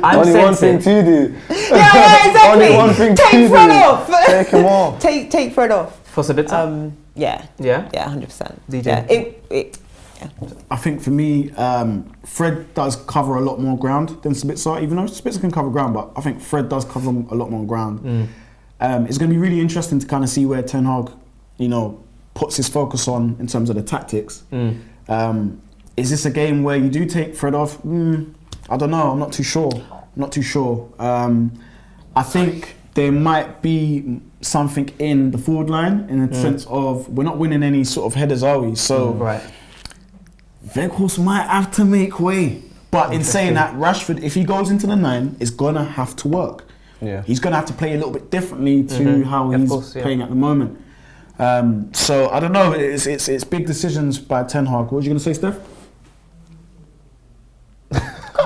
I'm Only one thing sensing. to do. Yeah, exactly. Only one thing Take to Fred do. off. Take him off. Take Fred off. For Sabitzer? Yeah. Yeah? Yeah, 100%. DJ? Yeah, I think for me, Fred does cover a lot more ground than Sabitzer, even though Sabitzer can cover ground, but I think Fred does cover a lot more ground. It's going to be really interesting to kind of see where Ten Hag, puts his focus on in terms of the tactics. Is this a game where you do take Fred off? I don't know. I'm not too sure. I think there might be something in the forward line in the sense of we're not winning any sort of headers, are we? So Weghorst might have to make way. But in saying that, Rashford, if he goes into the 9, is gonna have to work. Yeah. He's gonna have to play a little bit differently to how he's playing at the moment. So I don't know. It's big decisions by Ten Hag. What was you gonna say, Steph?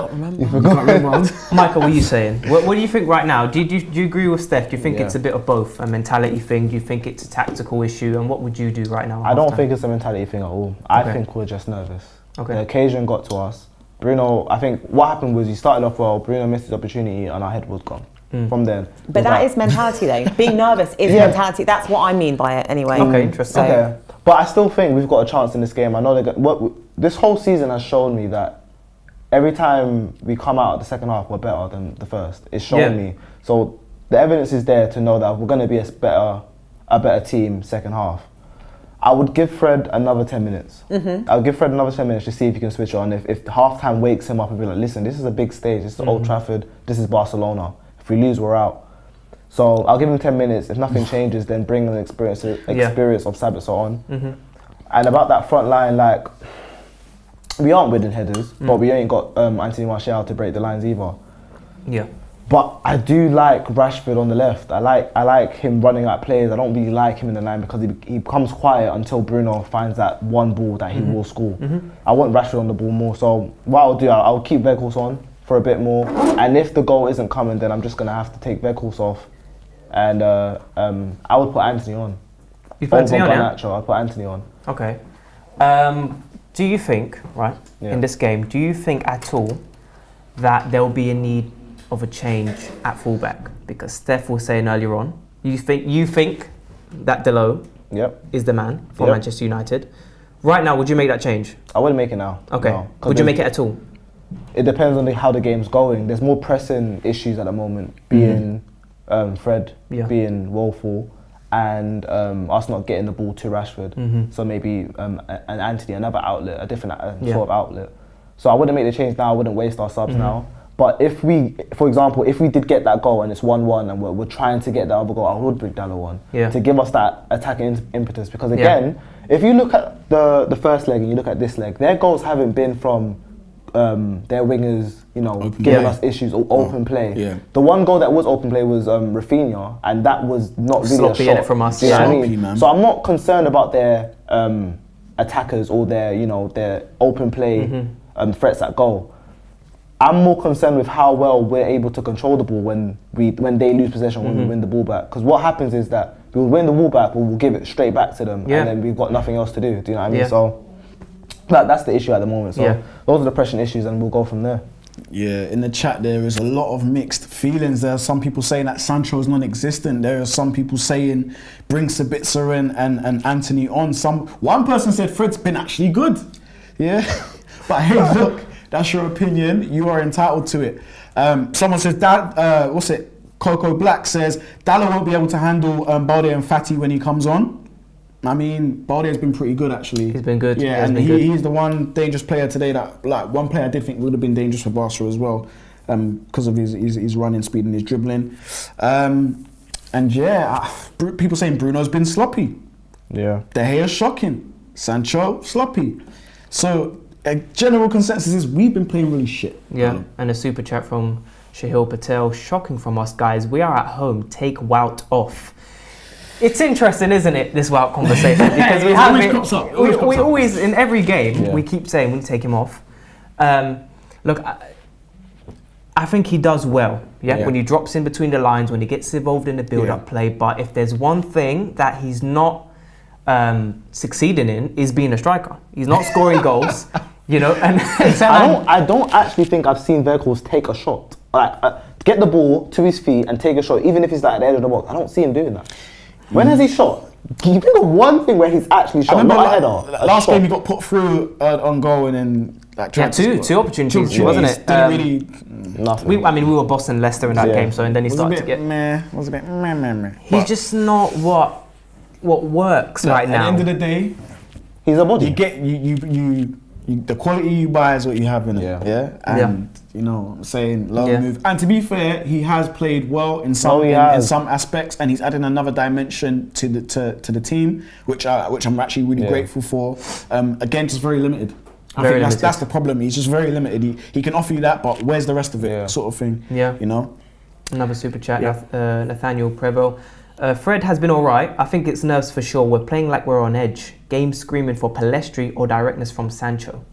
can't remember. You forgot. Michael, what are you saying? What do you think right now? Do you agree with Steph? Do you think it's a bit of both, a mentality thing? Do you think it's a tactical issue? And what would you do right now? I don't think it's a mentality thing at all. I think we're just nervous. The occasion got to us. Bruno, I think what happened was he started off well, Bruno missed his opportunity and our head was gone. From then. But that is mentality though. Being nervous is mentality. That's what I mean by it anyway. Okay, interesting. Okay. But I still think we've got a chance in this game. I know this whole season has shown me that every time we come out of the second half, we're better than the first. It's shown me. So the evidence is there to know that we're going to be a better team second half. I would give Fred another 10 minutes. I'll give Fred another 10 minutes to see if he can switch on. If half-time wakes him up and be like, listen, this is a big stage. This is Old Trafford. This is Barcelona. If we lose, we're out. So I'll give him 10 minutes. If nothing changes, then bring an experience of Sabitzer on. And about that front line, we aren't winning headers, but we ain't got Anthony Martial to break the lines either. Yeah. But I do like Rashford on the left. I like him running at players. I don't really like him in the line because he becomes quiet until Bruno finds that one ball that he will score. I want Rashford on the ball more. So what I'll do, I'll keep Weghorst on for a bit more. And if the goal isn't coming, then I'm just going to have to take Weghorst off. And I would put Anthony on. You put Anthony on, I'll put Anthony on. Okay. Do you think, in this game, do you think at all that there'll be a need of a change at fullback? Because Steph was saying earlier on, you think that Delo is the man for Manchester United. Right now, would you make that change? I wouldn't make it now. Okay. No, would you make it at all? It depends on how the game's going. There's more pressing issues at the moment, being Fred, being woeful, and us not getting the ball to Rashford. So maybe an Anthony, another outlet, a different sort of outlet. So I wouldn't make the change now. I wouldn't waste our subs now. But if we, for example, if we did get that goal and it's 1-1 and we're trying to get the other goal, I would bring Dallo on to give us that attacking impetus. Because again, if you look at the first leg and you look at this leg, their goals haven't been from their wingers, giving us issues or open play. Yeah. The one goal that was open play was Rafinha, and that was not really sloppy a shot from us. You know what I mean? Man. So I'm not concerned about their attackers or their open play threats at goal. I'm more concerned with how well we're able to control the ball when they lose possession, when we win the ball back. Because what happens is that we'll win the ball back, but we'll give it straight back to them, and then we've got nothing else to do. Do you know what I mean? So that's the issue at the moment. So those are the pressing issues, and we'll go from there. Yeah, in the chat there is a lot of mixed feelings. There are some people saying that Sancho is non-existent. There are some people saying bring Sabitzer and Anthony on. One person said Fred's been actually good. Yeah, but hey, look. That's your opinion. You are entitled to it. Someone says, Coco Black says, Dallo won't be able to handle Balde and Fati when he comes on. I mean, Balde has been pretty good, actually. He's been good. Yeah, and he's the one dangerous player today that, one player I did think would have been dangerous for Barca as well, because of his running speed and his dribbling. People saying Bruno's been sloppy. Yeah. De Gea shocking. Sancho, sloppy. So, a general consensus is we've been playing really shit. Yeah, and a super chat from Shahil Patel. Shocking from us, guys. We are at home. Take Wout off. It's interesting, isn't it, this Wout conversation? Because we have it. We always, in every game, we keep saying we need to take him off. Look, I think he does well. When he drops in between the lines, when he gets involved in the build-up play. But if there's one thing that he's not succeeding in, is being a striker. He's not scoring goals. And I don't actually think I've seen Verkels take a shot. Get the ball to his feet and take a shot, even if he's at the edge of the box. I don't see him doing that. When has he shot? Can you think of one thing where he's actually shot? Not a header. Last game he got put through on goal and then two opportunities, wasn't it? Didn't really nothing. We were bossing Leicester in that game, so and then he started to get. Was a bit meh. He's just not what works right now. At the end of the day, he's a body. You get you the quality you buy is what you have in it. Yeah. And I'm saying low move. And to be fair, he has played well in some aspects, and he's adding another dimension to the team, which I'm actually really grateful for. Again, just very limited. I think that's the problem. He's just very limited. He can offer you that, but where's the rest of it? Sort of thing. Yeah. Another super chat. Nathaniel Prevo. Fred has been all right. I think it's nerves for sure. We're playing like we're on edge. Game screaming for Palestri or directness from Sancho.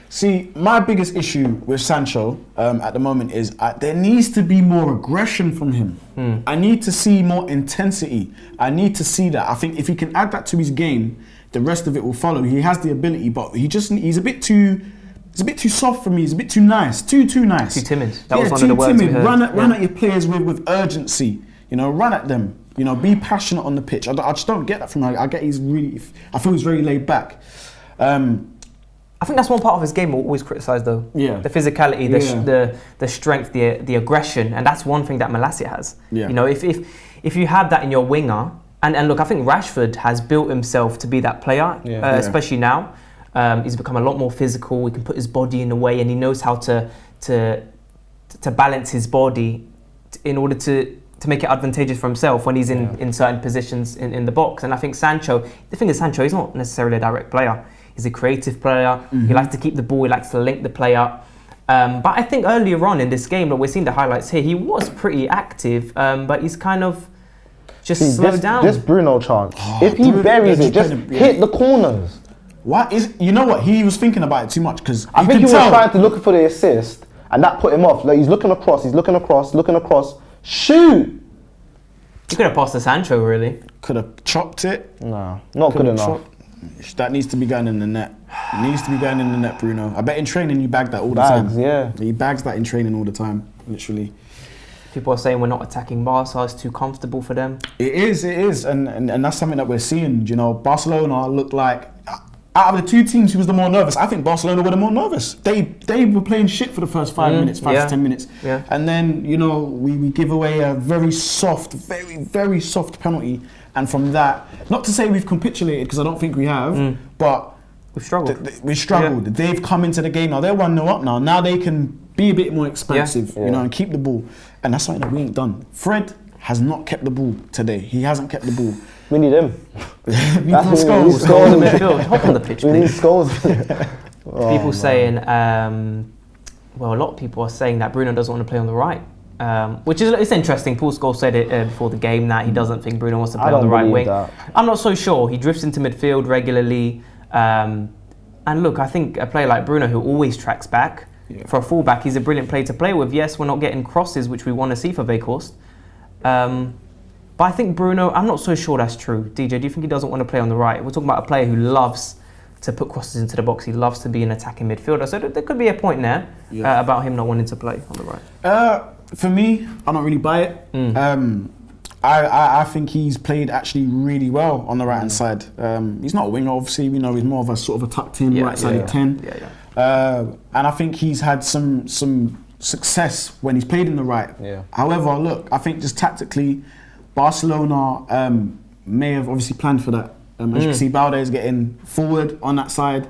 See, my biggest issue with Sancho at the moment is there needs to be more aggression from him. I need to see more intensity. I need to see that. I think if he can add that to his game, the rest of it will follow. He has the ability, but he's a bit too soft for me. He's a bit too nice. Too nice. Too timid. That was one of the words we heard. Run at your players with urgency. Run at them. Be passionate on the pitch. I just don't get that from him. I feel he's very laid back. I think that's one part of his game we'll always criticise though. Yeah. The physicality, the strength, the aggression, and that's one thing that Malacia has. Yeah. If you have that in your winger, and look, I think Rashford has built himself to be that player, especially now. He's become a lot more physical. He can put his body in the way, and he knows how to balance his body in order to make it advantageous for himself when he's in certain positions in the box. And I think Sancho, the thing is Sancho, he's not necessarily a direct player. He's a creative player. He likes to keep the ball. He likes to link the player. But I think earlier on in this game, we're seeing the highlights here, he was pretty active, but he's kind of just slowed down. This Bruno chance, if he buries it, just hit the corners. You know what? He was thinking about it too much because I think he was trying to look for the assist, and that put him off. He's looking across. Shoot! You could have passed to Sancho, really. Could have chopped it. No, not good enough. That needs to be going in the net. Needs to be going in the net, Bruno. I bet in training you bag that all the time. Yeah. He bags that in training all the time, literally. People are saying we're not attacking Barca, it's too comfortable for them. It is, and that's something that we're seeing. You know, Barcelona looked like, out of the two teams, who was the more nervous? I think Barcelona were the more nervous. They were playing shit for the first 5 minutes, 5 to 10 minutes. Yeah. And then, you know, we give away a very soft, very soft penalty. And from that, not to say we've capitulated, because I don't think we have, but we've struggled. We've struggled. Yeah. They've come into the game now. They're 1-0 up now. Now they can be a bit more expansive, you know, and keep the ball. And that's something that we ain't done. Fred has not kept the ball today. He hasn't kept the ball. We need him. We need Scholes. Scholes in midfield. Hop on the pitch, We need please. Scholes. People saying, well, a lot of people are saying that Bruno doesn't want to play on the right. Which is it's interesting. Paul Scholes said it before the game that he doesn't think Bruno wants to play on the right wing. I'm not so sure. He drifts into midfield regularly. And look, I think a player like Bruno, who always tracks back, for a fullback, he's a brilliant player to play with. Yes, we're not getting crosses, which we want to see for Weghorst. But I think Bruno, I'm not so sure that's true. DJ, do you think he doesn't want to play on the right? We're talking about a player who loves to put crosses into the box. He loves to be an attacking midfielder. So there could be a point there about him not wanting to play on the right. For me, I don't really buy it. I think he's played actually really well on the right hand side. He's not a winger, obviously. We know he's more of a sort of a tucked in right-sided 10. And I think he's had some success when he's played in the right. However, look, I think just tactically, Barcelona may have obviously planned for that. As you can see, Balde is getting forward on that side,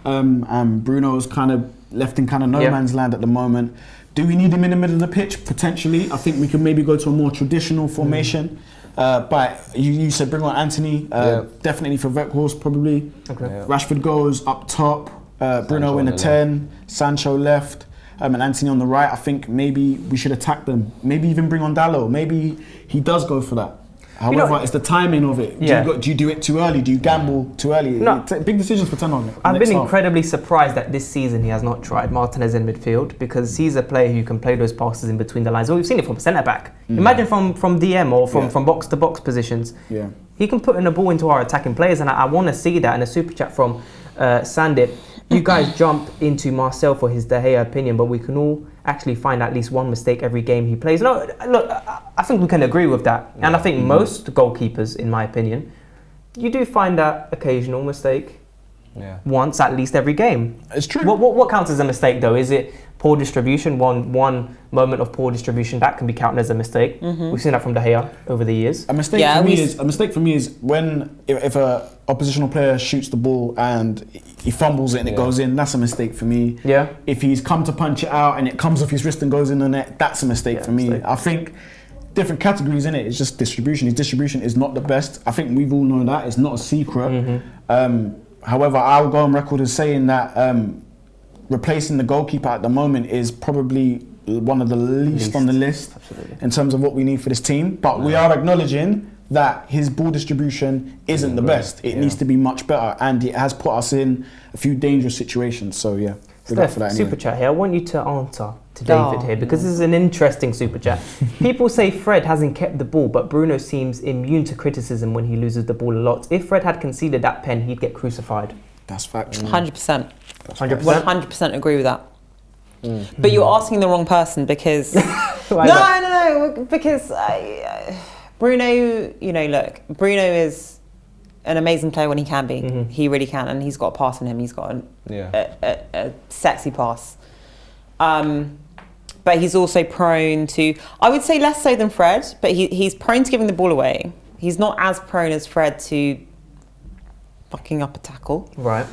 and Bruno's kind of left in kind of no man's land at the moment. Do we need him in the middle of the pitch? Potentially. I think we can maybe go to a more traditional formation. But you said bring on Anthony, definitely for Weghorst probably. Rashford goes up top, Bruno in the 10, Sancho left, and Anthony on the right. I think maybe we should attack them. Maybe even bring on Dallo. Maybe he does go for that. However, it's the timing of it. Do you do it too early? Do you gamble too early? No. Big decisions for Ten Hag. I've been incredibly surprised that this season he has not tried Martinez in midfield, because he's a player who can play those passes in between the lines. Well, we've seen it from centre back. Imagine from DM or from box to box positions. He can put in a ball into our attacking players, and I want to see that. In a super chat from Sandit, you guys jump into Marcel for his De Gea opinion, but we can all actually find at least one mistake every game he plays. No, look, I think we can agree with that. And I think most goalkeepers, in my opinion, you do find that occasional mistake once at least every game. It's true. What counts as a mistake though? Is it poor distribution? One moment of poor distribution, that can be counted as a mistake. We've seen that from De Gea over the years. A mistake for me is when if a oppositional player shoots the ball and he fumbles it and it goes in, that's a mistake for me. If he's come to punch it out and it comes off his wrist and goes in the net, that's a mistake for me. I think different categories in it. It's just distribution. His distribution is not the best. I think we've all known that. It's not a secret. However, I'll go on record as saying that replacing the goalkeeper at the moment is probably one of the least on the list in terms of what we need for this team. But we are acknowledging that his ball distribution isn't the best. It needs to be much better, and it has put us in a few dangerous situations. So yeah, Steph, super chat here. I want you to answer to David here, because this is an interesting super chat. People say Fred hasn't kept the ball, but Bruno seems immune to criticism when he loses the ball a lot. If Fred had conceded that pen, he'd get crucified. That's factual. 100%. 100% agree with that. But you're asking the wrong person, because no, because Bruno, look, Bruno is an amazing player when he can be. He really can, and he's got a pass in him. He's got a sexy pass. But he's also prone to, I would say less so than Fred, but he's prone to giving the ball away. He's not as prone as Fred to fucking up a tackle. Right.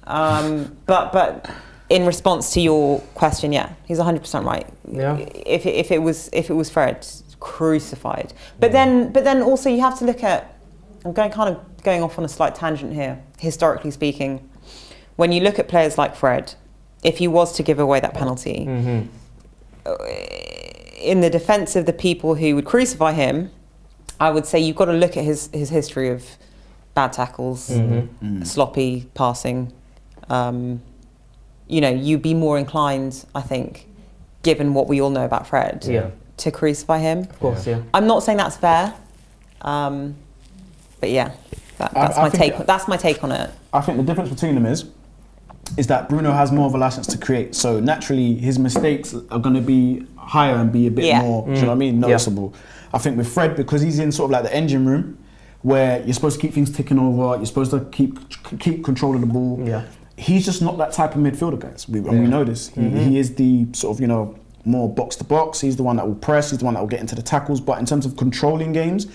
But in response to your question, he's 100% right. Yeah. If it was Fred, crucified. But then also you have to look at, I'm going off on a slight tangent here, historically speaking. When you look at players like Fred, if he was to give away that penalty, in the defence of the people who would crucify him, I would say you've got to look at his history of bad tackles, sloppy passing. You'd be more inclined, I think, given what we all know about Fred, to crucify him. Of course, I'm not saying that's fair, but that's my take. That's my take on it. I think the difference between them is that Bruno has more of a license to create. So naturally, his mistakes are going to be higher and be a bit more, do you know what I mean, noticeable. I think with Fred, because he's in sort of like the engine room, where you're supposed to keep things ticking over, you're supposed to keep control of the ball. Yeah. He's just not that type of midfielder, guys. And we know this. He is the sort of, you know, more box to box. He's the one that will press. He's the one that will get into the tackles. But in terms of controlling games,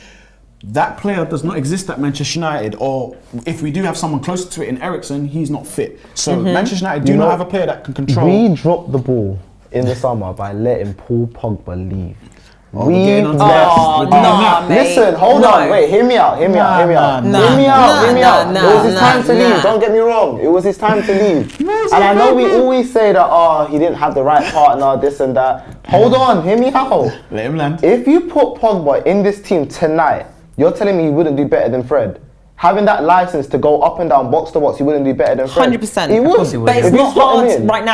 that player does not exist at Manchester United. Or if we do have someone closer to it in Eriksen, he's not fit. So Manchester United do not have a player that can control. We dropped the ball in the summer by letting Paul Pogba leave. Mate. Listen, hold on, wait, hear me out. Hear me out. It was his time to leave, don't get me wrong. It was his time to leave. And I know we always say that, he didn't have the right partner, this and that. Hold on, hear me out. Let him land. If you put Pogba in this team tonight, you're telling me he wouldn't do better than Fred? Having that license to go up and down, box to box, he wouldn't do better than Fred. 100%. He would. But it's not hard right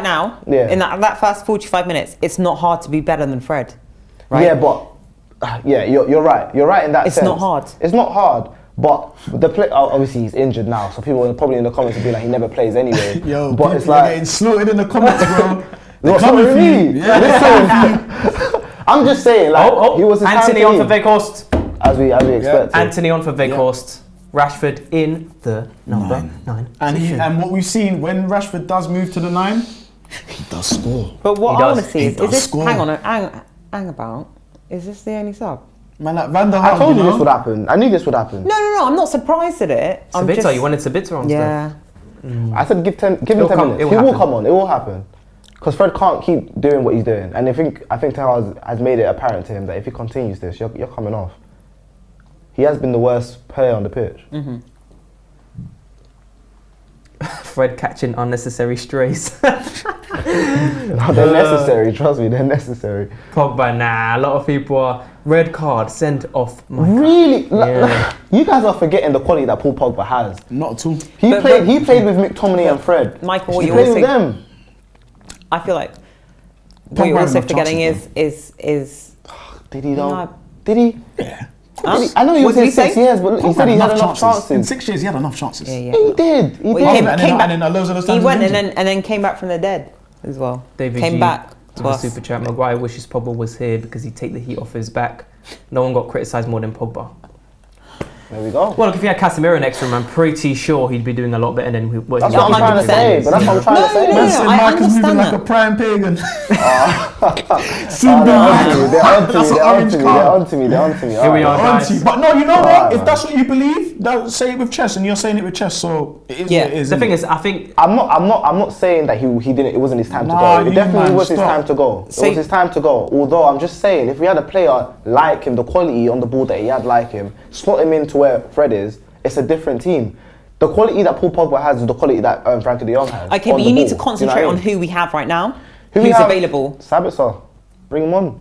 now, in that first 45 minutes, it's not hard to be better than Fred. Right? Yeah, but you're right. You're right in that sense. It's not hard. It's not hard. But the play, obviously he's injured now, so people are probably in the comments will be like, he never plays anyway. Yo, but it's like getting slaughtered in the comments, bro. They're coming for me. Yeah. Listen, I'm just saying, like, he was his Anthony on for Weghorst. As we expected. Anthony on for Weghorst. Rashford in the number 9. And what we've seen, when Rashford does move to the 9, he does score. But what I want to see is this, hang about, is this the only sub? Man, like Van der Haar, I told you this would happen. I knew this would happen. No, I'm not surprised at it. Sabitzer, you wanted Sabitzer on stuff. I said give him 10 minutes. He will come on. It will happen. Because Fred can't keep doing what he's doing. And I think Ten Hag has made it apparent to him that if he continues this, you're coming off. He has been the worst player on the pitch. Fred catching unnecessary strays. No, they're necessary, trust me, they're necessary. Pogba, a lot of people are red card, sent off. Really? Yeah. You guys are forgetting the quality that Paul Pogba has. Not at all. He played with McTominay and Fred. Michael, what he you played also with them. I feel like what you're also forgetting is Did he though? Did he? Yeah. I know he was in 6 years, but he said he had enough chances. In 6 years, he had enough chances. Yeah. He did. He did. And then loads of those times he went and then came back from the dead as well. David came G back to us. Super chat. Maguire wishes Pogba was here because he'd take the heat off his back. No one got criticised more than Pogba. There we go. Well, look, if he had Casemiro next to him, I'm pretty sure he'd be doing a lot better than what that's he's what I'm trying to say. But that's what I'm trying to say. No, I understand moving that. like a prime pagan. They're on to me. Here we are, guys. But no, you know what? If that's what you believe, say it with chest, and you're saying it with chest, so it is what it is. The thing is, I think I'm not saying that he didn't. It wasn't his time to go. It definitely was his time to go. It was his time to go. Although I'm just saying, if we had a player like him, the quality on the ball that he had like him, slot him into where Fred is, it's a different team. The quality that Paul Pogba has is the quality that Frankie de Jong has. Okay, but you need to concentrate on who we have right now. Who's available? Sabitzer, bring him on.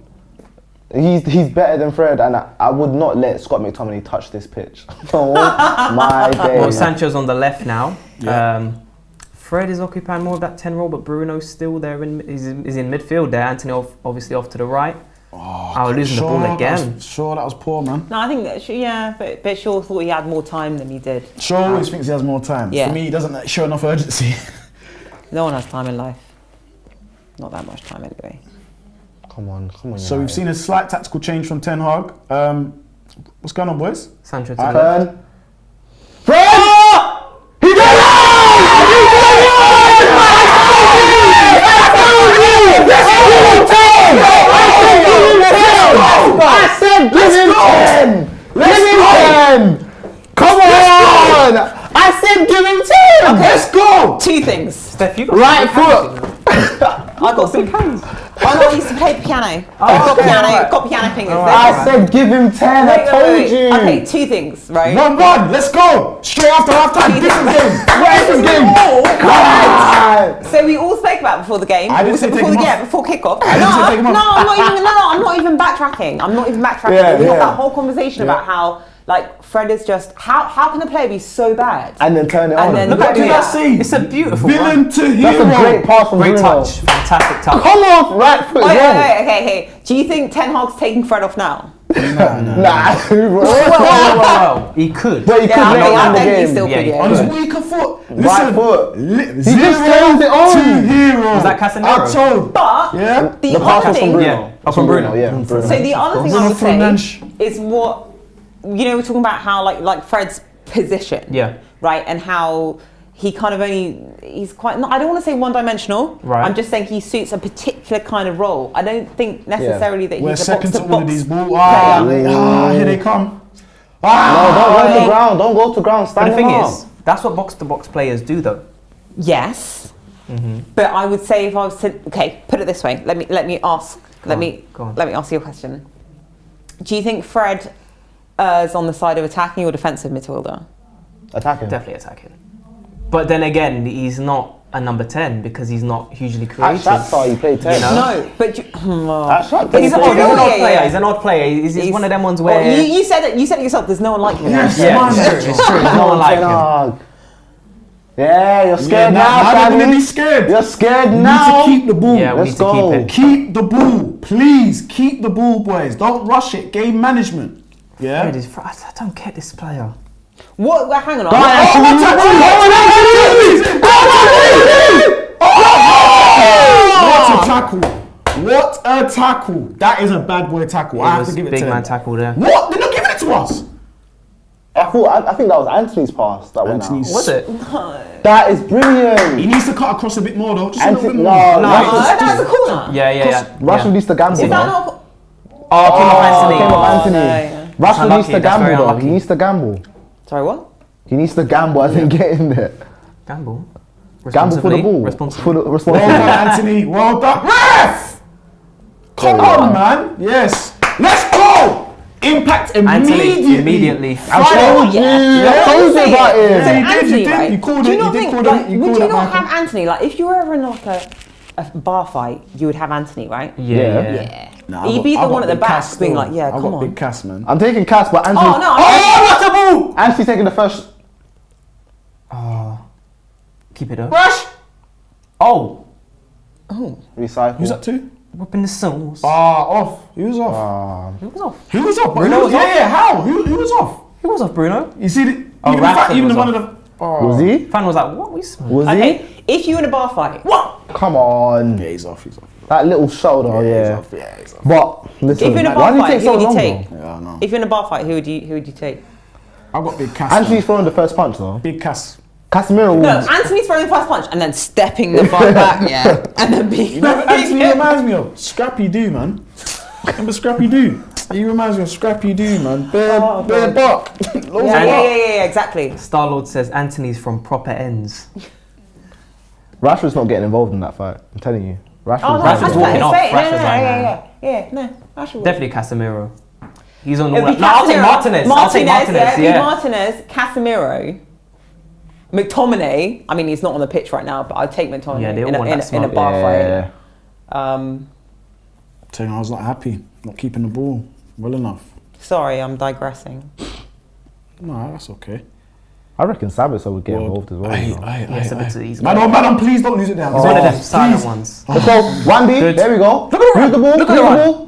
He's better than Fred, and I would not let Scott McTominay touch this pitch. Oh my day. Well, Sancho's on the left now. Yeah. Fred is occupying more of that 10 role, but Bruno's still there. He's in midfield there. Anthony obviously off to the right. Oh, losing the ball again. That was poor, man. No, I think that, but Shaw thought he had more time than he did. Shaw always thinks he has more time. Yeah. For me, he doesn't show enough urgency. No one has time in life. Not that much time anyway. Come on. So we've seen a slight tactical change from Ten Hag. What's going on, boys? Sancho to turn. Fred! He did it! I said give him 10! Give him 10! Come on! I said give him 10! Okay. Let's go! 2 things. Steph, you got right foot! I got some hands. I used to play piano. Got piano fingers. I said give him 10, I told you! Okay, 2 things, right? 1-1, let's go! Straight after half time, different game! Different game! Come on! So we all spoke about before the game. I didn't say take him off. Before kickoff. I didn't say take him off. I'm not even backtracking. We had that whole conversation about how, like, Fred is just how can a player be so bad and then turn it on? Look at that. It's a beautiful villain run. to hero. That's a great pass from Great Bruno. touch, fantastic touch. Come off, right foot. Okay. Do you think Ten Hag's taking Fred off now? Nah. Well, he could. But he could I let think- him I in the think he game. still Yeah, could, he yeah. On his could. weaker foot. Right foot. He just turns it on. 2 hero. Was that Casemiro? I told. But Yeah. the The pass other was from thing, Bruno. Yeah. Oh, from Bruno. Yeah, from Bruno. so the other thing I Bruno would say Fernandes. is what, you know, we're talking about how like Fred's position. Yeah. Right, and how he kind of he's quite, not, I don't want to say one-dimensional. Right. I'm just saying he suits a particular kind of role. I don't think necessarily that We're he's a second to all of box-to-box these balls. player. Here they come. No, don't go to ground. Don't go to ground. But Stand the thing him up. is, that's what box-to-box players do, though. Yes, but I would say if I was to, okay, put it this way. Let me ask. Go on. Let me ask you a question. Do you think Fred is on the side of attacking or defensive midfielder? Attacking. Definitely attacking. But then again, he's not a number 10 because he's not hugely At creative. Shakhtar, you play 10. You know? No, but At Shakhtar, But you he's a play He's an 10. odd Yeah, player. yeah. He's an odd player. He's one of them ones well, where. you said it. You said it yourself. There's no one like him. Yes, Yeah, man. it's true. It's true. There's no one like him. Yeah, you're scared now, now they're gonna Sammy. be scared. You're scared We now. need to keep the ball. Yeah, we Let's need to go. keep it. Keep the ball, please. Keep the ball, boys. Don't rush it. Game management. Yeah. Fred is- I don't get this player. What? Well, hang on. What a tackle! What a tackle! That is a bad boy tackle. I have to give it big to man them. tackle there. What? They're not giving it to us. I think that was Anthony's pass that went out. Anthony's- Was it? That is brilliant. He needs to cut across a bit more though. Just a little bit No, more. That's a corner. Yeah. Rashford needs to gamble. Is that though. not? Oh, King of Anthony. Came up Anthony. no, yeah. Rashford needs unlucky, to that's very gamble though. unlucky. He needs to gamble. Sorry, what? He needs to gamble as in get in there. Gamble. Gamble for the ball. Responsibly. For the Well responsibility. done, Anthony. Well done. Ref! Come on, man. Yes. Let's go. Impact Anthony immediately. I told you. I told you about Yeah, it. you did, Anthony, you did. right? You called Do it, you not you did think, call like, it, you would called you it, not Michael. have Anthony? Like, if you were ever in like a bar fight, you would have Anthony, right? Yeah. Nah, I He'd got- be I the got one at the big back Cass being still. like, yeah, I come got on. big Cass, man. I'm taking Cass, but Anthony. Oh no! What a ball! Anthony's taking the first. Keep it up. Rush! Oh, Recycle. Who's that to? whipping the sauce. Off. He was off. Who was off? Who was off? Bruno was off? Yeah, how? Who was off? Who was off, Bruno? You see, even, Rashford even was one off. of the. Was he? Fan was like, what? We smell. Was Okay, if you were in a bar fight, Come on. Yeah, he's off. He's off. That little shoulder, He's yeah. off. Yeah, he's off. But listen, if you're in a why bar do you fight, take who so would you long? take? though? Yeah, I know. If you're in a bar fight, who would you take? I got big Cass. Anthony's throwing the first punch though. Big Cass. Casemiro No, wins. Anthony's throwing the first punch and then stepping the fuck back, yeah, and then being. You know what Anthony reminds me of? Scrappy Doo, man. Remember Scrappy Doo? He reminds me of Scrappy Doo, man. Bare buck. Yeah, exactly. Star-Lord says Anthony's from proper ends. Rashford's not getting involved in that fight. I'm telling you. Oh no, Rashford's that's walking off. insane. Rashford's like, Yeah, no, Rashford. Definitely Casemiro. He's on all It'd be that. No, I'll take Casemiro, Martinez. I'll take Martinez, it'd be yeah. Martinez, Casemiro, McTominay. I mean, he's not on the pitch right now, but I'd take McTominay Yeah, they all in, want a, that in a smart- bar Yeah. fight. Telling you, I was not happy. Not keeping the ball well enough. Sorry, I'm digressing. No, that's okay. I reckon Sabitzer would get involved as well. you know. Yes, a bit too easy. Man, please don't lose it down. He's one of them Please. silent ones. Let's go. Wan-B. Good. There we go. Look at the ball. Look at the ball.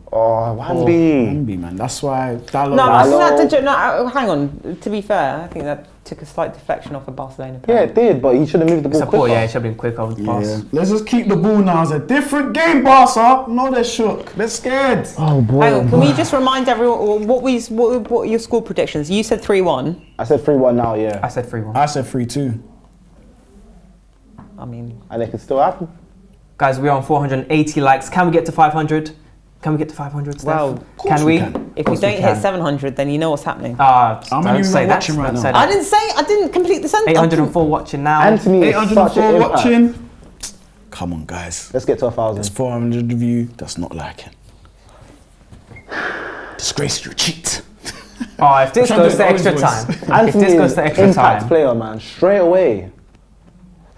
Oh, Wan-B. Ambi, man. That's why. That No, I think Hello. that did, no, hang on. To be fair, I think that took a slight deflection off a Barcelona player. Yeah, it did, but he should have moved the ball Support, quicker. yeah, it should have been quick over the pass. Yeah. Let's just keep the ball now. It's a different game, Barca. No, they're shook. They're scared. Oh boy. Hang on, can we just remind everyone what are your score predictions? You said 3-1. I said 3-1 now, yeah. I said 3-1. I said 3-2. I mean, And it could still happen. Guys, we're on 480 likes. Can we get to 500? Can we get to 500, Steph? Well, can we? if we don't hit 700, then you know what's happening. How many are we watching right now? I didn't complete the sentence. 804 watching now. Anthony is such an 804 impact. watching. Come on, guys. Let's get to 1,000. There's 400 of you. That's not liking. Disgrace, you cheat. Oh, if this I'm goes to trying to extra do time. Owen's If Anthony this goes is to extra impact time. player, man. Straight away.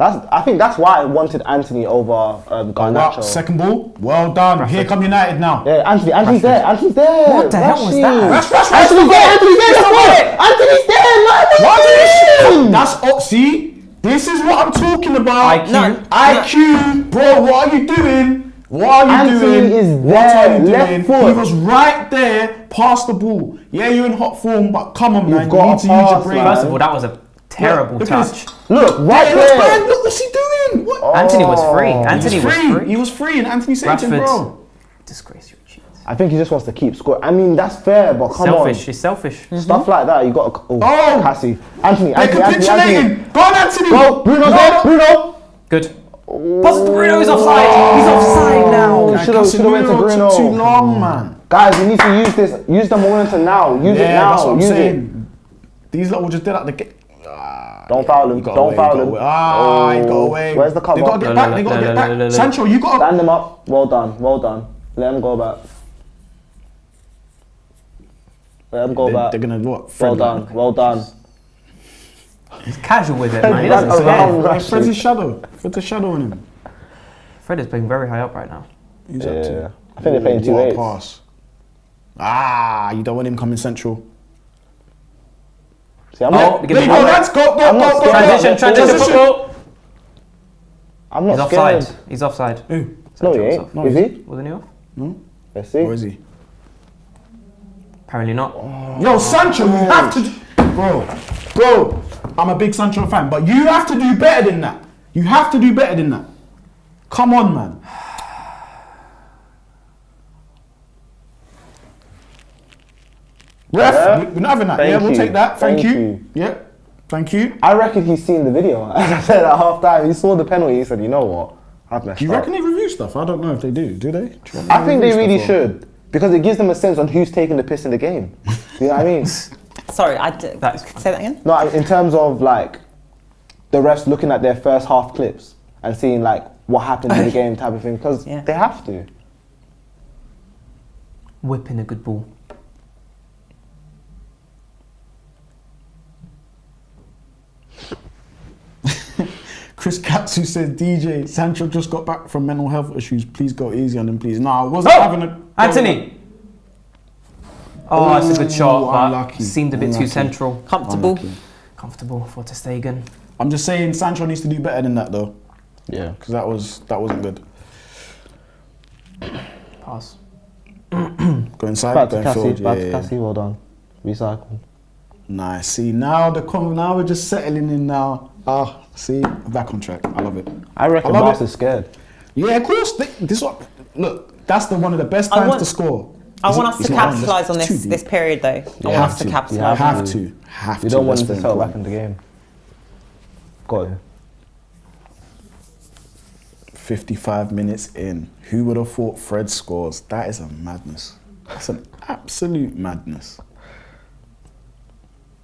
I think that's why I wanted Anthony over Garnacho. Wow, second ball. Well done. Here come United now. Yeah, Anthony's there. Anthony's there. What the hell was that? Rush, Anthony's there. Anthony's there. Anthony's there, man. That's see. This is what I'm talking about. IQ. IQ, bro. What are you doing? What are you Anthony doing? is What are there, you left doing? foot. He was right there, past the ball. Yeah, you're in hot form, but come on, man. You got need to to use your pass, brain. man. First of all, that was a terrible Look at this. touch. Look, right Yeah, look, there. man, look what's he doing? What? Anthony was free. Oh. Anthony was free. He was free, and Anthony saved him, Rashford. bro. Disgrace your cheats. I think he just wants to keep scoring. I mean, that's fair, but come Selfish. on. He's selfish. Stuff like that, you got to. Oh! Cassie. Anthony, They're Anthony, Anthony. capitulating. Go on, Anthony. Go, Bruno, there, Bruno. Good. Pass it to Bruno. He's offside. He's offside now. Oh, should have went to Bruno. Took too long, man. Guys, we need to use this. Use the momentum now. Use it now. That's what I'm use saying. These lot will just did out the game. Don't foul him. Don't foul him. He got away. Where's the cover? They gotta get back. They gotta get back. Sancho, you got. Stand him up. Well done. Well done. Let him go back. Let him go back. They're gonna what? Well Fred done. Well done. He's casual with it, man. He Ran doesn't around care. Rashford. Fred's his shadow. Fred's a shadow on him. Fred is playing very high up right now. Who's up to? Yeah. I think they're playing two What a eights. pass. Ah, you don't want him coming central. See, I'm Oh, not. give me Go, one. lads, go, I'm not go, scared. Transition football. I'm He's not offside. scared. He's offside. Who? No, he Sancho's ain't. off. No, Is he? Wasn't he off? Let's see. Where is he? Apparently not. Yo, Sancho, you have to, bro. I'm a big Sancho fan, but you have to do better than that. You have to do better than that. Come on, man. Ref, Yeah. we're not having that. Thank Yeah, we'll you. take that. Thank Thank you. you. Yeah, thank you. I reckon he's seen the video. As I said at half time, he saw the penalty. He said, "You know what? I've messed Do you up." reckon they review stuff? I don't know if they do. Do they? I think they really should because it gives them a sense on who's taking the piss in the game. You know what I mean? Sorry, say that again. No, in terms of like the refs looking at their first half clips and seeing like what happened in the game type of thing because Yeah. they have to. Whipping a good ball. Chris Katsu said, DJ, Sancho just got back from mental health issues. Please go easy on him, please. No, I wasn't having a... Anthony! Oh, that's a good shot, but unlucky. seemed a bit too Unlucky. central. Comfortable. Unlucky. Comfortable for Ter Stegen. I'm just saying Sancho needs to do better than that, though. Yeah. Because that wasn't good. Pass. Go inside, Back go to Cassie. infield. Back Yeah, to yeah. Cassie. Well done. Recycle. Nice. See, now now we're just settling in now. Ah, see, back on track. I love it. I reckon love Barca it. is scared. Yeah, of course. This one, look, that's one of the best times to score. I Is want it- us to it's not on, capitalise on that's this too this deep. period, though. I want us to capitalise. Have to. Have to. You don't want That's him to very settle back important. in the game. Got it. 55 minutes in. Who would have thought Fred scores? That is a madness. That's an absolute madness.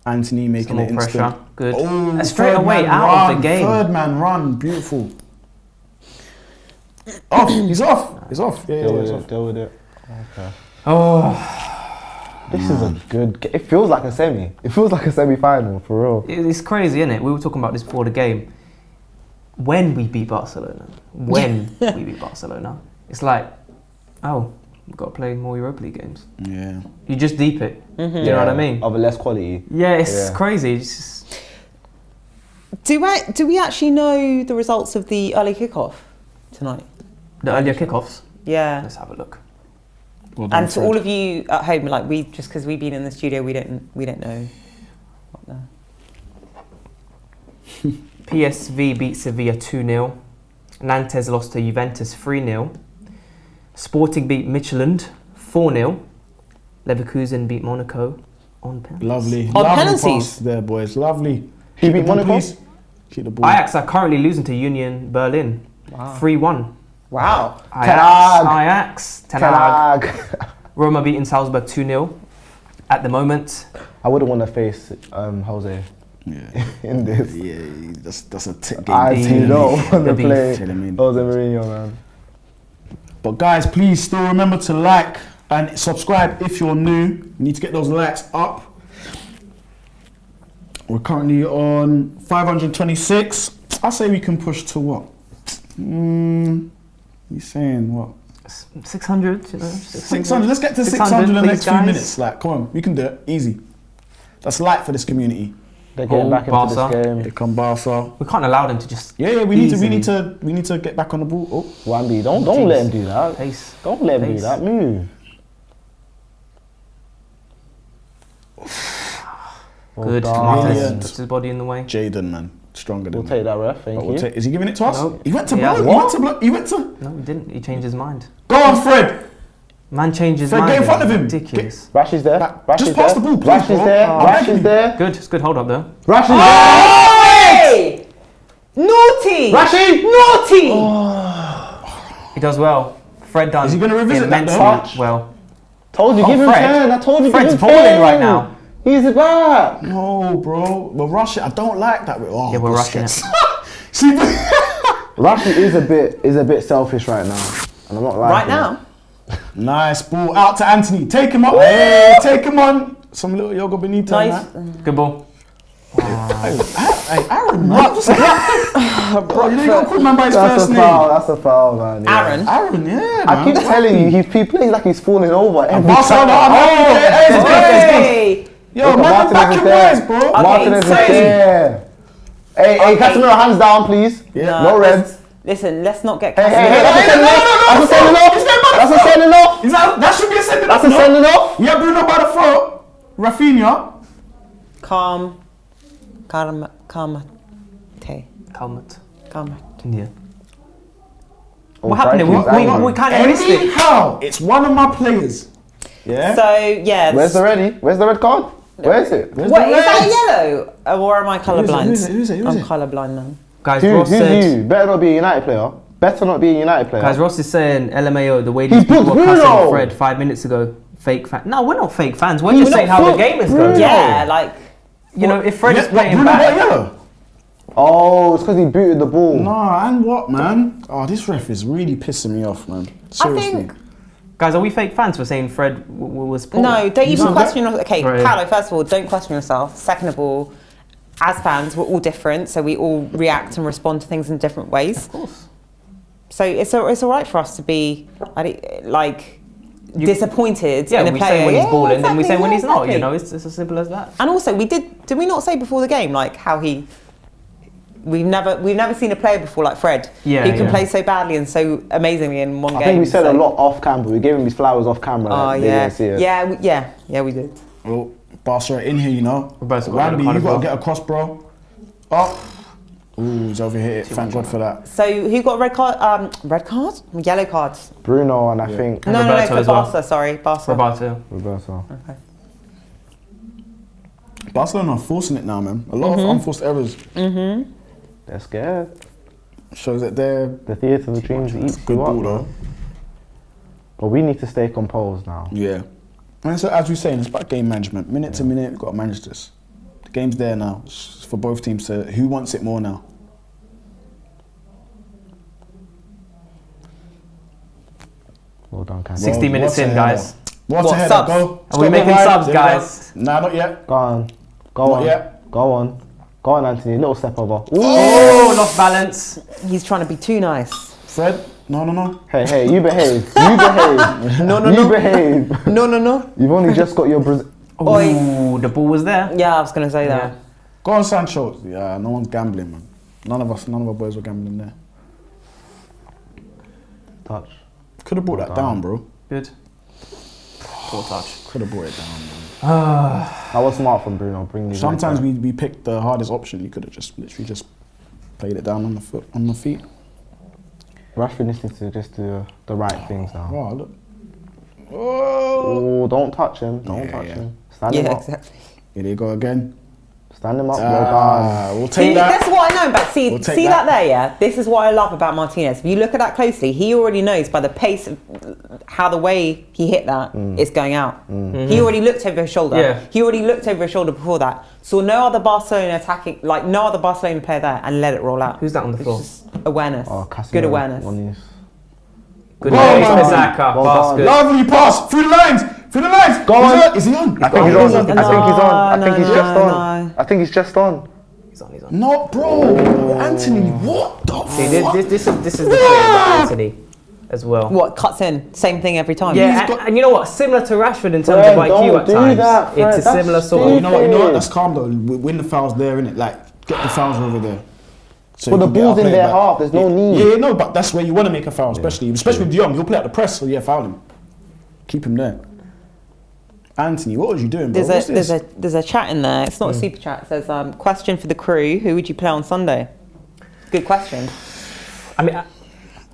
Anthony making Some it more instant. pressure. Good. Oh, Straight third away man out of the run, game. Third man run. Beautiful. Off. He's off. He's off. Yeah, Deal he's with off. it. Deal with it. Okay. Oh, This is a good game. It feels like a semi. It feels like a semi-final, for real. it's crazy, isn't it? We were talking about this before the game. When we beat Barcelona, it's like, oh, we've got to play more Europa League games. Yeah. You just deep it. You know what I mean? Of a less quality. Yeah, it's Yeah. crazy. It's just, Do we actually know the results of the early kickoff tonight? the earlier kickoffs. Yeah. Let's have a look. Well done, And to Fred. all of you at home, like just because we've been in the studio, we don't know. What the... PSV beat Sevilla 2-0. Nantes lost to Juventus 3-0. Sporting beat Midtjylland 4-0. Leverkusen beat Monaco on penalties. Lovely. On Lovely penalties. pass there, boys. Lovely. Who Keep beat the ball, Monaco? please. Keep the ball. Ajax are currently losing to Union Berlin 3-1. Wow. Ajax. Ten Hag. Hag. Roma beating Salzburg 2-0 at the moment. I wouldn't want to face Jose Yeah. in this. Yeah, that's a tick game. I do not want to The beef. play Tell him in. Jose Mourinho, man. But guys, please still remember to like and subscribe if you're new. You need to get those likes up. We're currently on 526. I say we can push to what? You saying what? 600, you know? 600. Let's get to 600, 600 in the please, next few guys. minutes. Like, come on, we can do it. Easy. That's light for this community. They're getting back into Barca. this game. Here come Barca. We can't allow them to just. Yeah, we need to get back on the ball. Oh, Wambi, don't let him do that. Pace. Don't let him do that. Move. Good. done. Martinez puts his body in the way. Jaden, man, stronger than We'll take that, ref. Thank you. Is he giving it to us? No. He went to He block. has. He went to block. He went to. No, he didn't. He changed his mind. Go on, Fred. Man changed his Fred, mind. get in front of him. Ridiculous. Rash is there. Rash just is pass there. the ball, please, Rash is bro. there. I'm Rash begging is you. there. Good. It's good hold up though. Rash is there. Hey! Naughty! Rashi! Naughty! He does well. Fred done. Is he gonna revisit that, immensely though? well. Told you, give him Fred. 10. I told you, Fred's give him balling 10. right now. He's back. No, bro. We're rushing. I don't like that. Oh, Yeah, we're rushing it. See, Rashi is a bit selfish right now, and I'm not lying. Right now? nice ball out to Anthony. Take him up. Hey, take him on. Some little Yoga Benito. Nice. Man. Good ball. Hey, Aaron, man. Bro, you don't call man by his That's first a name. foul. That's a foul, man. Yeah. Aaron. Aaron, yeah, man. I keep telling you, he plays like he's falling over every Barcelona, time. Hey! Yo, Look, man, Martinez back is your there. boys, bro. Okay, Martinez is so- there. Hey, Okay. Casemiro, hands down, please. Yeah. No reds. Listen, let's not get Hey, Casemiro. that's a sending off. That's a sending off. That's a sending off. That should be a sending That's off. a sending off. Yeah, Bruno by the throat. Rafinha. Calm. Calmet. Yeah. Oh, What happened? Frankie's We kind of missed it. Anyhow, it's one of my players. Yeah. So, yeah. Where's the red card? Where is it? Where's Wait, the is that reds? yellow? Or am I colourblind? Who's it? I'm colourblind, man. Guys, Who's Ross said. you? Better not be a United player. Better not be a United player. Guys, Ross is saying LMAO the way He these people put were cussing Bruno. Fred 5 minutes ago. Fake fan. No, we're not fake fans. We're He just not saying how the put game is Bruno. going. Yeah, like. You know, if Fred is Yeah, playing Bruno got back. yellow. Oh, it's because he booted the ball. Nah, and what, man? Oh, this ref is really pissing me off, man. Seriously. think- Guys, are we fake fans for saying Fred was poor? No, don't even No, question yourself. Okay, Right. Paulo, first of all, don't question yourself. Second of all, as fans, we're all different, so we all react and respond to things in different ways. Of course. So it's all right for us to be like disappointed Yeah, in a we player. say when he's balling, then we exactly, say when he's not. exactly. You know, it's as simple as that. And also, did we not say before the game like how we've never seen a player before like Fred Yeah, who can yeah. play so badly and so amazingly in one game. I think we said so. a lot off camera. We gave him his flowers off camera. Oh like, they yeah, didn't see it. yeah, we did. Well, Barca are in here, you know. Roberto got a Wambi, card you as got to well. get across, bro. Oh. Ooh, he's over here. Thank God for that. So who got a red card? Yellow card? Bruno and I think No, Roberto for as well. Barca. Sorry, Barca. Roberto. Roberto. Okay. Barcelona are forcing it now, man. A lot of unforced errors. They're scared. Shows that they're The theatre of the dreams eats good you up, ball, man. though. But we need to stay composed now. Yeah. And so, as we're saying, it's about game management. Minute to minute, we've got to manage this. The game's there now. It's for both teams to. Who wants it more now? Well done, Cam. 60 minutes what's in, a guys. header? What's What, a header? subs? Go. Are we Stop the making ride. subs, There we go. guys? Nah, not yet. Go on. Go Not on. yet. Go on. Go on, Anthony. Little step over. Ooh. Oh, lost balance. He's trying to be too nice. Fred? No. Hey, you behave. You behave. You behave. No. You've only just got your Brazil. Oi. Ooh, the ball was there. Yeah, I was gonna say that. Yeah. Go on, Sancho. Yeah, no one's gambling, man. None of our boys were gambling there. Touch. Could have brought that down, bro. Good. Poor touch. Could have brought it down, man. That was smart from Bruno. Bring these Sometimes legs we picked the hardest option. You could have just literally just played it down on the feet. back. Rashford needs to just do the right things now. Oh, look. Oh. Oh, don't touch him. Don't Yeah, touch yeah. him. Stand him Yeah, up. exactly. Here they go again. Stand him up. Well done. We'll See, take that. that's what I know about. See We'll take that that. there, yeah. This is what I love about Martinez. If you look at that closely, he already knows by the pace of how the way he hit that it's going out. He already looked over his shoulder. Yeah. He already looked over his shoulder before that. Saw no other Barcelona attacking, like no other Barcelona player there, and let it roll out. Who's that on the floor? It's just awareness. Oh, Casemiro Good awareness. won these. Good Well pace, done. Saka. Well Pass, done. good. Lovely pass through the lines. Through the lines. Go on. Is he on? I think he's on. I think he's on. I No, think he's no, just no. on. I think he's just on. He's on. No, bro. Anthony, what the See, fuck? this is the thing about Anthony. as well. What cuts in? Same thing every time. Yeah, and you know what? Similar to Rashford in terms of IQ at times. It's a similar sort of. You know what? That's calm though. Win the fouls there, innit? Like get the fouls over there. So But the ball's in their half. There's no need. Yeah, no, but that's where you want to make a foul, especially with De Jong. He'll play at the press, so yeah, foul him. Keep him there. Anthony, what was you doing, bro? There's a chat in there. It's not a super chat. It says, question for the crew. Who would you play on Sunday? Good question. I mean,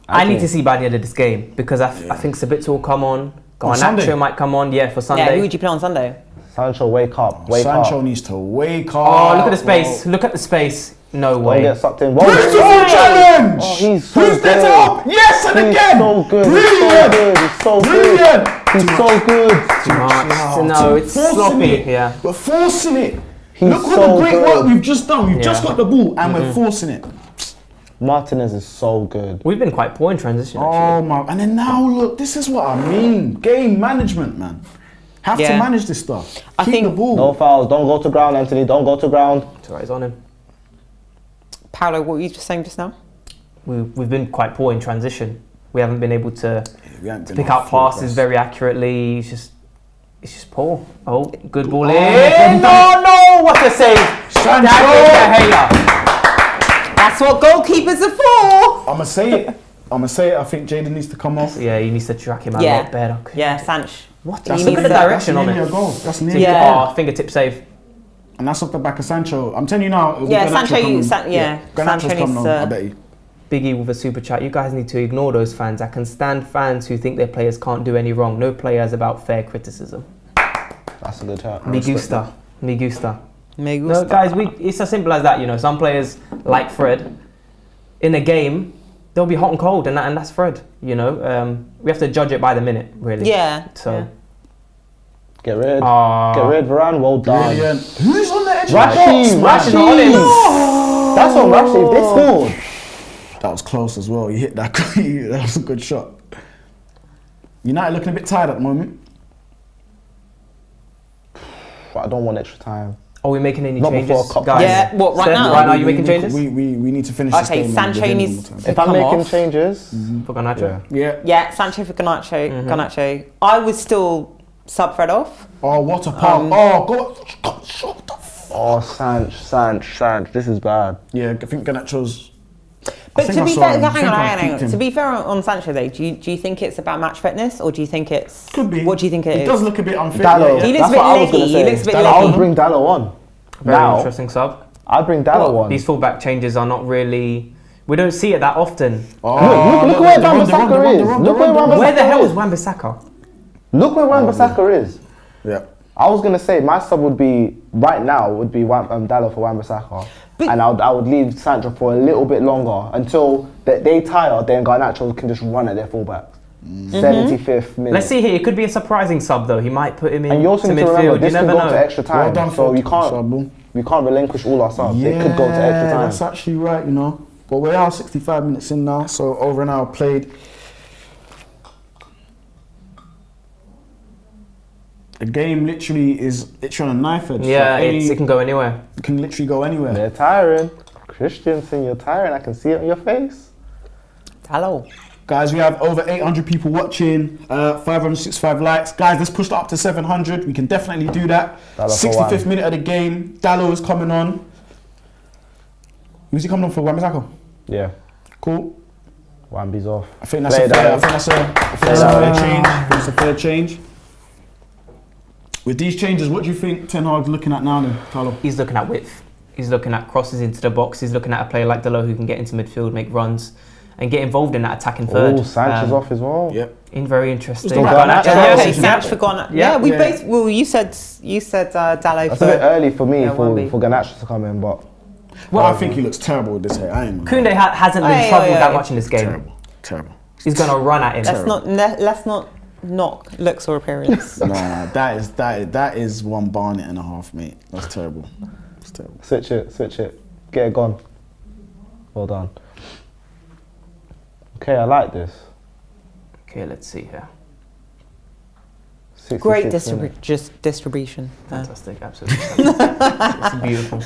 I need to see by the end of this game because I think Sabitzer will come on. Garnacho might come on, for Sunday. Yeah, who would you play on Sunday? Sancho, wake up. Sancho needs to wake up. Oh, look at the space. Look at the space. No way. Don't get sucked in. Beautiful challenge! Oh, he's so Who's good. up? Yes, and He's again! so good. Brilliant! He's so good. Brilliant! He's so good. Too much. No, it's sloppy. Yeah. We're forcing it. He's Look what so the great good. work we've just done. We've just got the ball and we're forcing it. Martinez is so good. We've been quite poor in transition, actually. Oh my! And then now look, this is what I mean. Game management, man. Have to manage this stuff. I Keep think the ball. No fouls. Don't go to ground, Anthony. Don't go to ground. It's alright, it's on him. Paolo, what were you just saying just now? We've been quite poor in transition. We haven't been able to pick off out passes very accurately. It's just poor. Oh, good ball in. Oh, What a save! Sancho! That's what goalkeepers are for. I'ma say it. I think Jaden needs to come off. Yeah, he needs to track him a Yeah. lot better. Yeah, Sanch. What? That's Look at the direction on nearly a it. goal. That's nearly Yeah. a goal. Oh, fingertip save. And that's off the back of Sancho. I'm telling you now. it'll be Yeah, Garnacho Sancho. coming. Sancho Garnacho's coming needs on, I to. bet you. Biggie with a super chat. You guys need to ignore those fans. I can stand fans who think their players can't do any wrong. No player is about fair criticism. That's a good hat. Me gusta. Me gusta. Me No, gusta. guys, it's as simple as that. You know, some players like Fred, in a game, they'll be hot and cold, and that's Fred. You know, we have to judge it by the minute, really. Yeah. So. yeah. Get rid. Get rid, Varane. Well done. Brilliant. Who's on the edge of the Rashford. box? Rashford on him. That's on Rashford. They scored. That was close as well. You hit that. That was a good shot. United looking a bit tired at the moment. But I don't want extra time. Are we making any Not changes, before a cup guys? Yeah, what, right Steph, now? Right now, you making changes? We need to finish this Okay, game. Sancho within needs more time. to If I'm come making off. changes, For Garnacho? yeah. Yeah, Sancho for Garnacho. Garnacho. I would still sub Fred off. Oh, what a part. God, shut the fuck. Oh, Sanch. This is bad. Yeah, I think Garnacho's. But to be fair, hang on. To To be fair on Sancho though, do you think it's about match fitness or do you think it's? Could be. What do you think it is? It does look a bit unfit. Dallo. Yeah, He yeah. looks a That's bit what I was gonna leggy. He say. looks a bit I leggy. would bring Dallo on. Very Now, interesting sub. I'd bring Dallo on. These fullback changes are not really. We don't see it that often. Look where Wan-Bissaka is. Look where Wan-Bissaka Where the hell is is. Wan-Bissaka? Look where Wan-Bissaka is. Yeah. I was gonna say my sub would be right now would be Dallo for Wan-Bissaka, and I would leave Sancho for a little bit longer until they tire. Then Garnacho can just run at their fullbacks. 75th minute. Let's see here. It could be a surprising sub though. He might put him in And you also to need to remember midfield. You this can never go to know. extra time, Well done, so Fred. we can't relinquish all our subs. They could go to extra time. That's actually right, you know. But we are 65 minutes in now, so over an hour played. The game literally is on a knife edge. Yeah, so it can go anywhere. it can literally go anywhere. They're tiring. Christiansen, you're tiring. I can see it on your face. Hello. Guys, we have over 800 people watching, 565 likes. Guys, let's push that up to 700. We can definitely do that. Dallo for 65th one. minute of the game. Dallo is coming on. Who's he coming on for? Wan-Bissaka? Yeah, Cool. Wamby's off. I think that's Play a fair, Dallo. I think that's a fair change. I think it's a fair change. With these changes, what do you think Ten Hag's looking at now then, Paulo? He's looking at width. He's looking at crosses into the box. He's looking at a player like Dalot who can get into midfield, make runs, and get involved in that attacking third. Oh, Sanchez off as well. Yep. Very interesting. It's the right- Garnacho, Yeah, Okay, yeah. Sanch for Garnacho. Yeah. Yeah, we Yeah. both. Well, you said Dallo That's for. a bit early for me Yeah, for Wamby. Garnacho to come in, but Well, I think he looks terrible with this hair. I ain't Koundé hasn't been Aye, troubled aye, that aye. much in this game. terrible. Terrible. He's going to run at him. Let's not knock looks or appearance. Nah, that is one Barnet and a half, mate. That's terrible. It's terrible. switch it. Get it gone. Well done. Okay, I like this. Okay, let's see here. 66 Great minutes. distribution. Fantastic, absolutely. It's beautiful.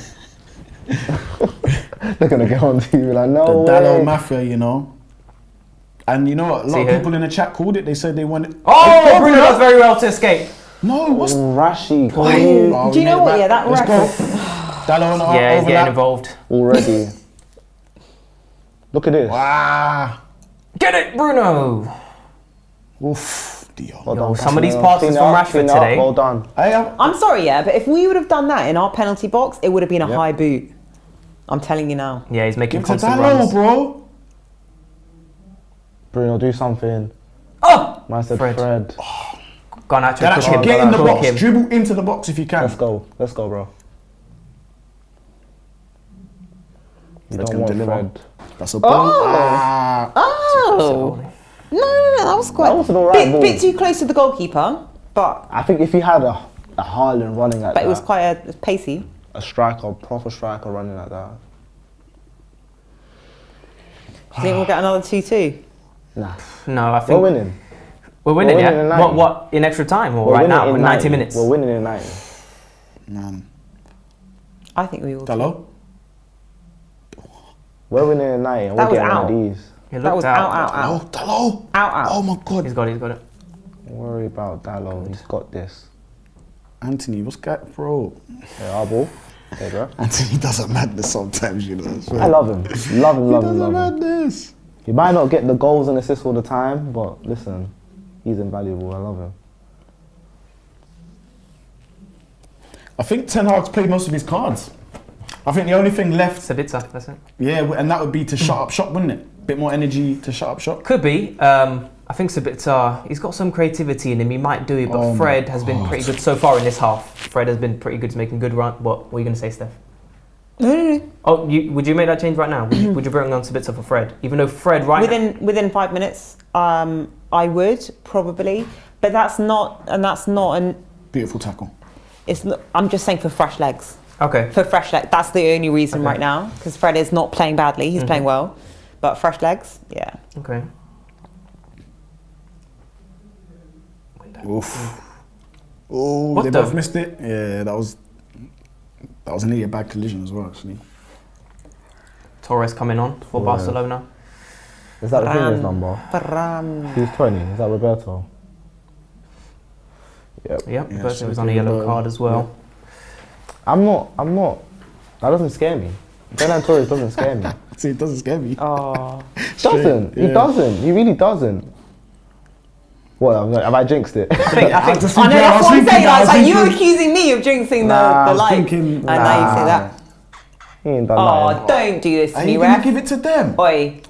They're gonna get on to you like, The no Dallo way. Mafia, you know. And you know what? A lot See of here? people in the chat called it. They said they wanted. Oh, Bruno does very well to escape. No, what's Rashy, Oh, Do you know what? Yeah, that Let's go. record. Dallo on the Yeah, he's getting overlap. involved. already. Look at this. Wow. Get it, Bruno. Oof. Dion. Well Yo, done, some of these Casemiro. passes Clean from up, Rashford clean up, today. Well done. I'm sorry, yeah, but if we would have done that in our penalty box, it would have been a Yep. high boot. I'm telling you now. Yeah, he's making Give it to constant Dallo, runs. bro. Bruno, do something. Oh! Man said Fred. Fred. Gone out to Then cook actually him. get in the Cook box. him. Dribble into the box if you can. Let's go, bro. You Fred's don't gonna want deliver. Fred. That's a ball. Oh! No, that was quite. That was an alright ball. bit too close to the goalkeeper, but I think if you had a Haaland running like but that, it was quite a pacey. a striker, proper striker running like that. Do you think we'll get another 2-2? Nah, No, I we're think winning. we're winning, We're yeah? winning in 90. What, in extra time or We're right winning now? in In 90 minutes? We're winning in 90. Man. I think we will. Dallo? We're winning in 90 and That we're was getting out. one of these. He That looked was out. out. Oh, Dallo. Out. Oh my God. He's got it. Don't worry about Dallo, he's got this. Anthony, what's that, bro? Yeah, our ball. There you go. Anthony does a madness sometimes, you know. I love him. Love him, He love does him, a love him. madness. He might not get the goals and assists all the time, but listen, he's invaluable. I love him. I think Ten Hag's played most of his cards. I think the only thing left, Sabitzer, that's it. yeah, and that would be to shut up shop, wouldn't it? Bit more energy to shut up shop. Could be. I think Sabitzer, he's got some creativity in him. He might do it, but Oh my Fred has been pretty good so far in this half. Fred has been pretty good. He's making good run. What were you going to say, Steph? No. Oh, would you make that change right now? Would you bring on Sabitzer for Fred? Even though Fred Within 5 minutes, I would probably, but that's not an. Beautiful tackle. It's not, I'm just saying for fresh legs. Okay. For fresh legs, that's the only reason right now, because Fred is not playing badly. He's playing well, but fresh legs, yeah. Okay. Oof. Oh, What they the- both missed it. Yeah, that was nearly a bad collision as well, actually. Torres coming on for Yeah. Barcelona. Is that the Varane. Fingers number? He's 20. Is that Roberto? Yep. Yep, Yeah, the person so was on a good, yellow card as well. I'm not. That doesn't scare me. Fernand Torres doesn't scare me. See, it doesn't scare me. Oh, Doesn't. He yeah. doesn't. He really doesn't. What? Have I jinxed it? I think I know that's what I'm saying. I was like, you were accusing me of jinxing Nah, I the was light, thinking- and now you say that. He ain't done Oh, nothing. don't do this to Are me, you going to ref. give it to them? Oi,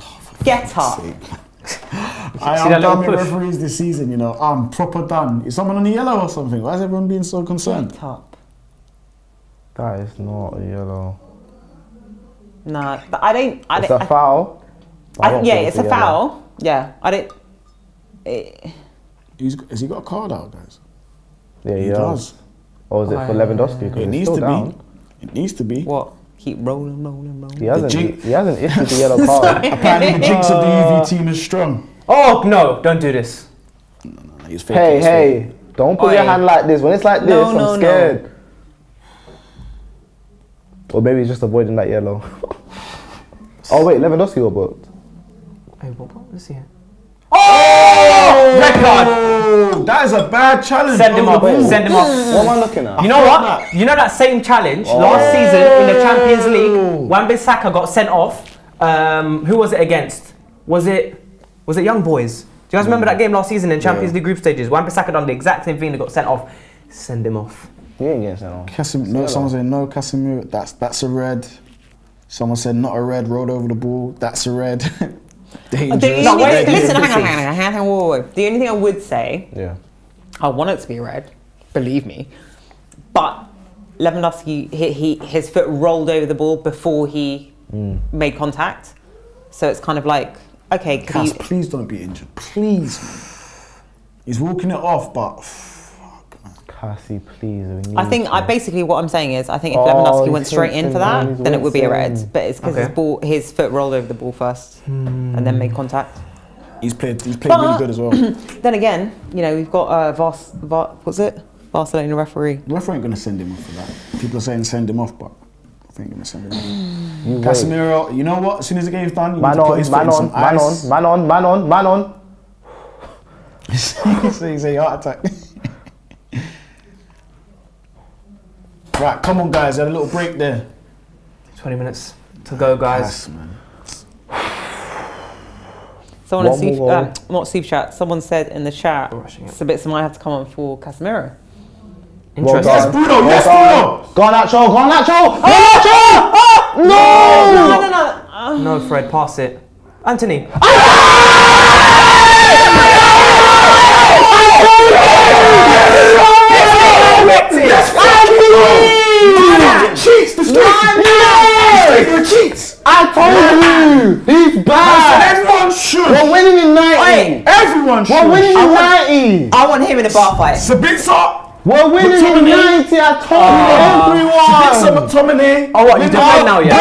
get up. I See am that done little with push? referees this season, you know. I'm proper done. Is someone on the yellow or something? Why is everyone being so concerned? Get up. That is not a yellow. Nah, but I don't. It's a foul. but I don't yeah, think it's a yellow. foul. Yeah, I don't. Has he got a card out, guys? Yeah, He he does. does. Or is it for Lewandowski? 'Cause It he's needs still to down. be. It needs to be. What? Keep rolling. He hasn't. jink- He hasn't issued the yellow card. Apparently the jinx of the UV team is strong. Oh no! Don't do this. He's fake. Hey, he's fake. hey! Don't put Oi. your hand like this. When it's like this, No, I'm no, scared. Or maybe he's just avoiding that yellow. Oh wait, Lewandowski got booked. Hey, what? Let's see here. Oh! Red card. Oh, that is a bad challenge. Send him over off. the ball. Send him off. What am I looking at? You know what? You know that same challenge last season in the Champions League, Wan-Bissaka got sent off. Who was it against? Was it Young Boys? Do you guys remember that game last season in Champions League group stages? Wan-Bissaka done the exact same thing. They got sent off. Send him off. He ain't getting sent off. Someone said no, Casemiro. That's a red. Someone said not a red. Rolled over the ball. That's a red. Dangerous. Listen, hang on. Whoa. The only thing I would say, Yeah. I want it to be red. Believe me, but Lewandowski, his foot rolled over the ball before he made contact, so it's kind of like, okay, Cass, please don't be injured. Please, man. He's walking it off, but fuck, man. Cassie, please. We need I think to. basically what I'm saying is I think if Oh, Lewandowski he's went straight in for wincing, man, that, he's then it would be a wincing. red. But it's because his foot rolled over the ball first and then made contact. He's played really good as well. Then again, you know, we've got what's it? Barcelona referee. The referee ain't gonna send him off for that. People are saying send him off, but think you're missing everything. Casemiro, you know what? As soon as the game's done, you need Man to put his foot in some ice. man on. So he's a heart attack. Right, come on, guys. Had a little break there. 20 minutes to go, guys. Yes, man. Someone not super chat. Someone said in the chat, Sabitzer might have to come on for Casemiro. Interesting. Yes, Bruno. Yes, Bruno. Go on, Nacho. No, Fred, pass it. Anthony. Cheats. The cheats. I told you. He's bad. Everyone should. We're winning in 90. Everyone should. We're winning in 90. I want him in a bar fight. Sabitzer. We're winning in 90. I told you. Sabitzer, McTominay. Oh, what? You defend now, yeah?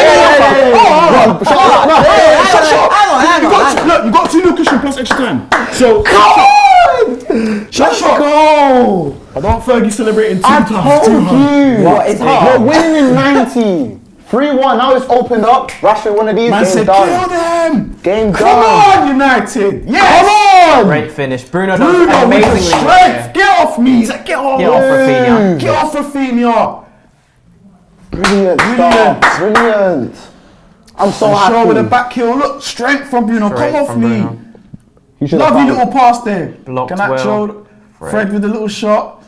Hang on. Look, you got 2 new cushion plus extra time. So, Let's go. I don't Fergie celebrating too I tough. told you. What is hard? We're winning in 90. 3-1. Now it's opened up. Rashford, one of these. Man Game said, done. kill them. Game Come done. on, United. Yes. Come on. Great finish. Bruno Bruno does with the amazingly. strength. Get off me. He's like, get off. Get off Rafinha. Get off Rafinha. Brilliant. I'm so And happy. Shaw with a back heel. Look, strength from Bruno. Straight Come off from me. Bruno. You should have Lovely found little pass there. Blocked Ganacho, well. Fred with a little shot.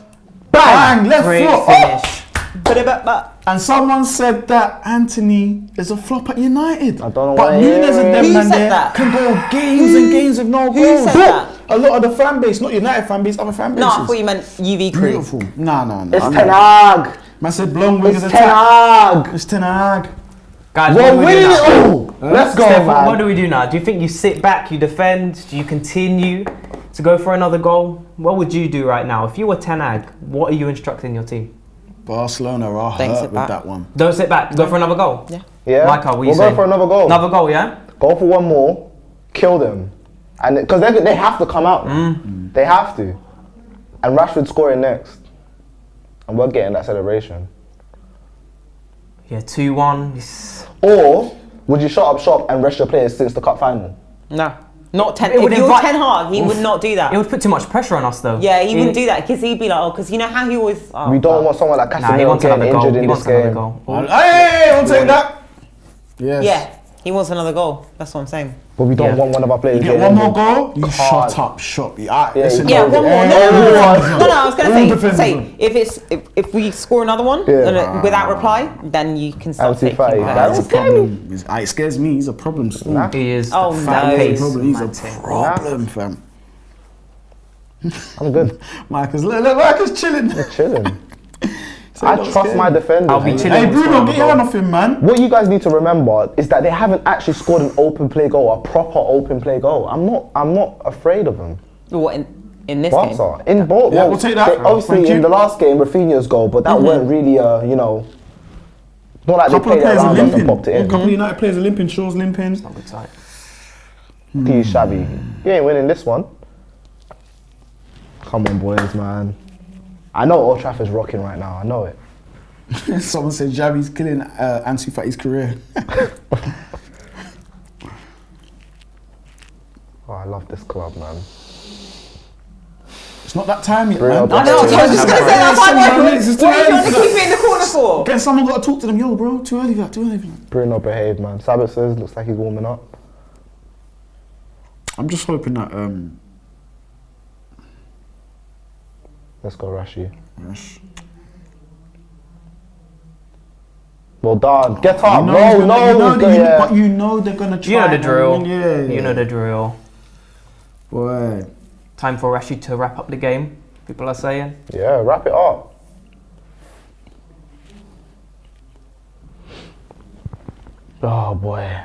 Bang. Bang, left Great foot. finish. And someone said that Anthony is a flop at United. I don't know But why. Nunes and them Who man said there that? can go games and games with no Who goals. said that? A lot of the fan base, not United fan base, other fan bases. No, I thought you meant UV crew. Beautiful. Nah. It's Ten Hag. Man said blonde wingers It's Ten attack. Hag. It's Ten Hag. Guys, We're what do we do winning now? it all. Let's go, Steph, man. what do we do now? Do you think you sit back, you defend, do you continue to go for another goal? What would you do right now? If you were Ten Hag, what are you instructing your team? Barcelona are Don't hurt sit with back. that one. Don't sit back, go for another goal. Yeah. Micah, what you We'll saying? go for another goal. Another goal, yeah? Go for one more. Kill them. And because they have to come out. They have to. And Rashford scoring next. And we're getting that celebration. Yeah, 2-1. It's- Or would you shut up shop and rest your players since the cup final? No. Not Ten. It would If you were invite- Ten Hag, he would not do that. It would put too much pressure on us, though. Yeah, he wouldn't do that because he'd be like, oh, because you know how he always. Oh, We don't want someone like Nah, he Casemiro wants another getting goal. injured He in wants this another game. goal. Hey, I'll take that. Yes. Yeah, he wants another goal. That's what I'm saying. But we don't Yeah. want one of our players You getting get one more injured. goal, you God. shut up shop. Listen, Yeah, Hey, one more. hey, No, hey, I was gonna All say, defenders. if we score another one without reply, then you can start Anti taking fight. players. That's That's a problem. It scares me. He's a problem still. Nah. He is. Oh, the no. fat pace. He's a Mate. problem, fam. I'm good. Micah's chilling. We're chilling. So I don't trust scare my me. defenders. I'll be man. chilling. Hey Bruno, get your hand off him, man. What you guys need to remember is that they haven't actually scored an open play goal, a proper open play goal. I'm not afraid of them. What in this game? Barca in both. Yeah, we'll take that. Obviously, Thank in you. the last game, Rafinha's goal, but that weren't really not like Couple they of played players are around us and limping. popped it A in. couple of United players are limping. Shaw's limping. Good tight. You shabby. You ain't winning this one. Come on, boys, man. I know Old Trafford's rocking right now. I know it. Someone said Xavi's killing Ansu Fati's career. Oh, I love this club, man. It's not that time yet, Bruno, man. I know. I was just gonna say that's why. It's too What are you early trying to for keep it in the corner for? Again, someone got to talk to them. Yo, bro, too early for that. Too early for that. Bruno behaved, man. Sabitzer looks like he's warming up. I'm just hoping that Let's go, Rashi. Rush. Well done. Get up. You know No, he's gonna- no. you know that yeah. but you know they're gonna try. You know the and drill. win, yeah. You know the drill. Boy. Time for Rashid to wrap up the game. People are saying. Yeah, wrap it up. Oh boy.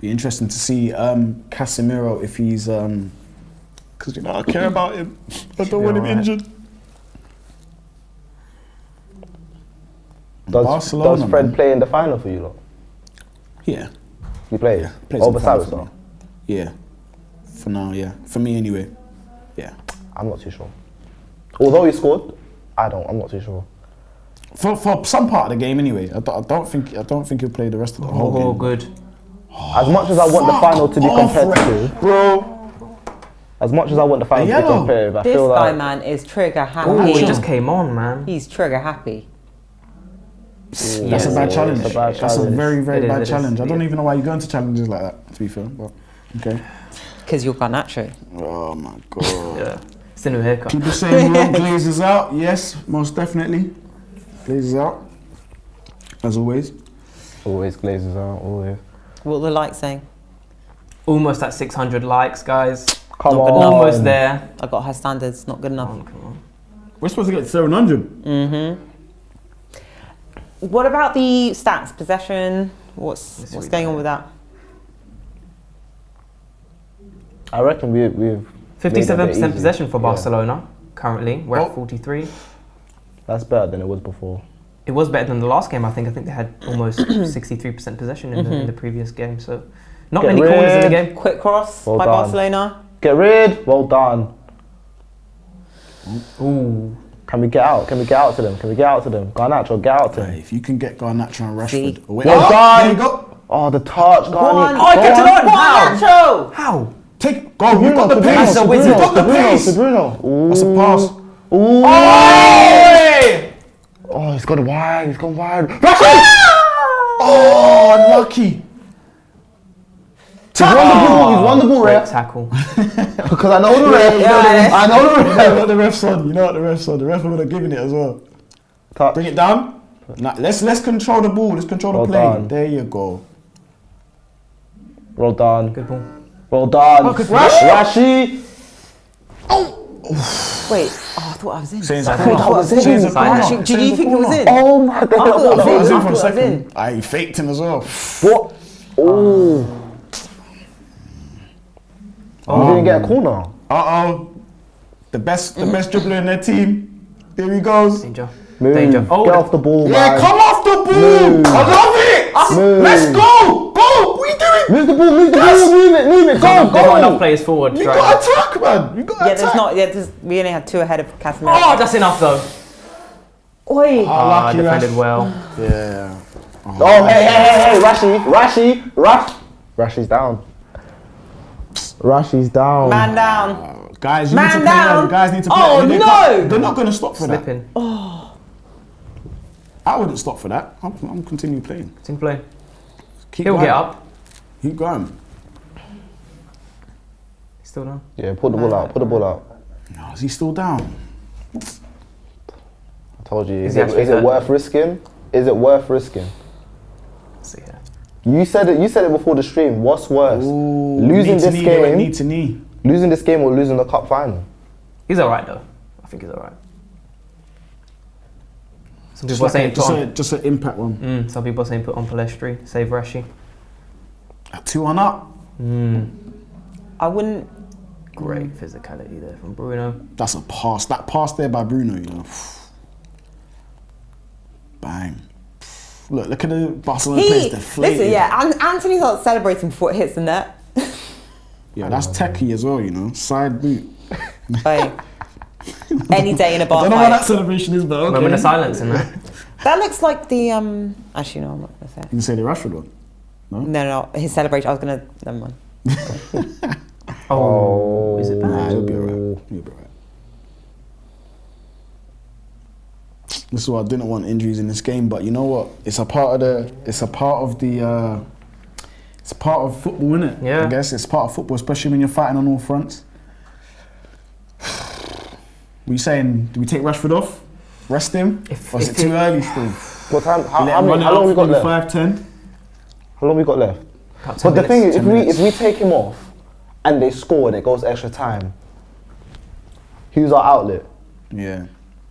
Be interesting to see Casemiro if he's because I care about him. I don't want him alright. injured. Does Fred play in the final for you lot? Yeah. He plays? Yeah, plays in Over the final for Sabitzer? me. Yeah. For now, yeah. For me anyway. Yeah. I'm not too sure. Although he scored, I'm not too sure. For some part of the game anyway. I don't think he'll play the rest of the whole game. Oh, good. As much as I want the final to be competitive, bro. As much as I want the final to be competitive, I This feel guy, like man, is trigger happy. Oh, he just came on, man. He's trigger happy. That's a bad challenge. That's a very, very bad challenge. I don't even know why you go into challenges like that, to be fair. But okay. Because you're Garnacho. Oh my god. Yeah. It's a new haircut. People saying Glazes out. Yes, most definitely. Glazes out. As always. always glazes out, always. What the likes saying? Almost at 600 likes, guys. Come Not on. good enough. Almost there. I got high standards. Not good enough. Come on. We're supposed to get 700. Mm-hmm. What about the stats? Possession? What's going on with that? I reckon we've 57% possession for Barcelona currently. We're at 43. That's better than it was before. It was better than the last game. I think they had almost 63% possession in the previous game. So not many corners in the game. Quick cross Well by done. Barcelona. Get rid. Well done. Ooh. Can we get out? Can we get out to them? Can we get out to them? Garnacho, get out to them. If you can get Garnacho and Rashford See? away. Well done. There you go. Oh, the touch, Garni. Oh, I kept it on. How? Garnacho! How? Take go. You've got the pace. That's a wizard. You've got the pace. To Bruno. Ooh. That's a pass. Ooh. Hey! Oh, he's gone wide. He's gone wide. Rashford! Oh, unlucky. He's won the ball, Great ref. tackle. Because I know the ref. I know the You know ref. what the ref's on. You know what the ref's on. The ref would have given it as well. Touch. Bring it down. Nah, let's control the ball. Let's control the Well play. done. There you go. Well done. Good ball. Well done. Rashi. Rashi. Wait, I thought I was in. Saying I thought that was in. Did you think it was in? Oh my god. I thought I thought it was in for a I thought it was second. I faked him as well. What? Oh. We didn't get a corner. Uh-oh. The best dribbler in their team. Here he goes. Danger. Move. Danger. Oh, Get off the ball, Yeah, man. come off the ball. Move. I love it. Move. Let's go. Go. What are you doing? Move the ball, move the Yes. ball, move it, They've got enough go. players forward. You right got now. attack, man. You got Yeah, attack. there's not. Yeah, we only had two ahead of Casemiro. Oh, that's enough though. Oi! Lucky Defended Rash. well. Yeah. Oh, hey, Rashi's down. Rashi's down. Man down. Guys, you Man need to play down. early. Guys need to play Oh, early. no. They're not going to stop for that. Slipping. I wouldn't stop for that. I'm continue playing. Team play. Keep He'll going. get up. Keep going. He's still down. Yeah, put the ball out, put the ball out. No, is he still down? I told you, Is is he it actually hurt? worth risking? Is it worth risking? Let's see here. You said it before the stream. What's worse? Ooh, Losing knee to this knee, they went game, knee to knee. losing this game or losing the cup final? He's alright though. I think he's alright. Some people are saying put on. Just an impact one. Some people are saying put on Palestri, save Rashi. 2-1 up. I wouldn't. Great physicality there from Bruno. That's a pass. That pass there by Bruno, you know. Bang. Look at the Barcelona players deflated. Listen, yeah, Anthony starts celebrating before it hits the net. Yeah, that's techie as well, you know. Side boot. Oi. Any day in a I bar don't know what that fight. celebration is, but okay. Moment of silence in there. That looks like the Actually, no, I'm not gonna say it. You can say the Rashford one. No, his celebration. I was gonna. Never mind. Oh, is it Nah, bad? he'll be alright. He'll be alright. This is why I didn't want injuries in this game, but you know what? It's a part of football, innit? Yeah. I guess it's part of football, especially when you're fighting on all fronts. Were you saying, do we take Rashford off? Rest him? Or is it too early still? What time? How Let him run it long out we got for left? 5-10? How long we got left? About 10 But the thing is, 10 if we take him off and they score and it goes extra time, who's our outlet? Yeah.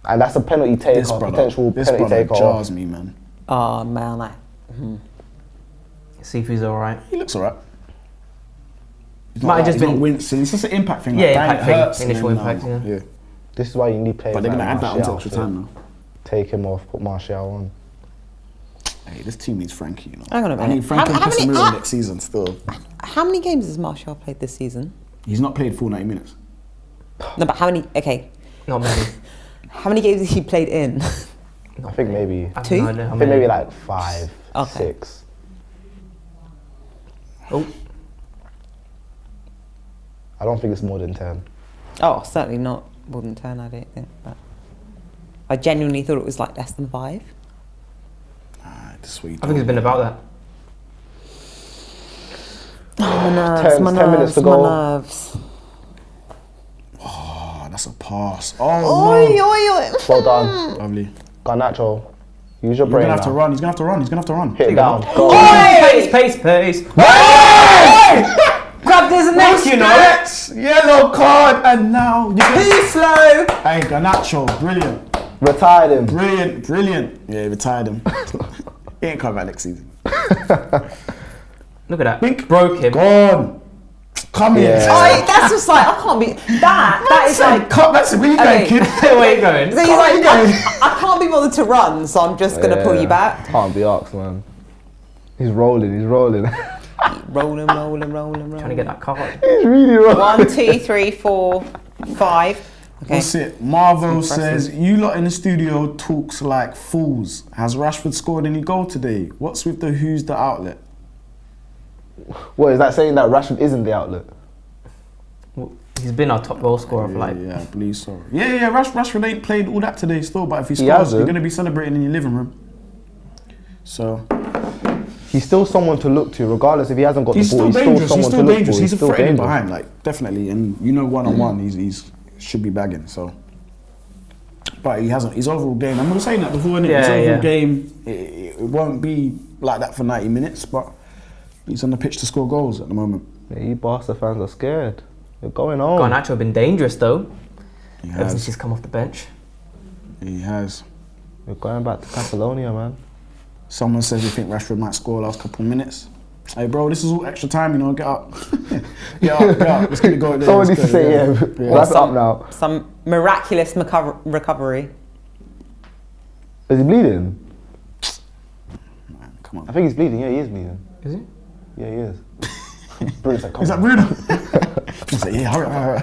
And that's a penalty taker, potential this penalty brother taker. jars me, man. Oh man, See if he's alright. He looks alright. He's Might have he's just been- not wincing. It's just an impact thing. Yeah, like, bang, impact it thing, hurts, and initial then, impact, yeah. This is why you need players. But they're going to like add that onto Martial extra to time now. Take him off, put Martial on. Hey, this team needs Frankie, you know. Hang on a I minute. need Frankie and How many- Casemiro next season still. how many games has Martial played this season? He's not played full 90 minutes. No, but how many? Okay, Not many. how many games has he played in? I think maybe. I have Two? no idea how I think many. maybe like 5, Okay. 6. Oh, I don't think it's more than 10. Oh, certainly not more than 10, I don't think. But I genuinely thought it was like less than 5. Sweet. I think it's been about that. Oh, my nerves, 10 my 10 minutes nerves, to my go. nerves. Oh, that's a pass. Oh, Oi, no. oi, oi. Well done. Lovely. Garnacho. Use your He's brain gonna have to now. run. He's gonna have to run. He's gonna have to run. Hit it down. Go. Pace. Grab his neck, you know. Yellow card, and now you can. Too slow. Hey, Garnacho, brilliant. Retired him. Brilliant. Yeah, he retired him. He ain't coming back next season. Look at that. Think. Broke him. Gone. Come here. Yeah. That's just like, I can't be, that is like, Come, that's it. Where you Okay. going, kid? Where are you going? so he's like, I can't be bothered to run, so I'm just gonna pull you back. Can't be asked, man. He's rolling. Rolling. Trying to get that card. He's really rolling. 1, 2, 3, 4, 5. Okay. What's it? Marvo Impressive. says, you lot in the studio talks like fools. Has Rashford scored any goal today? What's with the who's the outlet? What, is that saying that Rashford isn't the outlet? He's been our top goal scorer for like. Yeah, I believe so. Yeah, Rashford ain't played all that today still, but if he scores, hasn't. you're going to be celebrating in your living room. So, He's still someone to look to, regardless if he hasn't got he's the ball. still dangerous. He's still dangerous. He's a still threat in dangerous. behind, like, definitely. And you know, one-on-one, he's should be bagging, so. But he hasn't. His overall game, I'm not saying that before, innit? His overall game, it won't be like that for 90 minutes, but he's on the pitch to score goals at the moment. Yeah, you Barca fans are scared. You're going home. Garnacho been dangerous though. He Ever since has. he's come off the bench. He has. You're going back to Catalonia, man. Someone says they think Rashford might score last couple of minutes. Hey, bro, this is all extra time, you know. Get up. Get up. Let's get it going. Someone needs to say, wrap it up now. Some miraculous recovery. Is he bleeding? Man, come on. I think he's bleeding. Yeah, he is bleeding. Is he? Yeah, he is. Bruno's like, come Is that on. Bruno? He's like, yeah, hurry.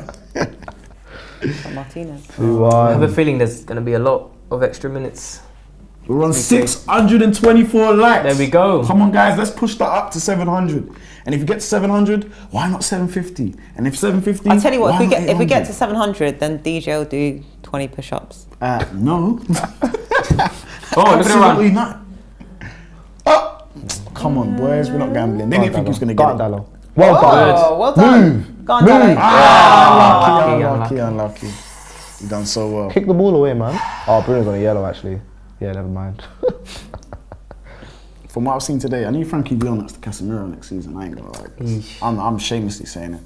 Martinez. 2-1. I have a feeling there's going to be a lot of extra minutes. We're on 624 likes. There we go. Come on, guys, let's push that up to 700. And if you get to 700, why not 750? And if 750, I tell you what, why not if we get 800? to 700, then DJ will do 20 push-ups. No. Oh, look at the Absolutely run. not. Oh, come on, boys, we're not gambling. They didn't think he was going to get it. Dalo. Well done. Oh, well done. Go on, Dalo. Unlucky. You done so well. Kick the ball away, man. Oh, Bruno's on a yellow, actually. Yeah, never mind. From what I've seen today, I need Frankie Dion next to Casemiro next season. I ain't gonna lie. I'm shamelessly saying it.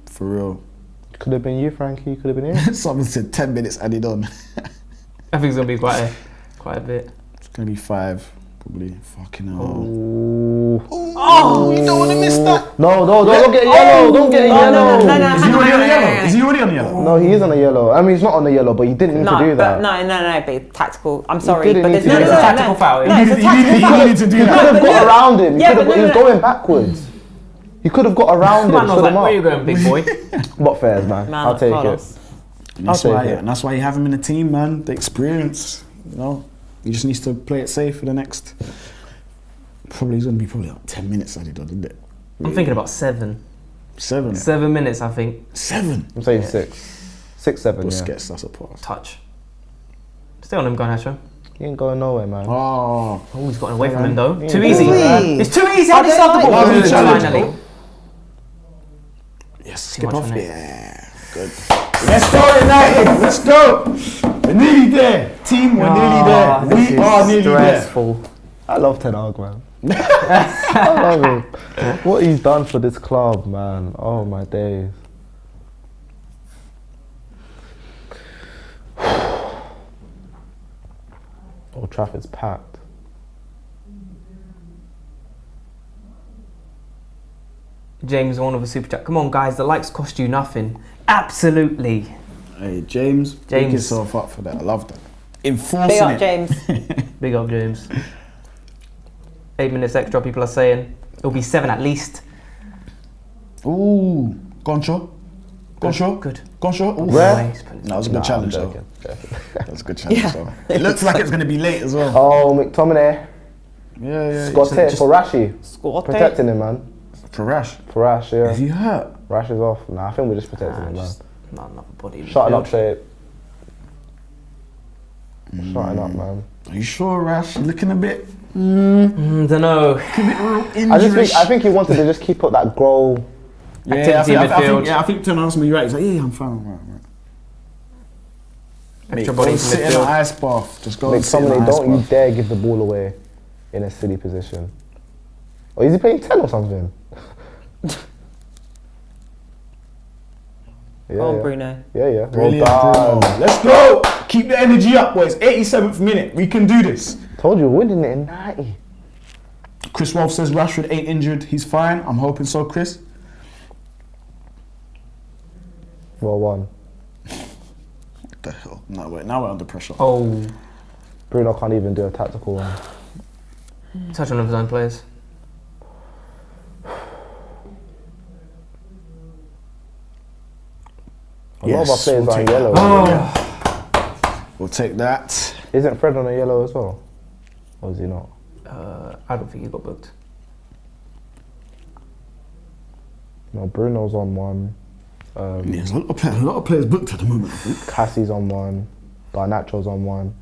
For real. Could have been you, Frankie. Could have been you. Someone said 10 minutes added on. I think it's going to be quite a bit. It's gonna be 5, probably. Fucking hell. Oh, You don't want to miss that. No, don't get a yellow. Don't get a yellow. No, Is he already on the yellow? Is he already on the yellow? No, he is on a yellow. I mean, he's not on the yellow, but he didn't need to do that. But tactical. I'm sorry, didn't but need there's to do that. Tactical foul. No, it's a He tactical foul. needed to do He could that. have got around him. Yeah, He was going backwards. He could have got around him, Man was stood like, him where you up. going, big boy? What fairs, man? Man, I'll take Carlos. it. And that's why you have him in the team, man. The experience, you know. He just needs to play it safe for the next. Probably he's gonna be probably like 10 minutes added on, isn't it? I'm thinking about 7. 7. 7 minutes, I think. 7. I'm saying 6. 6, 7, yeah. Busquets, that's a pass. Touch. Stay on him, Garnacho. He ain't going nowhere, man. Oh, Oh, he's gotten away from him though. Yeah. Too easy. Really? It's too easy. How do you start the ball? Lovely challenge, Finally. yes, Too skip much off. on it. Yeah, good. Let's go, United. Let's go. We're nearly there. Team, we're nearly there. This We is are nearly there. stressful. I love Ten Hag, man. I love him. What he's done for this club, man. Oh my days. Old Trafford's packed. James, one of a super chat. Come on, guys. The likes cost you nothing. Absolutely. Hey, James, pick yourself up for that. I love that. Enforcing Big up, it. James. Big up, James. 8 minutes extra. People are saying it'll be 7 at least. Ooh, Goncho. Go on, Shaw. Good. Go on, Shaw. Ooh. Where? That was a good challenge, though. joking. That was a good challenge, though. It looks like it's going to be late as well. Oh, McTominay. Yeah. Scott for Rashi. Scott Protecting him, man. For Rash. For Rash, yeah. Is he hurt? Rash is off. Nah, I think we're just protecting him, man. Just not enough body. Shutting up shape. Shutting up, man. Are you sure, Rash? You're looking a bit... Don't know. I think he wanted to just keep up that goal. Activity in midfield. I think Turner asked me, right? He's like, yeah, I'm fine. Right. Extra Mate, body go in sit in an midfield. ice bath. Just go and sit in an McTominay, ice don't you bath. dare give the ball away in a silly position. Or is he playing 10 or something? Go on, Bruno. Yeah. Brilliant, Well done. Let's go. Keep the energy up, boys. 87th minute. We can do this. Told you, we're winning it in 90. Chris Wolf says Rashford ain't injured. He's fine. I'm hoping so, Chris. Well, one. What the hell? No, wait. Now we're under pressure. Oh, Bruno can't even do a tactical one. touch on his own players. A lot of our players we'll are in take yellow. that. We'll take that. Isn't Fred on a yellow as well? Or is he not? I don't think he got booked. No, Bruno's on one. There's a lot of players booked at the moment, I think. Cassie's on one. Garnacho's on one.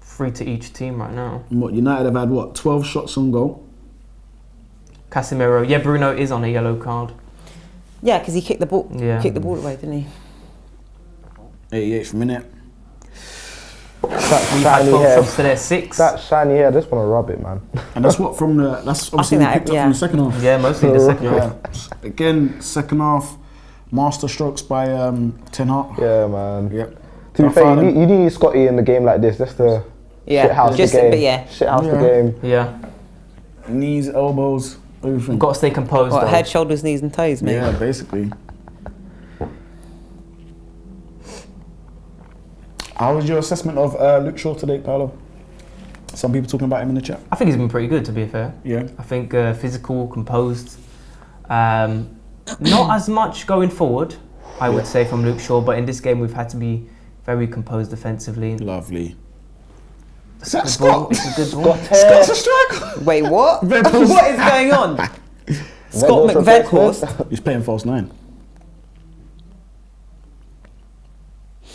3 to each team right now. What, United have had, 12 shots on goal? Casemiro. Yeah, Bruno is on a yellow card. Yeah, because he kicked the ball. Yeah. Kicked the ball away, didn't he? 88th minute. We've had 12 shots to their 6. That shiny hair, I just want to rub it, man. And that's what from the... That's obviously that- picked up yeah. from the second half. Yeah, mostly the second half. Yeah. Again, second half, master strokes by Ten Hag. Yeah, man. Yep. To be fair, you need Scotty in the game like this just to shithouse just the game. but yeah. Shithouse the game. Yeah. Knees, elbows, everything. Got to stay composed. What, though. head, shoulders, knees, and toes, mate. Yeah, basically. How was your assessment of Luke Shaw today, Paulo? Some people talking about him in the chat. I think he's been pretty good, to be fair. Yeah. I think physical, composed. Not as much going forward, I would say, from Luke Shaw, but in this game we've had to be very composed defensively. Lovely. It's Is that a good Scott? ball. It's a good ball. Scott's a striker. Wait, what? Veghorst. What is going on? Scott McVeghorst. He's playing false 9.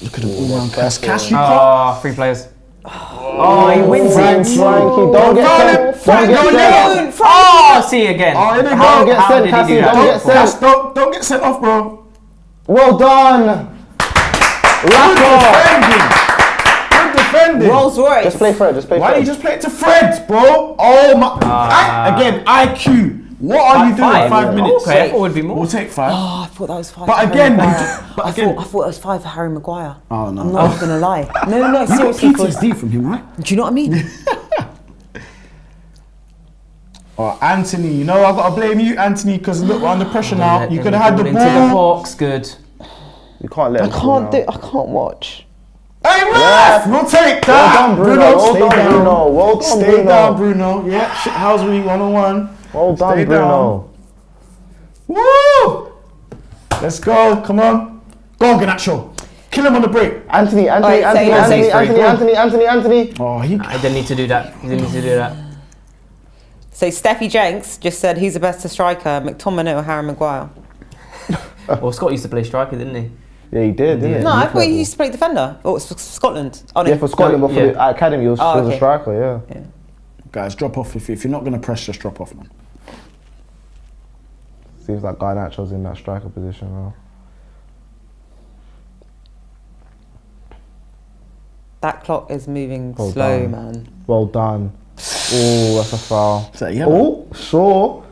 Look at the all-round Cass. Cass, you can't. Ah, 3 players. Oh, he wins it. Frankie, don't get sent. Don't get sent. Oh, see again. Oh, in it, How, bro. Get how sent, did Cassie, he do that? don't get sent. Cass, don't get sent off, bro. Well done. Rashford. Good defending. Rolls Royce. Just play Fred. Just play Why Fred. don't you just play it to Fred, bro? Oh my! Again, IQ. What are you doing? 5 minutes. Okay, I thought it would be more. We'll take 5. Oh, I thought that was 5. But for again, Harry Maguire. but I again- thought it was 5 for Harry Maguire. Oh, no. I'm not gonna lie. No, You got seriously. 'Cause- PTSD from him, right? do you know what I mean? Oh, Anthony, you know I've got to blame you, Anthony, because look, we're under pressure now. You could have had the into the ball. box. Good. You can't let I him can't do do. I can't watch. Hey, ref! We'll take Well that. done, Bruno. Well stay done, down. Bruno. Well done, Stay Bruno. down, Bruno. Yeah, shit, how's we 101? Well done, Stay Bruno. Woo! Let's go, come on. Go on, Garnacho. Kill him on the break. Anthony. Say it, say it. Anthony. Oh, he... I didn't need to do that. He didn't need to do that. So Steffi Jenks just said who's the best striker, McTominay or Harry Maguire? Well, Scott used to play striker, didn't he? Yeah, he did, didn't he? No, I thought he used to play defender. Oh, it's for Scotland. Oh, no. Yeah, for Scotland, but for Yeah. the academy, he was, Oh, he was okay. a striker, yeah. Guys, drop off. If you're not going to press, just drop off, man. Seems like Garnacho's in that striker position now. That clock is moving Well slow, done. man. Well done. Oh, that's a foul. Is that yellow? Oh, sure.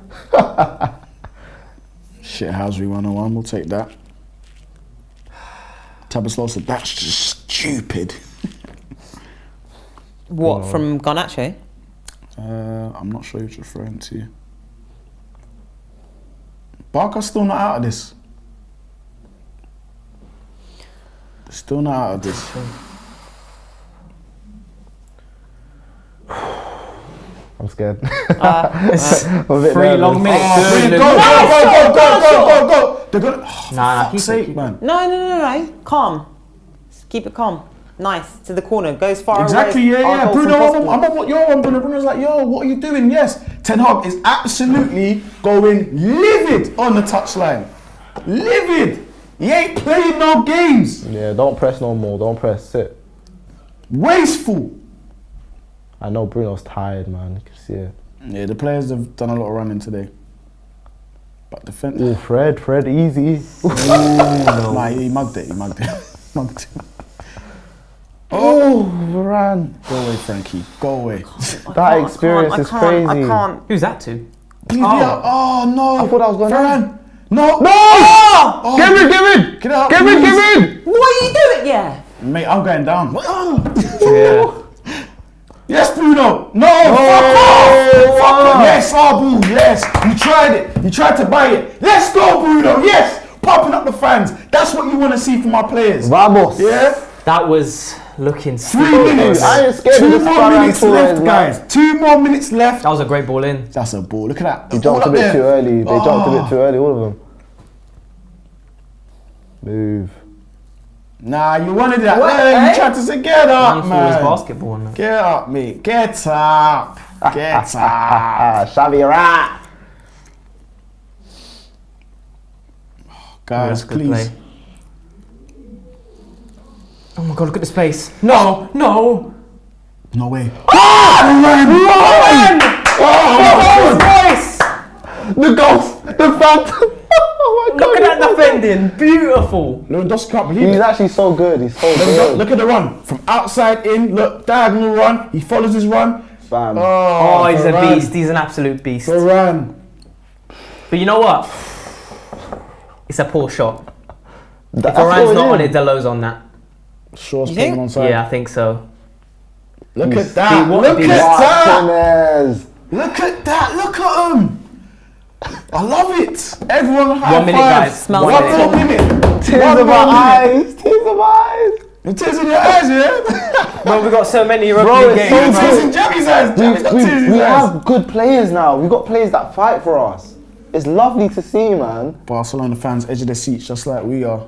Shit, how's we 101? We'll take that. Tabaslo said, that's just stupid. What, from Garnacho? I'm not sure who's referring to. Barker's still not out of this. Still not out of this. I'm scared. It's I'm a bit 3 nervous. long minutes. Go. They're gonna. Nah, Fuck's sake, man. No. Calm. Just keep it calm. Nice. To the corner. Goes far Exactly, away. yeah. Bruno, I'm on what you're on, Bruno. Bruno's like, yo, what are you doing? Yes. Ten Hag is absolutely going livid on the touchline. Livid. He ain't playing no games. Yeah, don't press no more. Don't press. Sit. Wasteful. I know Bruno's tired, man. You can see it. Yeah, the players have done a lot of running today. But defense. Ooh, Fred, easy. Nah, he mugged it. Mugged it. Oh, Varane. Go away, Frankie. Go away. That experience is crazy. I can't. Who's that to? Oh no. I thought I was going Varane. No. Oh! Give it! Get out. Give it! What are you doing? Yeah. Mate, I'm going down. Yeah. Yes, Bruno. No. Fuck off. Yes, Abu. Yes. You tried it. You tried to buy it. Let's go, Bruno. Yes. Popping up the fans. That's what you want to see from our players. Vamos. Yeah. That was looking 3 stupid. minutes. I ain't scared of 2 this more Varane minutes Torres, left, man. guys. 2 more minutes left. That was a great ball in. That's a ball. Look at that. He jumped a All up bit there. too early. They jumped a bit too early, all of them. Move. Nah, you wanted that. What, Hey, eh? you tried to say, get up, Man for his man. basketball. Now. Get up, mate. Get up. Get up. Xavi Rat. Guys, That's good please. play. Oh my god, look at the space. No. No way. The ghost. The phantom. Oh my god. Look at that defending. Beautiful. Lewandowski can't believe He's it. actually so good. He's so good. Look at the run. From outside in, look, diagonal run. He follows his run. Bam. Oh, he's a Varane. beast. He's an absolute beast. Varane. But you know what? It's a poor shot. If That's Varane's what not it on is. it, Delo's on that. Shaw's You playing think? on side. Yeah, I think so. Look at that. what Look a at beast. that. Martinez. Look at that. Look at him. I love it. Everyone high 1 minute, five. guys. Smells One it. more minute. Tears One of more our minute. eyes. Tears of eyes. The tears in your eyes, yeah? Bro, we got so many Bro, European it's games. so Tears in Jammy's eyes. Jammy's got tears in We his eyes. have good players now. We've got players that fight for us. It's lovely to see, man. Barcelona fans edge of their seats just like we are.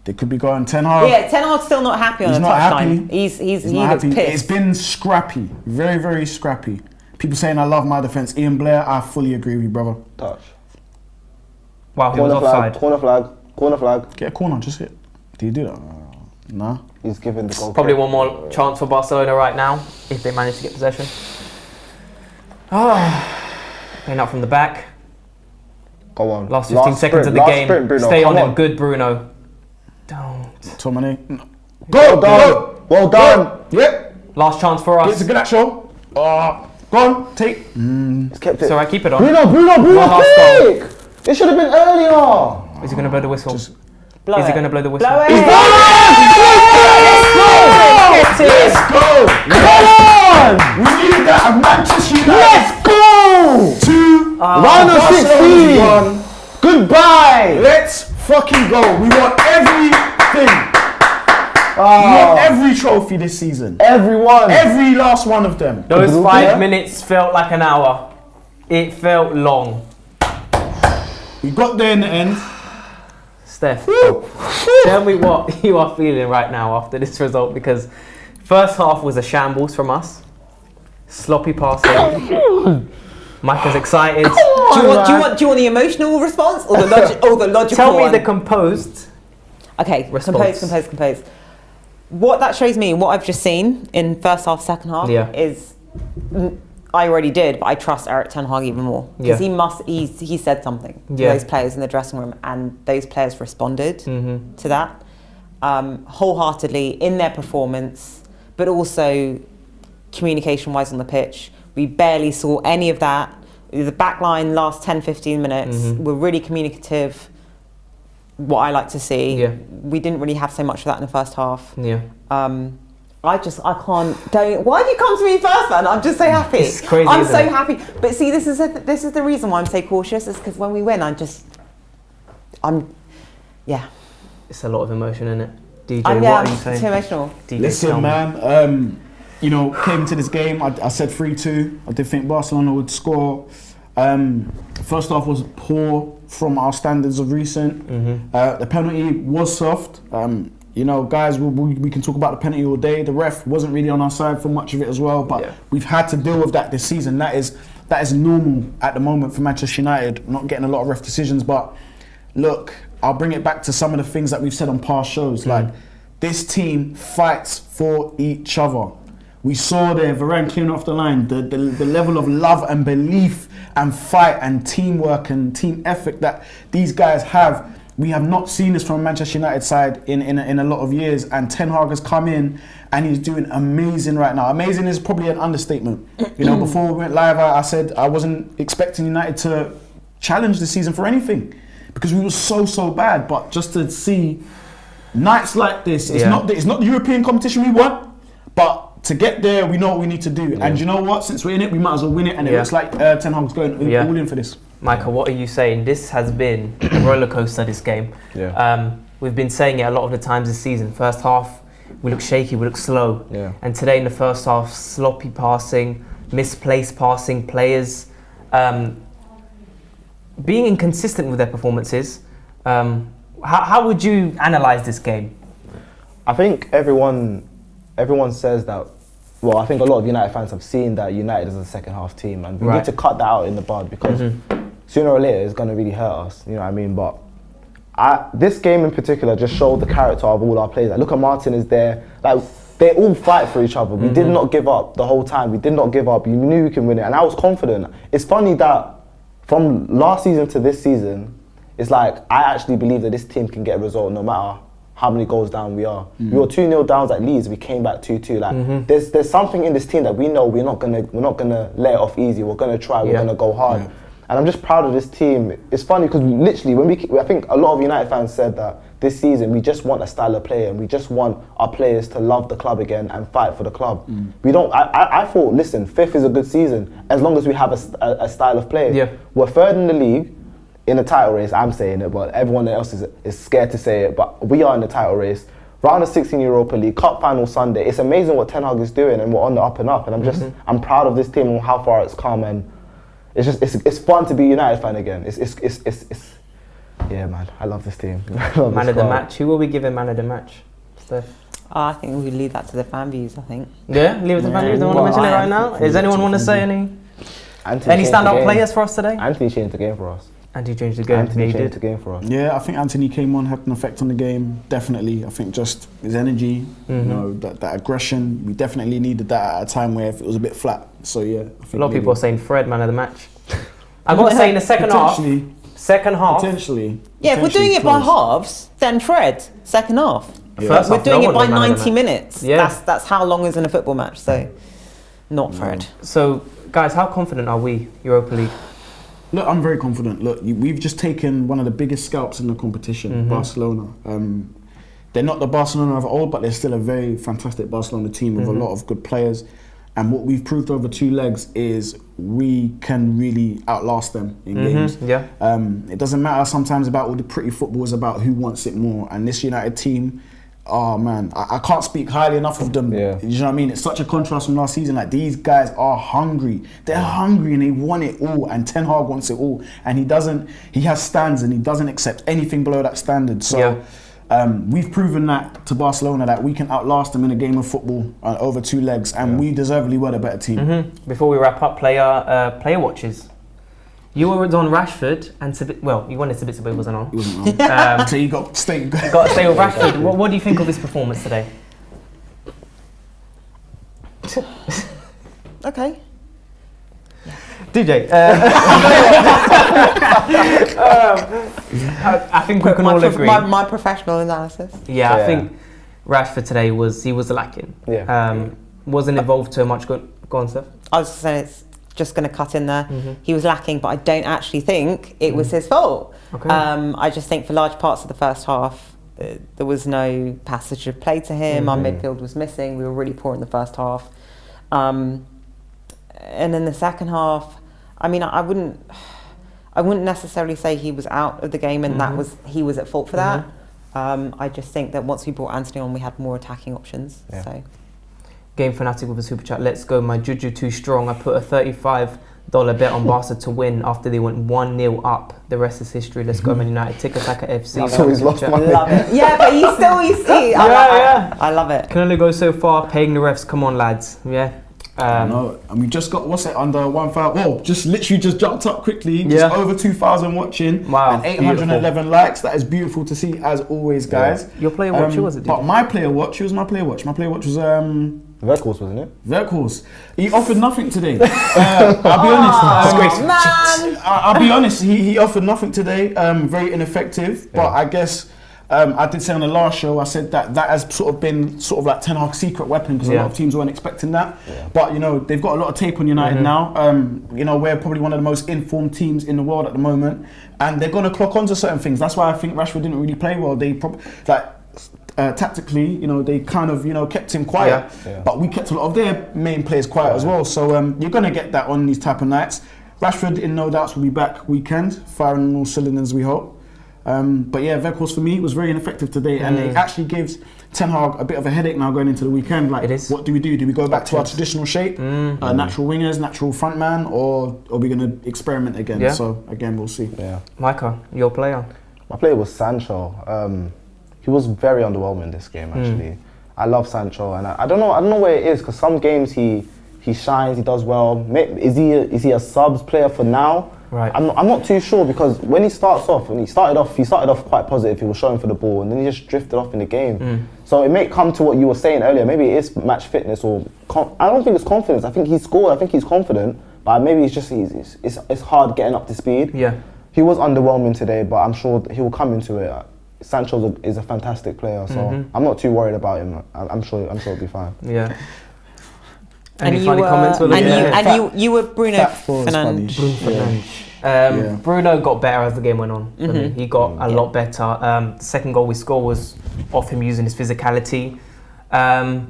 They could be going 10 hard. Yeah, Ten Hag's still not happy on He's the not touchline. happy. He not looks happy. It's pissed. been scrappy. Very, very scrappy. People saying I love my defence. Ian Blair, I fully agree with you, brother. Touch. Wow, he was Corner flag. offside. Corner flag. Get a corner, just hit. Did you do that? Nah. He's given the goal. Probably one more chance for Barcelona right now, if they manage to get possession. Playing out from the back. Go on. Last 15 seconds of the game. Sprint, Bruno. Stay Come on him. Good, Bruno. Don't. Tomane. Well done. Well done. Yep. Last chance for It's us. a good actual. Go on, take. He's kept it. So I keep it on. Bruno, One last goal. quick! It should have been earlier. Is he going to blow the whistle? Blow Is he it. going to blow the whistle? Blow it. Let's go. Come on. We needed that at Manchester United. Let's go. 2. Round of 16. 1. Goodbye. Let's fucking go. We want everything. We want every trophy this season. Everyone. Every last one of them. Those Yeah. 5 minutes felt like an hour. It felt long. We got there in the end. Steph, tell me what you are feeling right now after this result, because first half was a shambles from us. Sloppy passing. Micah's excited. Do you want the emotional response or the logical Tell me one? the composed. Okay, response. compose. What that shows me, what I've just seen in first half, second half, Yeah. is I already did, but I trust Eric Ten Hag even more because Yeah. he said something to Yeah. those players in the dressing room, and those players responded Mm-hmm. to that wholeheartedly in their performance, but also communication-wise on the pitch. We barely saw any of that. The back line last 10-15 minutes were really communicative. What I like to see. Yeah. We didn't really have so much of that in the first half. Yeah. I can't. Why have you come to me first, man? I'm just so happy. It's crazy, I'm isn't so it? happy. But see, this is the reason why I'm so cautious. Is because when we win, yeah. It's a lot of emotion in it. DJ, I'm what are you saying? too emotional. DJ, Listen, tell me. man. you know, came into this game, I said 3-2. I did think Barcelona would score. First half was poor from our standards of recent. The penalty was soft. You know, guys, we can talk about the penalty all day. The ref wasn't really on our side for much of it as well, but we've had to deal with that this season. That is normal at the moment for Manchester United, not getting a lot of ref decisions. But look, I'll bring it back to some of the things that we've said on past shows. Like, this team fights for each other. We saw there, Varane clearing off the line, the level of love and belief and fight and teamwork and team effort that these guys have. We have not seen this from Manchester United side in a lot of years, and Ten Hag has come in and he's doing amazing right now. Amazing is probably an understatement. You know, before we went live, I said I wasn't expecting United to challenge this season for anything because we were so bad. But just to see nights like this, it's not the European competition we want, but to get there, we know what we need to do. And you know what? Since we're in it, we might as well win it. And it looks like Ten Hag's going all in for this. Micah, what are you saying? This has been a roller coaster, this game. We've been saying it a lot of the times this season. First half, we look shaky, we look slow. And today in the first half, sloppy passing, misplaced passing, players being inconsistent with their performances. How would you analyse this game? I think everyone says that. Well, I think a lot of United fans have seen that United is a second half team, and we need to cut that out in the bud because sooner or later it's going to really hurt us. You know what I mean? But this game in particular just showed the character of all our players. Like, look at Martin is there. Like, they all fight for each other. We did not give up the whole time. We did not give up. You knew we can win it, and I was confident. It's funny that from last season to this season, it's like I actually believe that this team can get a result no matter how many goals down we are. We were 2-0 down at Leeds. We came back 2-2. Like there's something in this team that we know we're not gonna let it off easy. We're gonna try. We're gonna go hard. And I'm just proud of this team. It's funny because literally I think a lot of United fans said that this season we just want a style of play and we just want our players to love the club again and fight for the club. We don't. I thought, listen, 5th is a good season as long as we have a style of play. We're 3rd in the league. In the title race, I'm saying it, but everyone else is scared to say it. But we are in the title race. Round of 16 Europa League, Cup final Sunday. It's amazing what Ten Hag is doing, and we're on the up and up. And I'm proud of this team and how far it's come. And it's fun to be a United fan again. Yeah, man, I love this team. Man of the match. Who will we give a man of the match, Steph? I think we leave that to the fan views. I think. Yeah, leave it to the fan views. Don't want to mention it right now. Does anyone want to say any standout players for us today? Anthony changed the game for us. Anthony changed the game. Anthony changed the game for us. Yeah, I think Anthony came on, had an effect on the game. Definitely, I think just his energy, you know, that aggression. We definitely needed that at a time where it was a bit flat. So yeah, I think a lot of people are saying Fred man of the match. I got to say in the second half. Potentially. Yeah, if we're doing it by halves, then Fred second half. First we're half, doing no it one by was man of the 90 minutes. Yeah. That's how long is in a football match. So, not Fred. So, guys, how confident are we, Europa League? Look, I'm very confident. Look, we've just taken one of the biggest scalps in the competition, Barcelona. They're not the Barcelona of old, but they're still a very fantastic Barcelona team with a lot of good players. And what we've proved over 2 legs is we can really outlast them in games. It doesn't matter sometimes about all the pretty football, it's about who wants it more. And this United team, oh man, I can't speak highly enough of them. You know what I mean? It's such a contrast from last season. Like, these guys are hungry. They're hungry and they want it all. And Ten Hag wants it all. And he has stands and he doesn't accept anything below that standard. So we've proven that to Barcelona that we can outlast them in a game of football over 2 legs. And we deservedly were the better team. Before we wrap up, player watches. You were on Rashford and you wanted Substitutions, but he wasn't on. He wasn't on. So you got to stay with Rashford. What do you think of his performance today? Okay. DJ. I think we can all agree. My professional analysis. Yeah, I think Rashford today was lacking. Wasn't involved too much. Go on, Steph. I was saying it's just going to cut in there. He was lacking, but I don't actually think it was his fault. I just think for large parts of the first half, there was no passage of play to him. Our midfield was missing. We were really poor in the first half. And in the second half, I mean, I wouldn't necessarily say he was out of the game and he was at fault for that. I just think that once we brought Anthony on, we had more attacking options. So. Game Fanatic with a super chat. Let's go, my juju too strong. I put a $35 bet on Barca to win after they went 1-0 up. The rest is history. Let's go, Man United. Tick Attacker FC. That's always lost money. Love it. Yeah, but you see. I love it. Can only go so far. Paying the refs. Come on, lads. Yeah. No, and we just got, what's it, under 1,000, well, just literally just jumped up quickly, just over 2,000 watching, wow, and 811 likes. That is beautiful to see, as always, guys. Your player watch, who was it? But my player watch, who was my player watch? My player watch was Vercourse, wasn't it? Vercourse. He offered nothing today. I'll be honest. I'll be honest. He offered nothing today. Very ineffective. But I guess I did say on the last show, I said that has sort of been sort of like Ten Hag's secret weapon, because a lot of teams weren't expecting that. Yeah. But you know, they've got a lot of tape on United now. You know, we're probably one of the most informed teams in the world at the moment, and they're going to clock onto certain things. That's why I think Rashford didn't really play well. They tactically, you know, they kind of, you know, kept him quiet, but we kept a lot of their main players quiet as well. So you're going to get that on these type of nights. Rashford, in no doubts, will be back weekend, firing on all cylinders, we hope. But yeah, Vercourse for me was very ineffective today, and it actually gives Ten Hag a bit of a headache now going into the weekend. Like, what do we do? Do we go back to our traditional shape, natural wingers, natural front man, or are we going to experiment again? Yeah. So again, we'll see. Yeah. Micah, your player? My player was Sancho. He was very underwhelming this game, actually. I love Sancho, and I don't know where it is, because some games he shines, he does well. Is he a subs player for now? Right. I'm not too sure, because when he started off quite positive. He was showing for the ball, and then he just drifted off in the game. So it may come to what you were saying earlier. Maybe it is match fitness, or I don't think it's confidence. I think he scored. I think he's confident, but maybe it's just it's hard getting up to speed. Yeah. He was underwhelming today, but I'm sure he will come into it. Sancho is a fantastic player, so I'm not too worried about him. I'm sure it'll be fine. Yeah. Any funny comments? You were Bruno Fernandes. Bruno got better as the game went on. For me. He got a lot better. The second goal we scored was off him using his physicality. And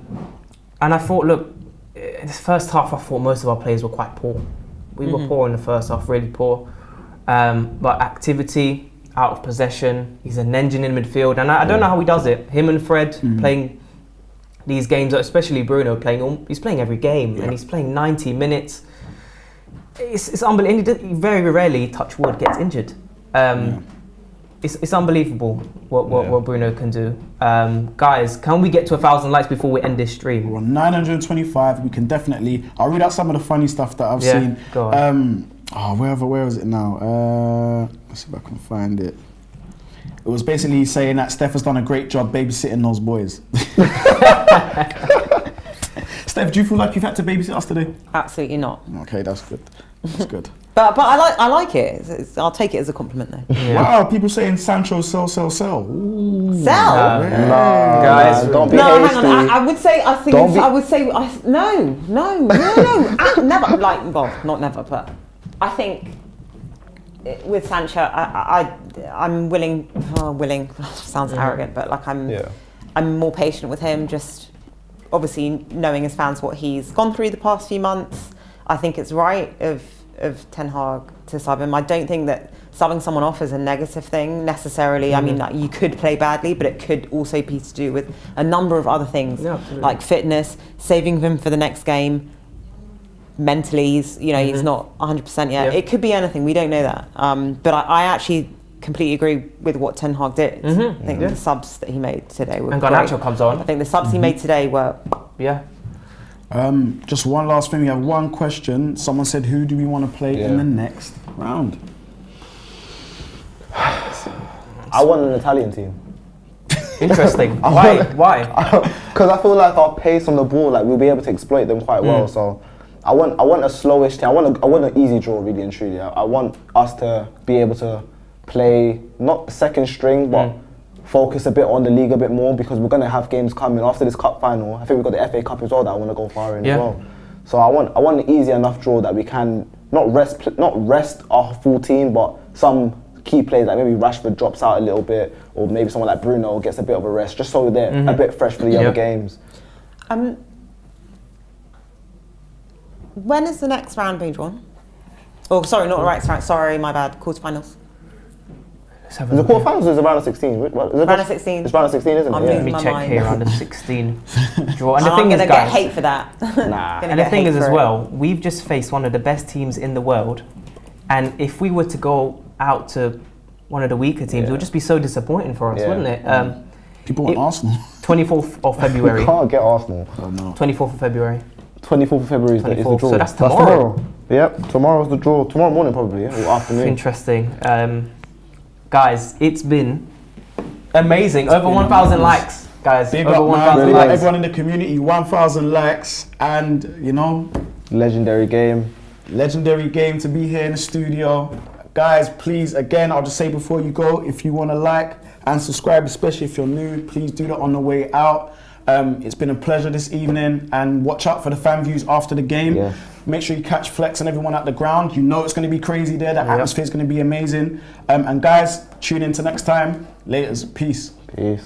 I thought, look, in the first half, I thought most of our players were quite poor. We were poor in the first half, really poor. But activity, out of possession, he's an engine in midfield, and I don't know how he does it. Him and Fred playing these games, especially Bruno he's playing every game, and he's playing 90 minutes. It's unbelievable. He very rarely, touch wood, gets injured. It's unbelievable what Bruno can do. Guys, can we get to 1,000 likes before we end this stream? We're on 925. We can definitely. I'll read out some of the funny stuff that I've seen. Go on. Where is it now? Let's see if I can find it. It was basically saying that Steph has done a great job babysitting those boys. Steph, do you feel like you've had to babysit us today? Absolutely not. Okay, that's good. That's good. But I like it. I'll take it as a compliment though. Yeah. Wow, people saying Sancho sell. Ooh. Sell? No, guys, don't be hasty. Hang on. I would say. I think. I would say. No. Never. Well, not never, but I think with Sancho, I'm willing. Willing sounds arrogant, but like I'm more patient with him. Just obviously knowing as fans what he's gone through the past few months. I think it's right of Ten Hag to sub him. I don't think that subbing someone off is a negative thing necessarily. I mean, like, you could play badly, but it could also be to do with a number of other things, like fitness, saving him for the next game. Mentally, he's not 100% yet. It could be anything. We don't know that. But I actually completely agree with what Ten Hag did. I think the subs that he made today were great. And Garnacho comes on. I think the subs he made today were... Just one last thing. We have one question. Someone said, who do we want to play in the next round? I want an Italian team. Interesting. Why? Because I feel like our pace on the ball, like we'll be able to exploit them quite well. So I want a slowish team. I want an easy draw, really and truly. I want us to be able to play not second string, but focus a bit on the league a bit more, because we're going to have games coming after this cup final. I think we've got the FA Cup as well that I want to go far in as well. So I want an easy enough draw that we can not rest our full team, but some key players, like maybe Rashford drops out a little bit, or maybe someone like Bruno gets a bit of a rest, just so they're a bit fresh for the other games. When is the next round being drawn? Oh, sorry, not the next round. Sorry, my bad. Quarterfinals. The quarterfinals is around of 16. Round of 16. It's round of 16, isn't it? I'm Yeah. Let losing me my check mind. here, round of 16 draw. And the I'm thing is, gonna get guys, hate for that. Nah. and the thing is as well, we've just faced one of the best teams in the world, and if we were to go out to one of the weaker teams, it would just be so disappointing for us, Yeah. wouldn't it? People want Arsenal. 24th of We February. can't get Arsenal. Oh no. 24th of February. 24th of February is the 24th, draw. so that's tomorrow. Yep, tomorrow's the draw. Tomorrow morning probably, yeah, or afternoon. Interesting. Guys, it's been amazing. Over 1,000 likes, guys. Big Over up, man. 1,000 Big up likes. everyone in the community. 1,000 likes, and you know, Legendary game. legendary game to be here in the studio. Guys, please, again, I'll just say before you go, if you want to like and subscribe, especially if you're new, please do that on the way out. It's been a pleasure this evening, and watch out for the fan views after the game. Yeah. Make sure you catch Flex and everyone at the ground. You know it's going to be crazy there. The atmosphere is going to be amazing. And guys, tune in to next time. Laters. Peace. Peace.